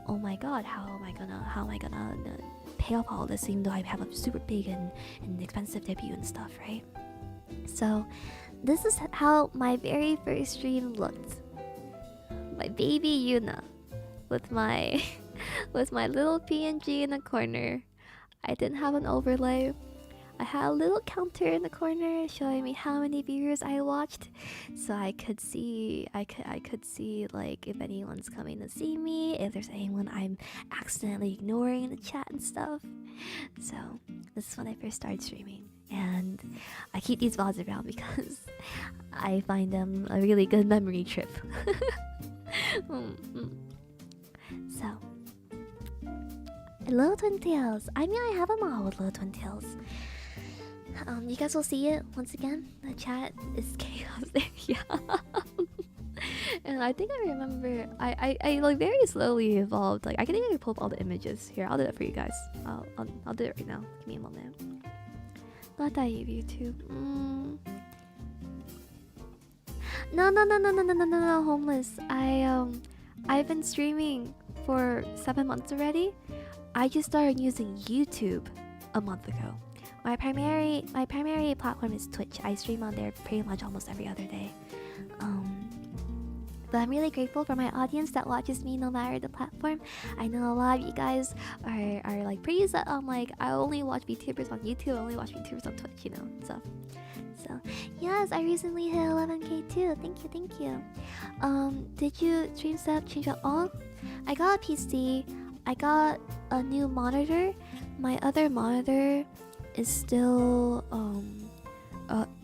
oh my god, how am I gonna pay off all this even though I have a super big and expensive debut and stuff, right? So this is how my very first stream looked. My baby Yuna with my with my little PNG in the corner. I didn't have an overlay. I had a little counter in the corner showing me how many viewers I watched, so I could see like if anyone's coming to see me, if there's anyone I'm accidentally ignoring in the chat and stuff. So this is when I first started streaming, and I keep these VODs around because I find them a really good memory trip. So Little Twin Tails. I mean, I have a model with Little Twin Tails. You guys will see it once again. The chat is chaos there. Yeah. And I think I remember I like very slowly evolved. Like I can even pull up all the images. Here, I'll do that for you guys. I'll do it right now. Give me a moment. Not that YouTube. No, homeless. I've been streaming for 7 months already. I just started using YouTube a month ago. My primary platform is Twitch. I stream on there pretty much almost every other day. But I'm really grateful for my audience that watches me no matter the platform. I know a lot of you guys are like pretty set on like I only watch VTubers on YouTube, I only watch VTubers on Twitch, you know, stuff. So yes, I recently hit 11k too. Thank you. Did you stream setup change at all? I got a PC. I got a new monitor. My other monitor is still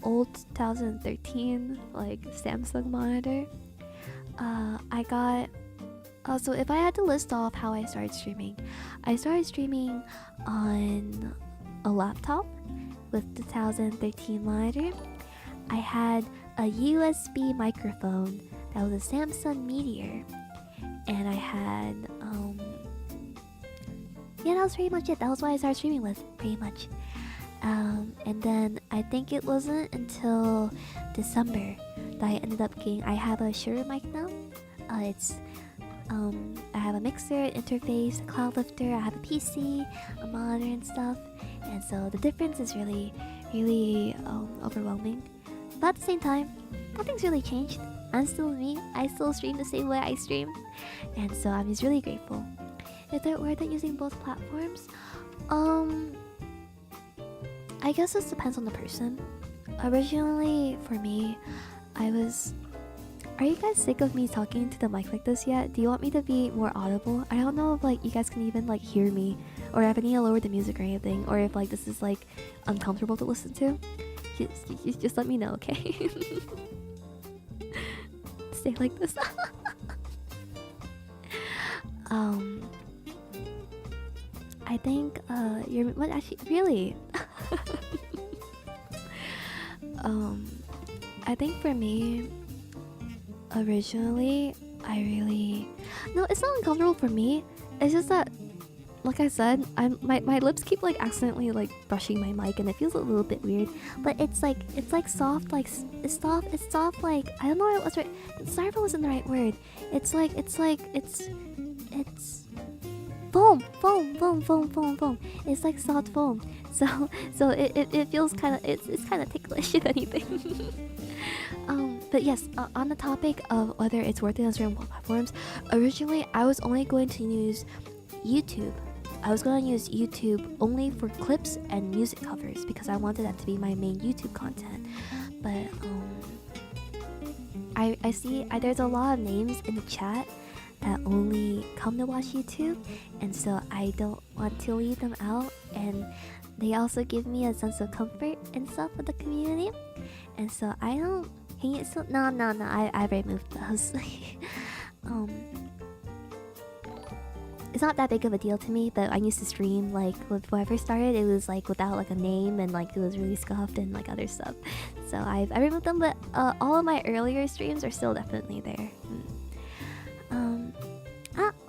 old 2013 like Samsung monitor. I got so if I had to list off how I started streaming on a laptop with the 2013 monitor. I had a USB microphone that was a Samsung Meteor, and I had yeah, that was pretty much it. That was what I started streaming with, pretty much. And then I think it wasn't until December that I ended up getting. I have a Shure mic now. I have a mixer, interface, a cloud lifter. I have a PC, a monitor, and stuff. And so the difference is really overwhelming. But at the same time, nothing's really changed. I'm still me. I still stream the same way I stream, and so I'm just really grateful. Is it worth it using both platforms? I guess this depends on the person. Originally, for me, I was... Are you guys sick of me talking to the mic like this yet? Do you want me to be more audible? I don't know if like you guys can even like hear me, or if I need to lower the music or anything, or if like this is like uncomfortable to listen to. Just let me know, okay? Stay like this. I think you're what actually really. I think for me, originally, no, it's not uncomfortable for me. It's just that, like I said, my lips keep like accidentally like brushing my mic, and it feels a little bit weird. But it's soft, like it's soft, like I don't know what it was right. Styrofoam wasn't the right word. It's foam. It's like soft foam. So it feels kind of it's kind of ticklish if anything. But yes, on the topic of whether it's worth it on certain platforms, originally I was only going to use YouTube. I was going to use YouTube only for clips and music covers because I wanted that to be my main YouTube content. But I see there's a lot of names in the chat that only come to watch YouTube, and so I don't want to leave them out, and they also give me a sense of comfort and stuff with the community, and so I don't hang it so no I removed those. It's not that big of a deal to me, but I used to stream like when I first started, it was like without like a name, and like it was really scuffed and like other stuff, so I removed them, but all of my earlier streams are still definitely there.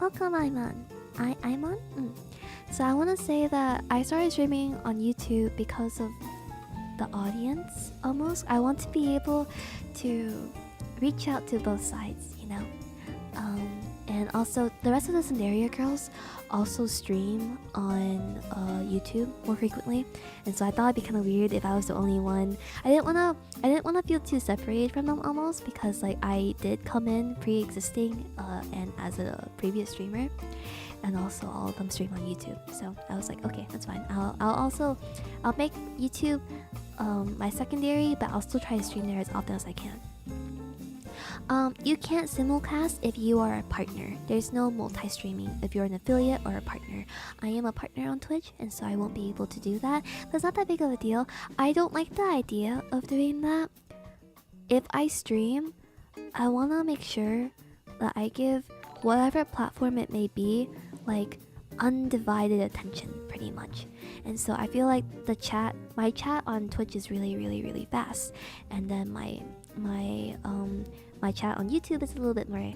Welcome, I'm on. So I want to say that I started streaming on YouTube because of the audience. Almost, I want to be able to reach out to both sides, you know. And also, the rest of the Tsunderia girls also stream on YouTube more frequently, and so I thought it'd be kind of weird if I was the only one. I didn't wanna feel too separated from them almost, because like I did come in pre-existing and as a previous streamer, and also all of them stream on YouTube. So I was like, okay, that's fine. I'll make YouTube my secondary, but I'll still try to stream there as often as I can. You can't simulcast if you are a partner. There's no multi-streaming if you're an affiliate or a partner. I am a partner on Twitch, and so I won't be able to do that. But it's not that big of a deal. I don't like the idea of doing that. If I stream, I want to make sure that I give whatever platform it may be, like, undivided attention, pretty much. And so I feel like my chat on Twitch is really fast, and then my chat on YouTube is a little bit more,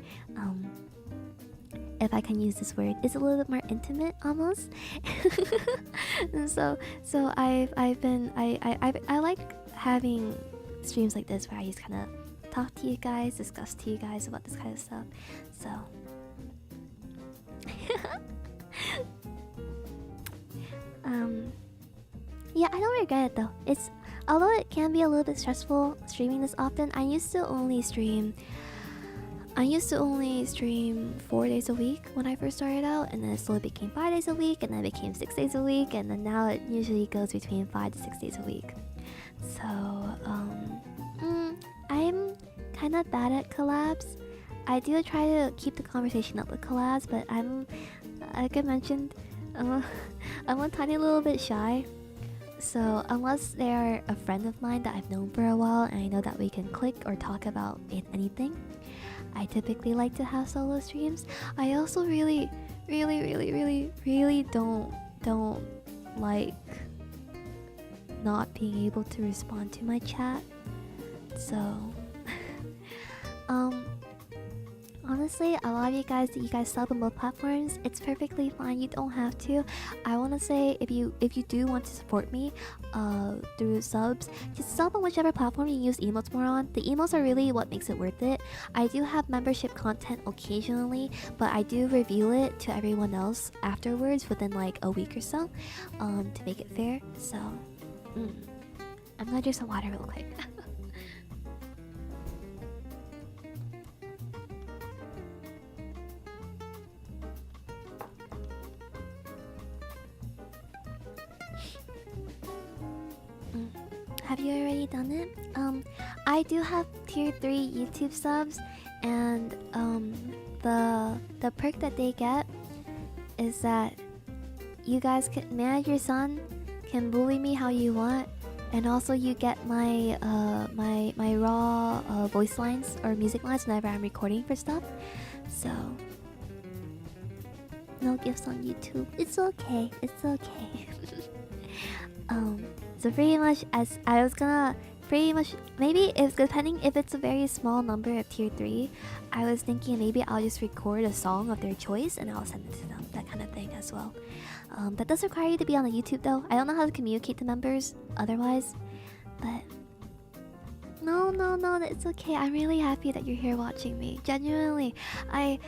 if I can use this word, it's a little bit more intimate almost. And so I like having streams like this where I just kind of talk to you guys, discuss to you guys about this kind of stuff. So Yeah, I don't regret it though. It's although it can be a little bit stressful streaming this often. I used to only stream 4 days a week when I first started out, and then it slowly became 5 days a week, and then it became 6 days a week, and then now it usually goes between 5 to 6 days a week. So, I'm kind of bad at collabs. I do try to keep the conversation up with collabs, but like I mentioned, I'm a tiny little bit shy. So unless they're a friend of mine that I've known for a while and I know that we can click or talk about anything, I typically like to have solo streams. I also really don't like not being able to respond to my chat. So honestly, a lot of you guys sub on both platforms. It's perfectly fine. You don't have to. I want to say if you do want to support me through subs, just sub on whichever platform you use emotes more on. The emotes are really what makes it worth it. I do have membership content occasionally, but I do reveal it to everyone else afterwards within like a week or so, to make it fair. So, I'm gonna drink some water real quick. Have you already done it? I do have tier 3 YouTube subs, and the perk that they get is that you guys can manage your son, can bully me how you want, and also you get my my raw voice lines or music lines whenever I'm recording for stuff. So no gifts on YouTube. It's okay. It's okay. So pretty much as I was gonna maybe if depending if it's a very small number of tier 3, I was thinking maybe I'll just record a song of their choice and I'll send it to them, that kind of thing as well. That does require you to be on the YouTube though. I don't know how to communicate to members otherwise, but no, it's okay. I'm really happy that you're here watching me. Genuinely, I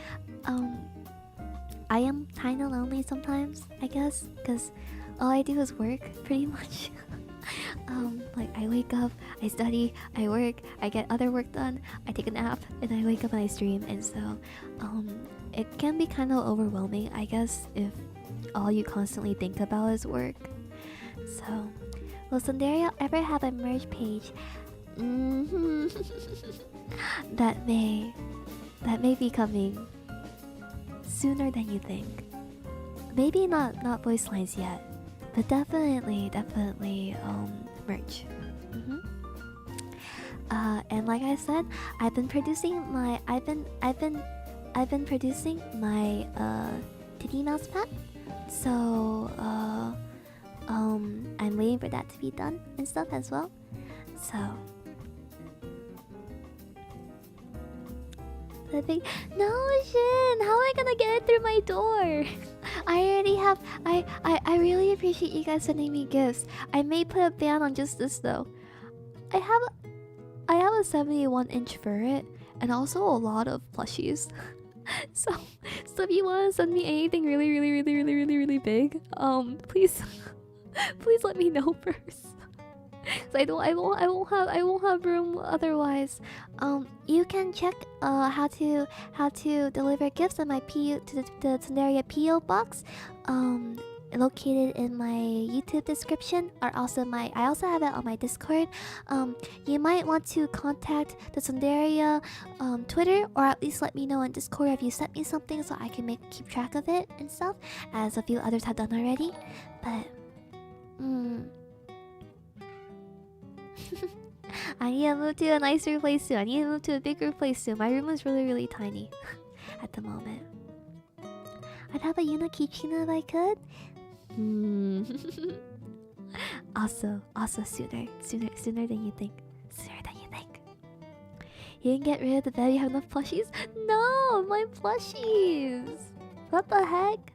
am kinda lonely sometimes, I guess, because all I do is work pretty much. Like I wake up, I study, I work, I get other work done, I take a nap, and I wake up and I stream, and so it can be kind of overwhelming, I guess, if all you constantly think about is work. So, will Tsunderia ever have a merge page? That may be coming sooner than you think. Maybe not voice lines yet, but definitely merch. And like I said, I've been producing my Titty Mouse pack. So I'm waiting for that to be done and stuff as well. So the big no Shin, how am I gonna get it through my door? I already have. I really appreciate you guys sending me gifts. I may put a ban on just this though. I have a 71-inch ferret and also a lot of plushies. So if you want to send me anything really big, please please let me know first. So I won't have room otherwise. You can check how to deliver gifts on my to the Tsunderia PO box. Located in my YouTube description, or also I also have it on my Discord. You might want to contact the Tsunderia Twitter, or at least let me know on Discord if you sent me something so I can keep track of it and stuff, as a few others have done already. But I need to move to a nicer place soon. I need to move to a bigger place soon. My room is really tiny at the moment. I'd have a Yuna keychain if I could. Also sooner than you think. You can get rid of the bed. You have enough plushies? No, my plushies. What the heck?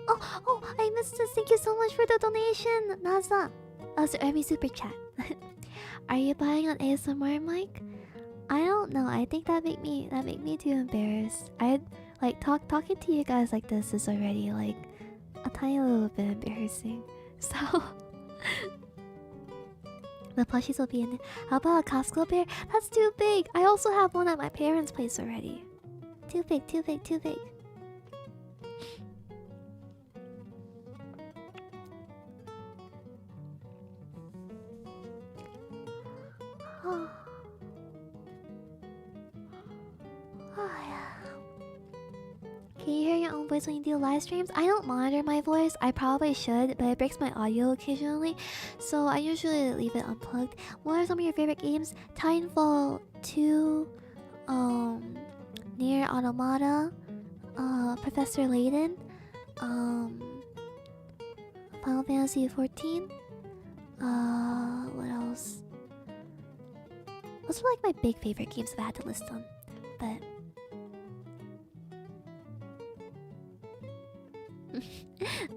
Oh, I missed this. Thank you so much for the donation, Naza. Also, every super chat. Are you buying an ASMR mic? I don't know. I think that make me too embarrassed. I like talking to you guys like this is already like a tiny little bit embarrassing. So the plushies will be in it. How about a Costco bear? That's too big. I also have one at my parents' place already. Too big, too big, too big. Oh. Oh, yeah. Can you hear your own voice when you do live streams? I don't monitor my voice. I probably should, but it breaks my audio occasionally, so I usually leave it unplugged. What are some of your favorite games? Titanfall 2, Near Automata, Professor Layton, Final Fantasy 14. What else? Those are like my big favorite games if I had to list them, but.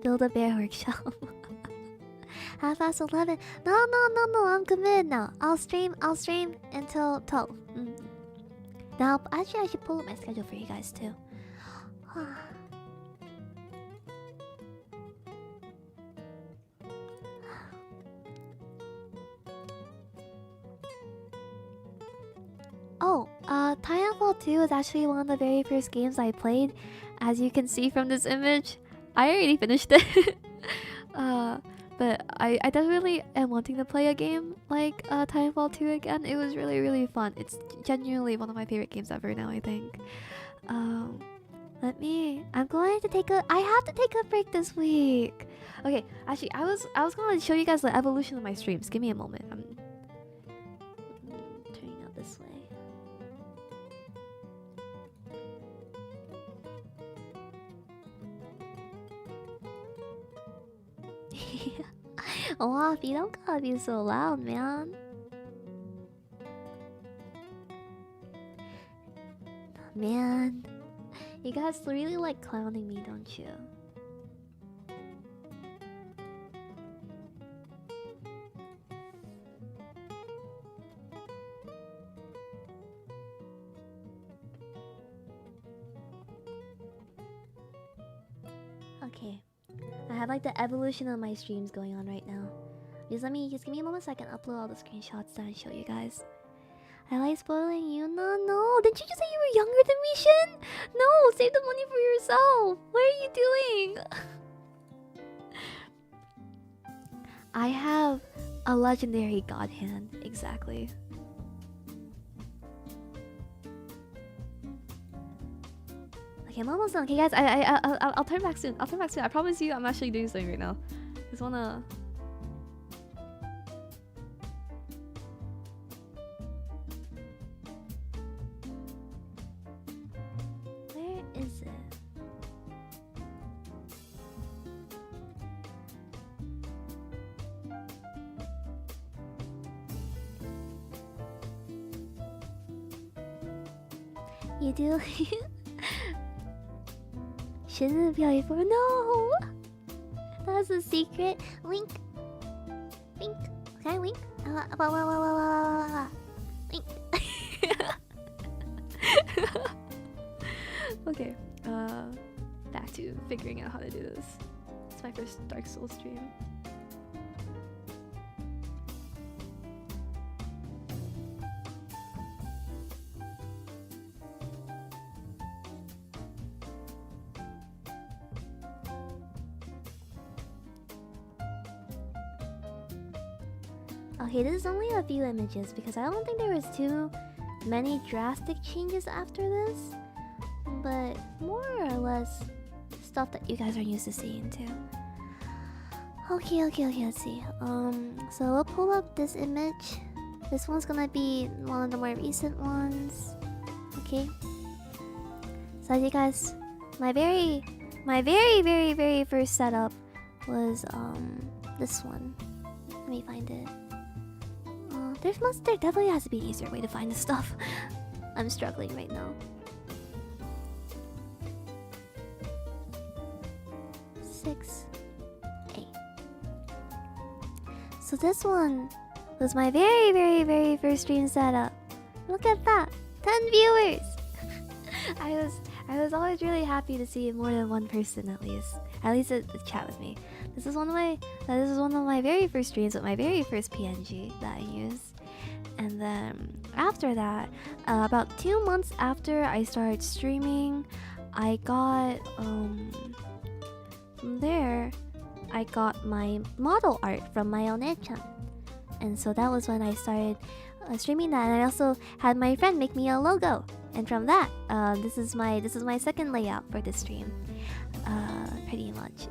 Build a bear workshop. Half past 11. No, I'm committed now. I'll stream until 12. Now, actually, I should pull up my schedule for you guys too. Oh, Titanfall 2 is actually one of the very first games I played. As you can see from this image, I already finished it. But I definitely am wanting to play a game like Titanfall 2 again. It was really, really fun. It's genuinely one of my favorite games ever now, I think. I'm going to take I have to take a break this week. Okay, actually, I was going to show you guys the evolution of my streams. Give me a moment. I'm turning out this way. Wow, you don't gotta be so loud, man. Man, you guys really like clowning me, don't you? Okay. I have like the evolution of my streams going on right now. Just give me a moment so I can upload all the screenshots that I show you guys. I like spoiling you. No. Didn't you just say you were younger than me, Shin? No, save the money for yourself. What are you doing? I have a legendary god hand. Exactly. Okay, I'm almost done. Okay, guys, I'll turn back soon. I promise you, I'm actually doing something right now. Just wanna. Where is it? You do? Shouldn't be before. No, that's a secret. Link. Can I link? Link. Okay. Back to figuring out how to do this. It's my first Dark Souls stream. Okay, this is only a few images because I don't think there was too many drastic changes after this, but more or less stuff that you guys are used to seeing too. Okay, let's see. So we'll pull up this image. This one's gonna be one of the more recent ones. Okay. So as you guys, my very first setup was this one. Let me find it. There definitely has to be an easier way to find this stuff. I'm struggling right now. 6, 8. So this one was my very first stream setup. Look at that, 10 viewers. I was always really happy to see more than one person at least to chat with me. This is one of my very first streams with my very first PNG that I used. And then after that, about 2 months after I started streaming, I got from there I got my model art from my one-chan. And so that was when I started streaming that, and I also had my friend make me a logo. And from that, this is my second layout for this stream, pretty much.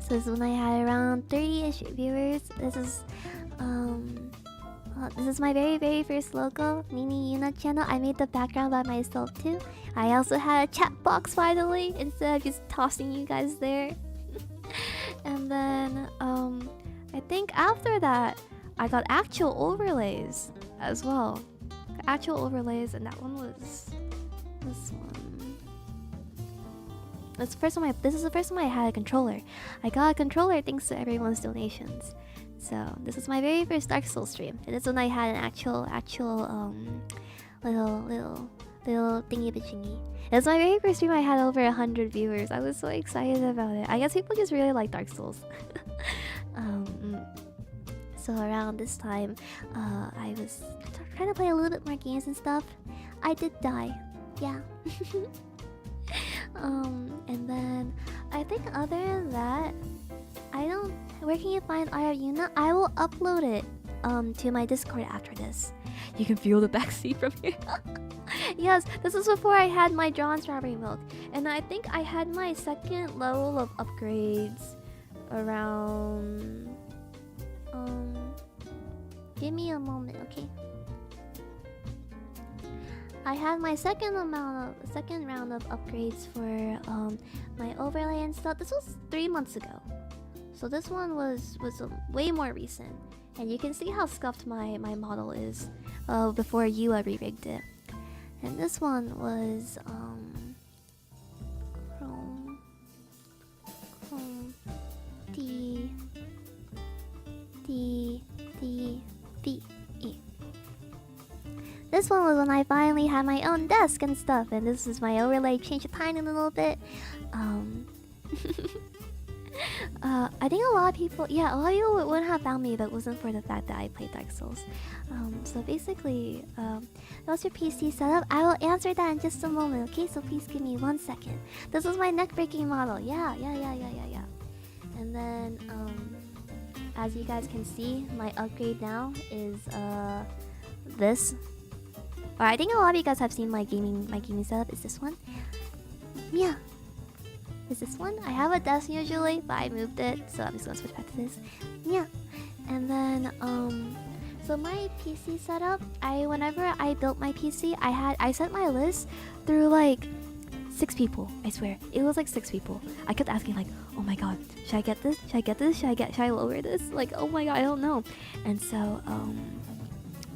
So this is when I had around 30-ish viewers. This is my very first logo, Nini Yuna channel. I made the background by myself too. I also had a chat box finally, instead of just tossing you guys there. And then I think after that I got actual overlays as well. Actual overlays, and that one was this one. This is the first time I had a controller. I got a controller thanks to everyone's donations. So this is my very first Dark Souls stream, and this is when I had an actual little thingy bitchingy. It's my very first stream. I had over 100 viewers. I was so excited about it. I guess people just really like Dark Souls. So around this time, I was trying to play a little bit more games and stuff. I did die, yeah. And then I think other than that, where can you find Eye of Yuna? I will upload it to my Discord after this. You can feel the backseat from here. Yes, this is before I had my drawn strawberry milk, and I think I had my second level of upgrades around. Give me a moment, okay? I had my second round of upgrades for my overlay and stuff. This was 3 months ago, so this one was way more recent, and you can see how scuffed my model is before you re-rigged it. And this one was Chrome D. This one was when I finally had my own desk and stuff, and this is my overlay. Changed a tiny little bit. I think a lot of people wouldn't have found me if it wasn't for the fact that I played Dark Souls. So basically, that's your PC setup. I will answer that in just a moment, okay? So please give me 1 second. This is my neck-breaking model. Yeah. And then, as you guys can see, my upgrade now is this. Or I think a lot of you guys have seen my gaming setup. Is this one? Yeah. Is this one? I have a desk usually, but I moved it, so I'm just gonna switch back to this. Yeah. And then so my PC setup, whenever I built my PC, I sent my list through like 6 people. I swear, it was like 6 people. I kept asking like, oh my god, should I get this? Should I get this? Should I lower this? Like, oh my god, I don't know. And so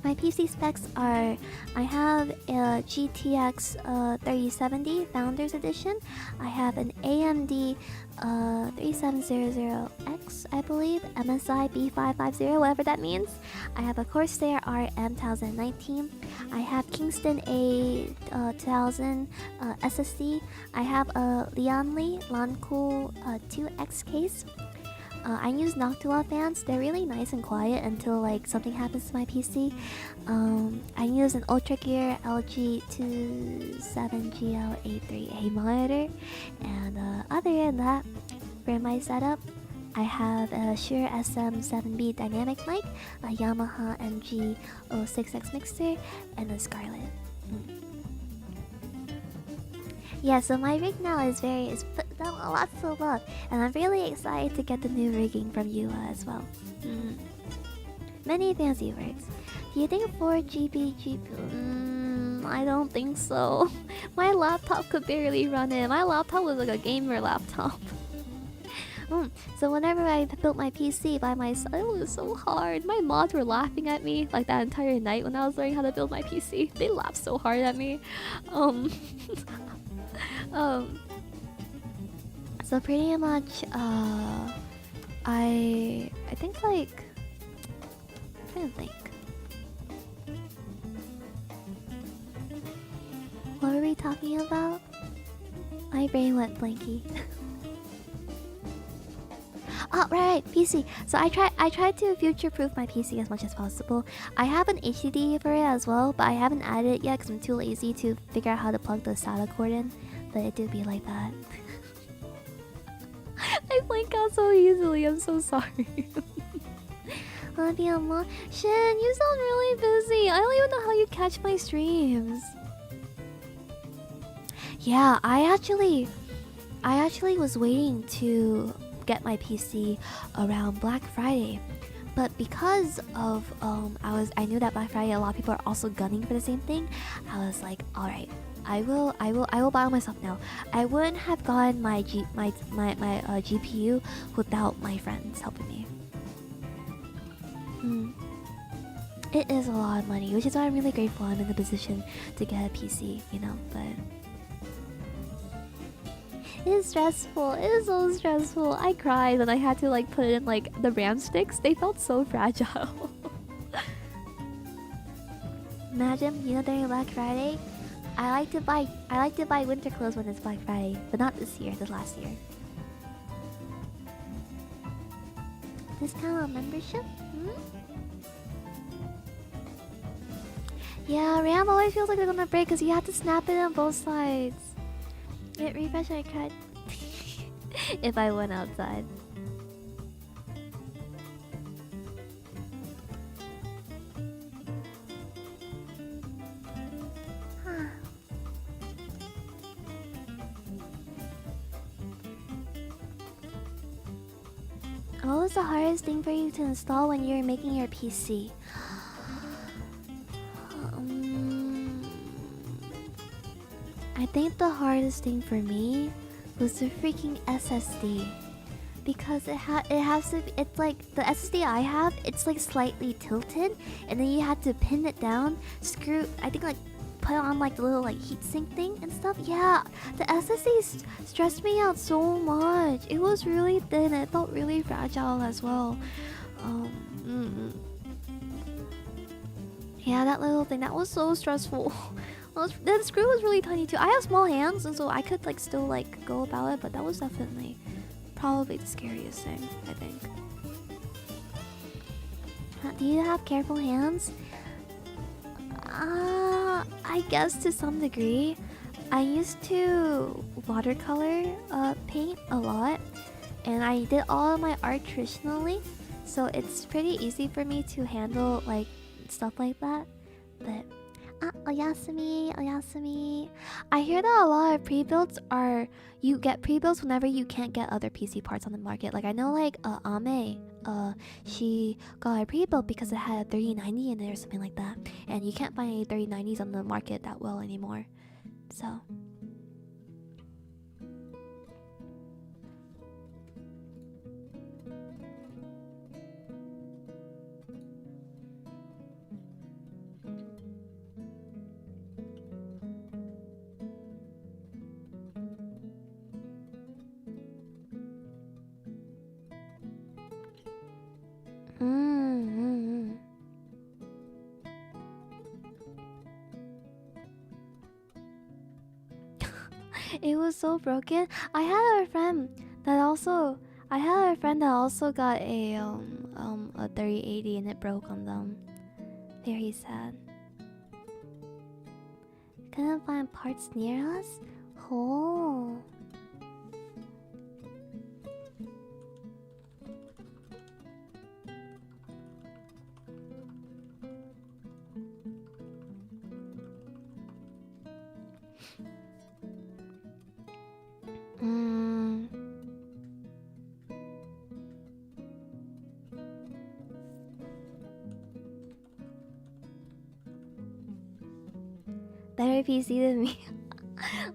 my PC specs are, I have a GTX 3070 Founders Edition. I have an AMD 3700X, I believe, MSI B550, whatever that means. I have a Corsair RM 1019. I have Kingston A2000 SSD. I have a Lianli Lancool 2X case. I use Noctua fans. They're really nice and quiet until like something happens to my PC. I use an Ultra Gear LG 27GL83A monitor, and other than that, for my setup, I have a Shure SM7B dynamic mic, a Yamaha MG06X mixer, and a Scarlett. Yeah, so my rig now is put down lots of love, and I'm really excited to get the new rigging from you as well. Many fancy words. Do you think 4GB GPU? I don't think so. My laptop could barely run it. My laptop was like a gamer laptop. So whenever I built my PC by myself, it was so hard. My mods were laughing at me like that entire night when I was learning how to build my PC. They laughed so hard at me. So pretty much, I think like, I'm trying to think. talking about? My brain went blanky. Oh, right, PC. So I tried to future-proof my PC as much as possible. I have an HDD for it as well, but I haven't added it yet because I'm too lazy to figure out how to plug the SATA cord in. But it do be like that. I blank out so easily. I'm so sorry. Love you, Mom. Shin, you sound really busy. I don't even know how you catch my streams. Yeah, I actually was waiting to get my PC around Black Friday, but because of I knew that Black Friday a lot of people are also gunning for the same thing. I was like, all right, I will buy it myself now. I wouldn't have gotten my GPU without my friends helping me. It is a lot of money, which is why I'm really grateful I'm in the position to get a PC, you know, but it's stressful. It is so stressful. I cried when I had to like put in like the RAM sticks. They felt so fragile. Imagine, you know, during Black Friday, I like to buy winter clothes when it's Black Friday, but not this year, the last year. Discount on membership? Yeah, RAM always feels like they're gonna break because you have to snap it on both sides. Get refresh, I cried. If I went outside. What was the hardest thing for you to install when you were making your PC? I think the hardest thing for me was the freaking SSD, because it's like the SSD I have, it's like slightly tilted, and then you had to pin it down, I think like put on like the little like heatsink thing and stuff. Yeah, the SSD stressed me out so much. It was really thin. It felt really fragile as well. Yeah, that little thing, that was so stressful. The screw was really tiny too. I have small hands, and so I could like still like go about it, but that was definitely probably the scariest thing, I think. Do you have careful hands? I guess to some degree. I used to watercolor paint a lot, and I did all of my art traditionally, so it's pretty easy for me to handle like stuff like that. But Oyasumi. I hear that a lot of pre-builds are... You get pre-builds whenever you can't get other PC parts on the market. Like, I know, like, Ame, she got a pre-build because it had a 3090 in it or something like that. And you can't find any 3090s on the market that well anymore. So... It was so broken. I had a friend that also got a 3080 and it broke on them. Very sad. Couldn't find parts near us? Oh. Better PC than me.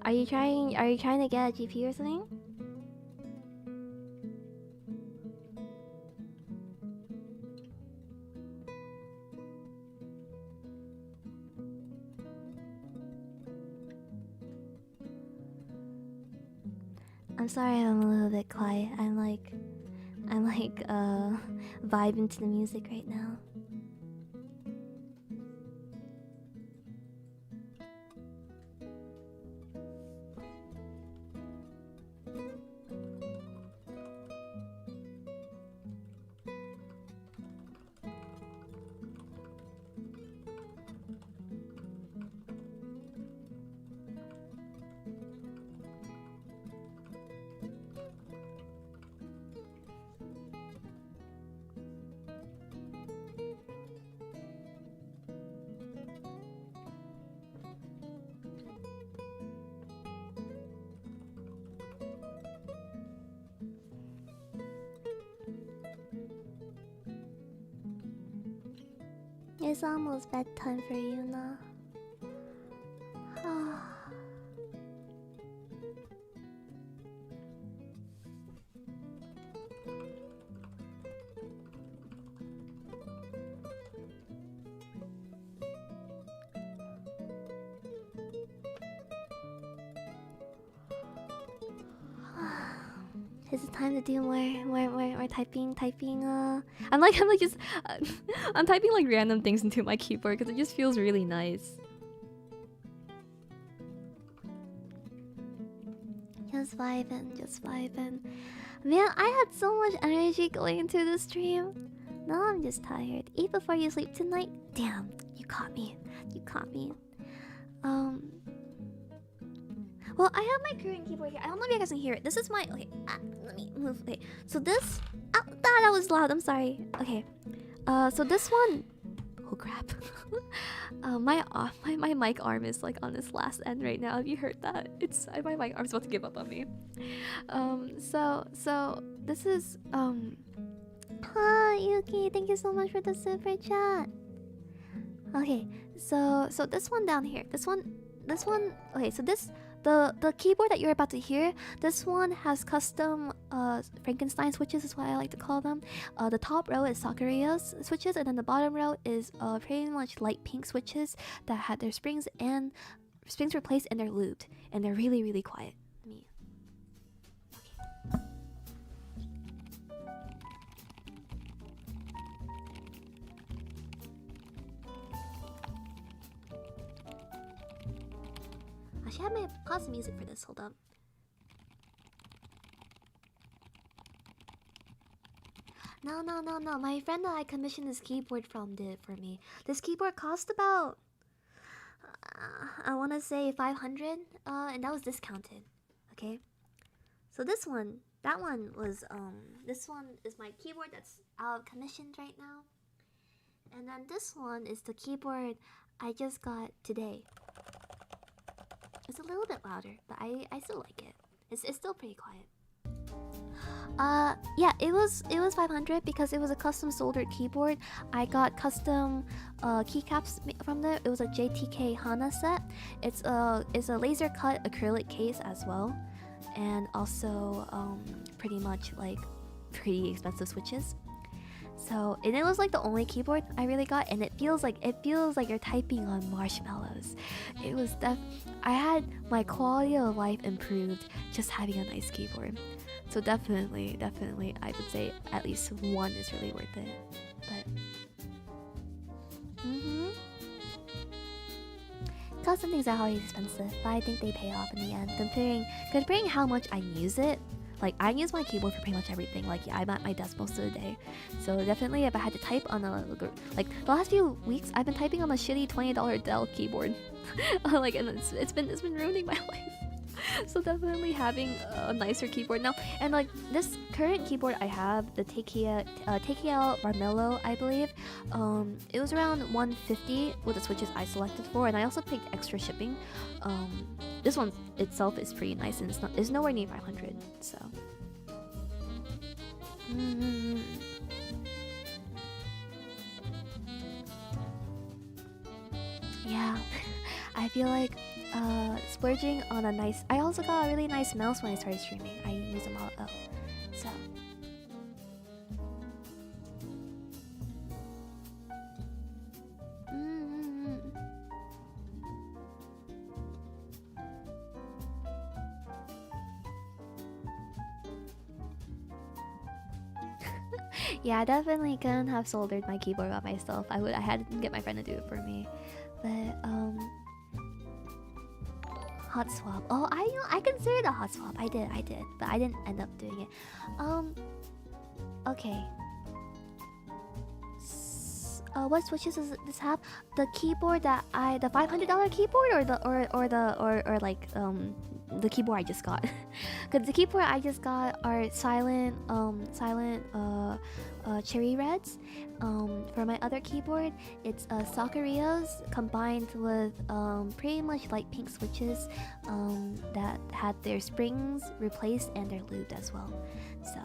Are you trying to get a GPU or something? I'm sorry I'm a little bit quiet. I'm like vibing to the music right now. It's almost bedtime for you now. Is it time to do more typing? I'm like just I'm typing like random things into my keyboard because it just feels really nice. Just vibing. Man, I had so much energy going into the stream. Now I'm just tired. Eat before you sleep tonight. Damn, you caught me. Well, I have my current keyboard here. I don't know if you guys can hear it. This is my... Okay, let me move. Okay, so this... that was loud. I'm sorry. Okay. So this one... Oh, crap. My mic arm is like on this last end right now. Have you heard that? My mic arm's about to give up on me. So this is... Hi, Yuki. Thank you so much for the super chat. Okay, so this one down here. This one... Okay, so this... The keyboard that you're about to hear, this one has custom Frankenstein switches, is what I like to call them. The top row is Sakura's switches, and then the bottom row is pretty much light pink switches that had their springs replaced and they're lubed, and they're really, really quiet. I should have my pause music for this. Hold up. No. My friend that I commissioned this keyboard from did it for me. This keyboard cost about... I want to say 500. And that was discounted. Okay. So this one... That one was... This one is my keyboard that's out of commissioned right now. And then this one is the keyboard I just got today. It's a little bit louder, but I still like it. It's still pretty quiet. Yeah, it was 500 because it was a custom soldered keyboard. I got custom keycaps from there. It was a JTK Hana set. It's a laser cut acrylic case as well, and also pretty much like pretty expensive switches. So, and it was like the only keyboard I really got, and it feels like you're typing on marshmallows. It was I had my quality of life improved just having a nice keyboard. So definitely I would say at least one is really worth it. But custom things are always expensive, but I think they pay off in the end. Comparing how much I use it. Like, I use my keyboard for pretty much everything. Like, yeah, I'm at my desk most of the day. So definitely if I had to type on a... Like, the last few weeks, I've been typing on a shitty $20 Dell keyboard. Like, and it's been ruining my life. So definitely having a nicer keyboard now. And like, this current keyboard I have, the TKL Ramello, I believe. It was around $150 with the switches I selected for. And I also paid extra shipping. This one itself is pretty nice, and it's nowhere near 500. So, yeah, I feel like splurging on a nice. I also got a really nice mouse when I started streaming. I use a Model L, so. Yeah, I definitely couldn't have soldered my keyboard by myself. I had to get my friend to do it for me. But hot swap. Oh, I considered a hot swap. I did, but I didn't end up doing it. Okay. What switches does this have? The keyboard that the $500 keyboard, or the keyboard I just got. Because the keyboard I just got are silent cherry reds. For my other keyboard, it's Sakura's combined with pretty much light pink switches that had their springs replaced and they're lubed as well. So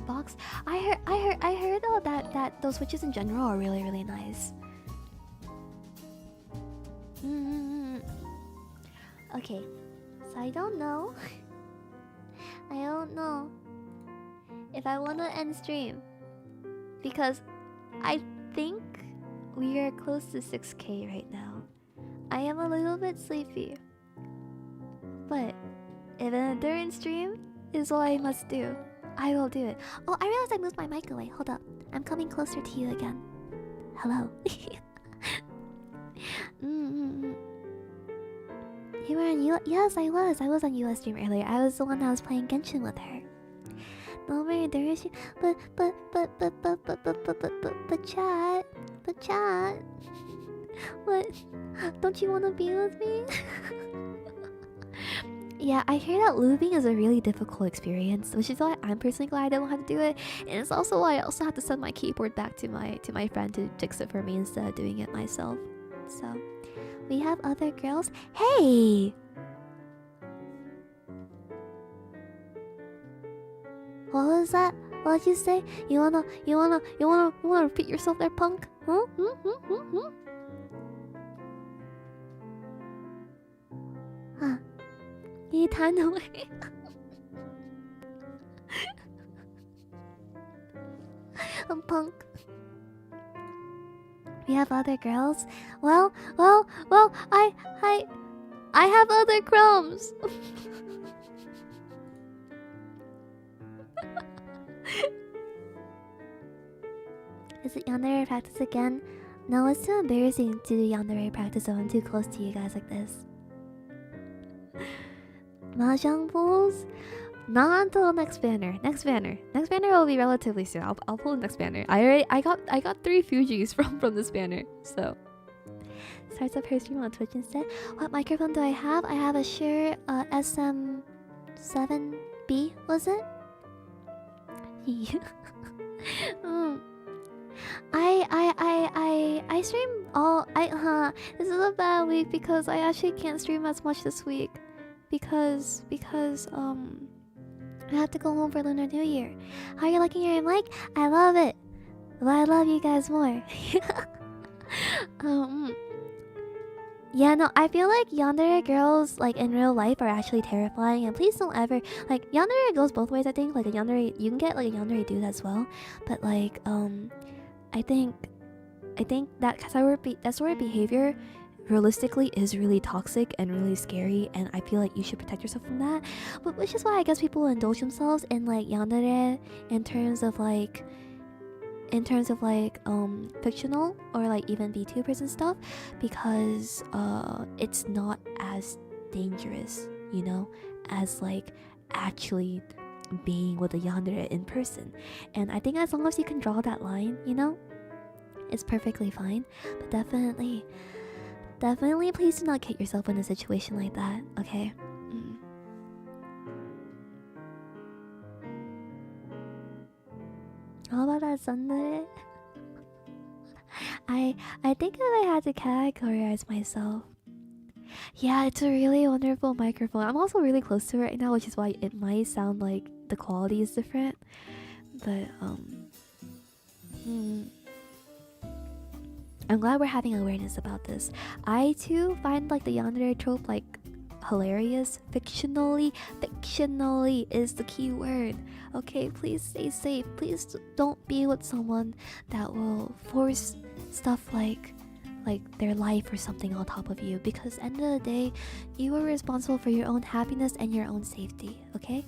box. I heard that those switches in general are really really nice. Okay, so I don't know. I don't know if I want to end stream because I think we are close to 6K right now. I am a little bit sleepy, but if an endurance stream is what I must do, I will do it. Oh, I realized I moved my mic away. Hold up, I'm coming closer to you again. Hello. You were on U. Yes, I was. I was on US stream earlier. I was the one that was playing Genshin with her. No more there is. But chat. What? Don't you want to be with me? Yeah, I hear that looping is a really difficult experience, which is why I'm personally glad I don't have to do it. And it's also why I also have to send my keyboard back to my friend to fix it for me instead of doing it myself. So, we have other girls. Hey! What was that? What did you say? You wanna repeat yourself there, punk? Huh? Huh. You turned away. I'm punk. We have other girls. Well, I have other crumbs. Is it yandere practice again? No, it's too embarrassing to do yandere practice when I'm too close to you guys like this. Mahjong pools? Not until next banner. Next banner will be relatively soon. I'll pull the next banner. I got 3 Fujis from this banner. So starts up her stream on Twitch instead. What microphone do I have? I have a Shure SM7B. Was it? I stream all. This is a bad week because I actually can't stream as much this week because I have to go home for Lunar New Year. How are you liking your mic? I love it, but I love you guys more. Yeah, no, I feel like yandere girls like in real life are actually terrifying, and please don't ever like yandere goes both ways. I think like a yandere, you can get like a yandere dude as well, but like I think that sort of behavior realistically is really toxic and really scary, and I feel like you should protect yourself from that. But which is why I guess people indulge themselves in like yandere in terms of like fictional or like even VTubers and stuff, because it's not as dangerous, you know, as like actually being with a yandere in person. And I think as long as you can draw that line, you know, it's perfectly fine. But definitely please do not get yourself in a situation like that, okay? How about that Tsundere? I think if I had to categorize myself, yeah, it's a really wonderful microphone. I'm also really close to it right now, which is why it might sound like the quality is different. But I'm glad we're having awareness about this. I too find like the yandere trope like hilarious. Fictionally is the key word. Okay, please stay safe. Please don't be with someone that will force stuff like their life or something on top of you, because end of the day, you are responsible for your own happiness and your own safety, okay?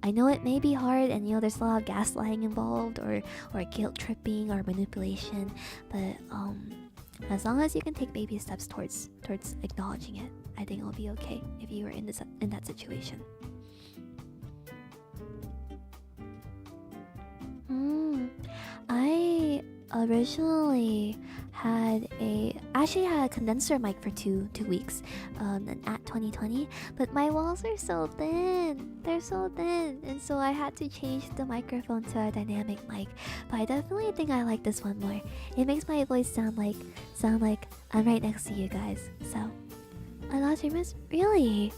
I know it may be hard, and you know there's a lot of gaslighting involved or guilt tripping or manipulation, but as long as you can take baby steps towards acknowledging it, I think it'll be okay if you were in that situation. I originally had a condenser mic for two weeks at 2020, but my walls are so thin. They're so thin, and so I had to change the microphone to a dynamic mic. But I definitely think I like this one more. It makes my voice sound like I'm right next to you guys. So I lost your miss. Really?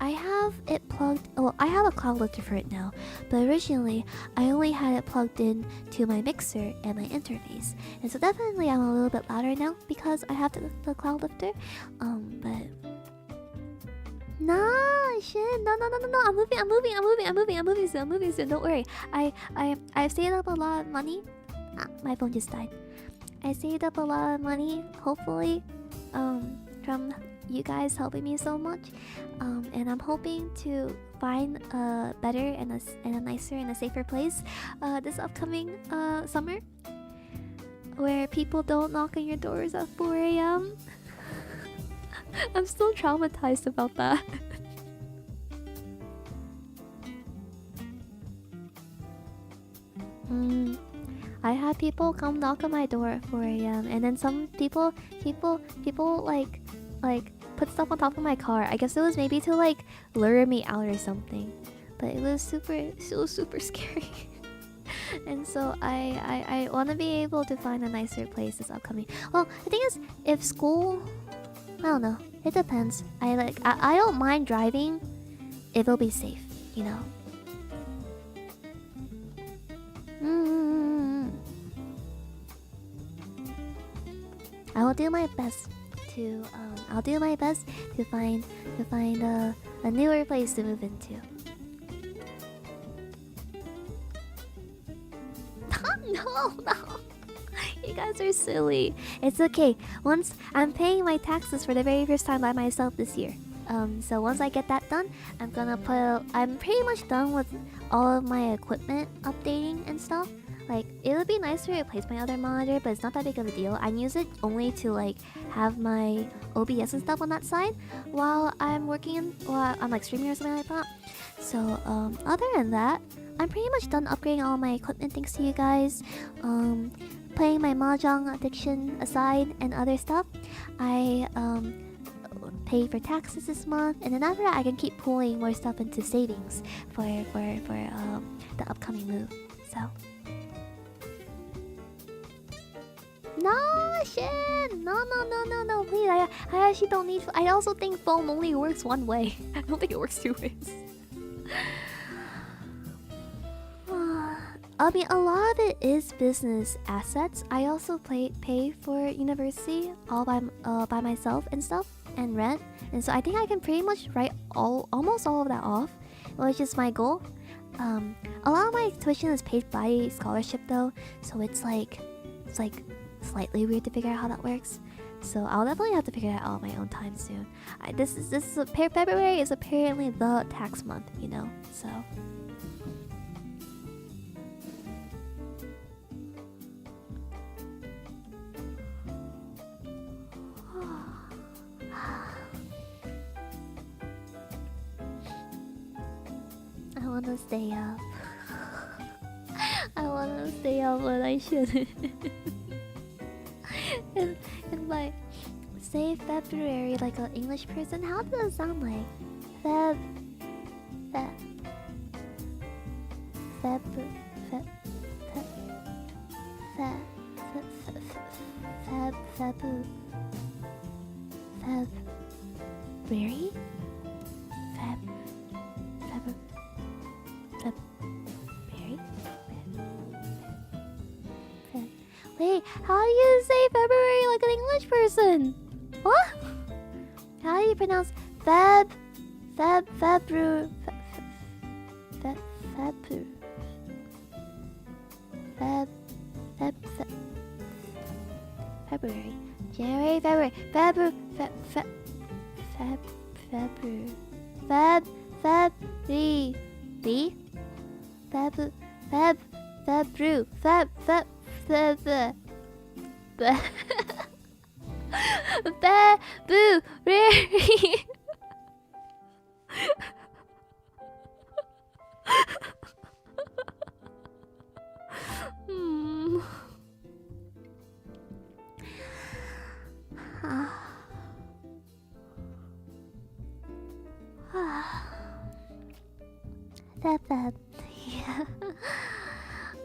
I have it plugged. Well, I have a cloud lifter for it now, but originally I only had it plugged in to my mixer and my interface, and so definitely I'm a little bit louder now because I have the cloud lifter. But nah, shit, no. I'm moving soon. Don't worry. I've saved up a lot of money. Ah, my phone just died. I saved up a lot of money, hopefully, from you guys helping me so much, and I'm hoping to find a better and a nicer and a safer place this upcoming summer, where people don't knock on your doors at 4 a.m. I'm still traumatized about that. I had people come knock on my door at 4 a.m. and then some people like put stuff on top of my car. I guess it was maybe to like lure me out or something, but it was super scary. And so I want to be able to find a nicer place this upcoming. Well, the thing is, if school, I don't know. It depends. I don't mind driving if it'll be safe, you know. I will do my best to find a newer place to move into. No. You guys are silly. It's okay. Once I'm paying my taxes for the very first time by myself this year. So once I get that done, I'm pretty much done with all of my equipment updating and stuff. Like, it would be nice to replace my other monitor, but it's not that big of a deal. I use it only to like have my OBS and stuff on that side while I'm like streaming or something like that. So other than that, I'm pretty much done upgrading all my equipment thanks to you guys. Playing my mahjong addiction aside and other stuff, I pay for taxes this month, and then after that I can keep pulling more stuff into savings for the upcoming move. So no shit, no, please. I actually don't need. I also think foam only works one way. I don't think it works two ways. I mean, a lot of it is business assets. I also pay for university all by myself and stuff, and rent, and so I think I can pretty much write almost all of that off, which is my goal. A lot of my tuition is paid by scholarship though, so it's like slightly weird to figure out how that works. So I'll definitely have to figure that out on my own time soon. February is apparently the tax month, you know, so. I wanna stay up. I wanna stay up, but I shouldn't. and like, say February like an English person, how does it sound like? February? Wait, how do you say February like an English person? What? How do you pronounce February? January, February, February. Yeah.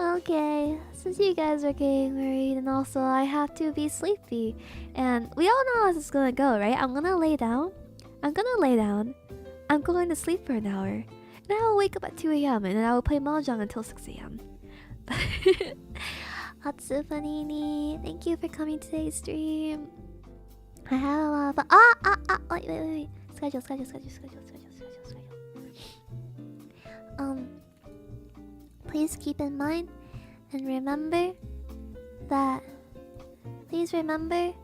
Okay, since you guys are getting worried, and also I have to be sleepy, and we all know how this is gonna go, right? I'm gonna lay down, I'm going to sleep for an hour. And I will wake up at 2 a.m. and then I will play Mahjong until 6 a.m. Hatsufanini, thank you for coming to today's stream. I have a lot of... wait. Schedule. Please keep in mind and remember that... Please remember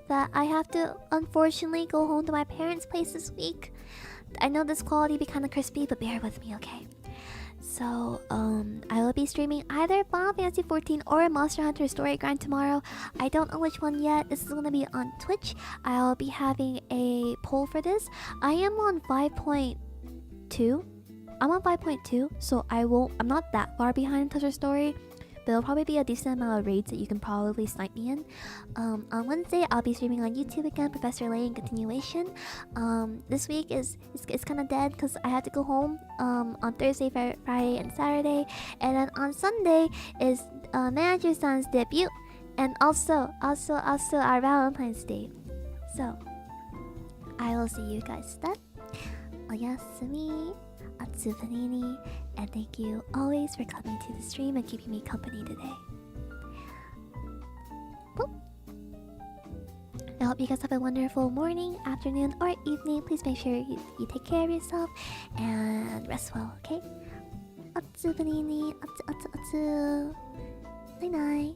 that I have to unfortunately go home to my parents' place this week. I know this quality be kind of crispy, but bear with me, okay? So, I will be streaming either Final Fantasy 14 or Monster Hunter Story Grind tomorrow. I don't know which one yet. This is gonna be on Twitch. I'll be having a poll for this. I am on 5.2. I'm on 5.2, so I'm not that far behind Toucher Story. But there'll probably be a decent amount of raids that you can probably snipe me in. On Wednesday, I'll be streaming on YouTube again, Professor Lay in continuation. This week is kind of dead because I had to go home on Thursday, Friday, and Saturday. And then on Sunday is Manager San's debut, and also our Valentine's Day. So I will see you guys then. Oyasumi, Atsufanini, and thank you always for coming to the stream and keeping me company today. Boop. I hope you guys have a wonderful morning, afternoon, or evening. Please make sure you take care of yourself and rest well, okay? Atsufanini, atsu. Night night.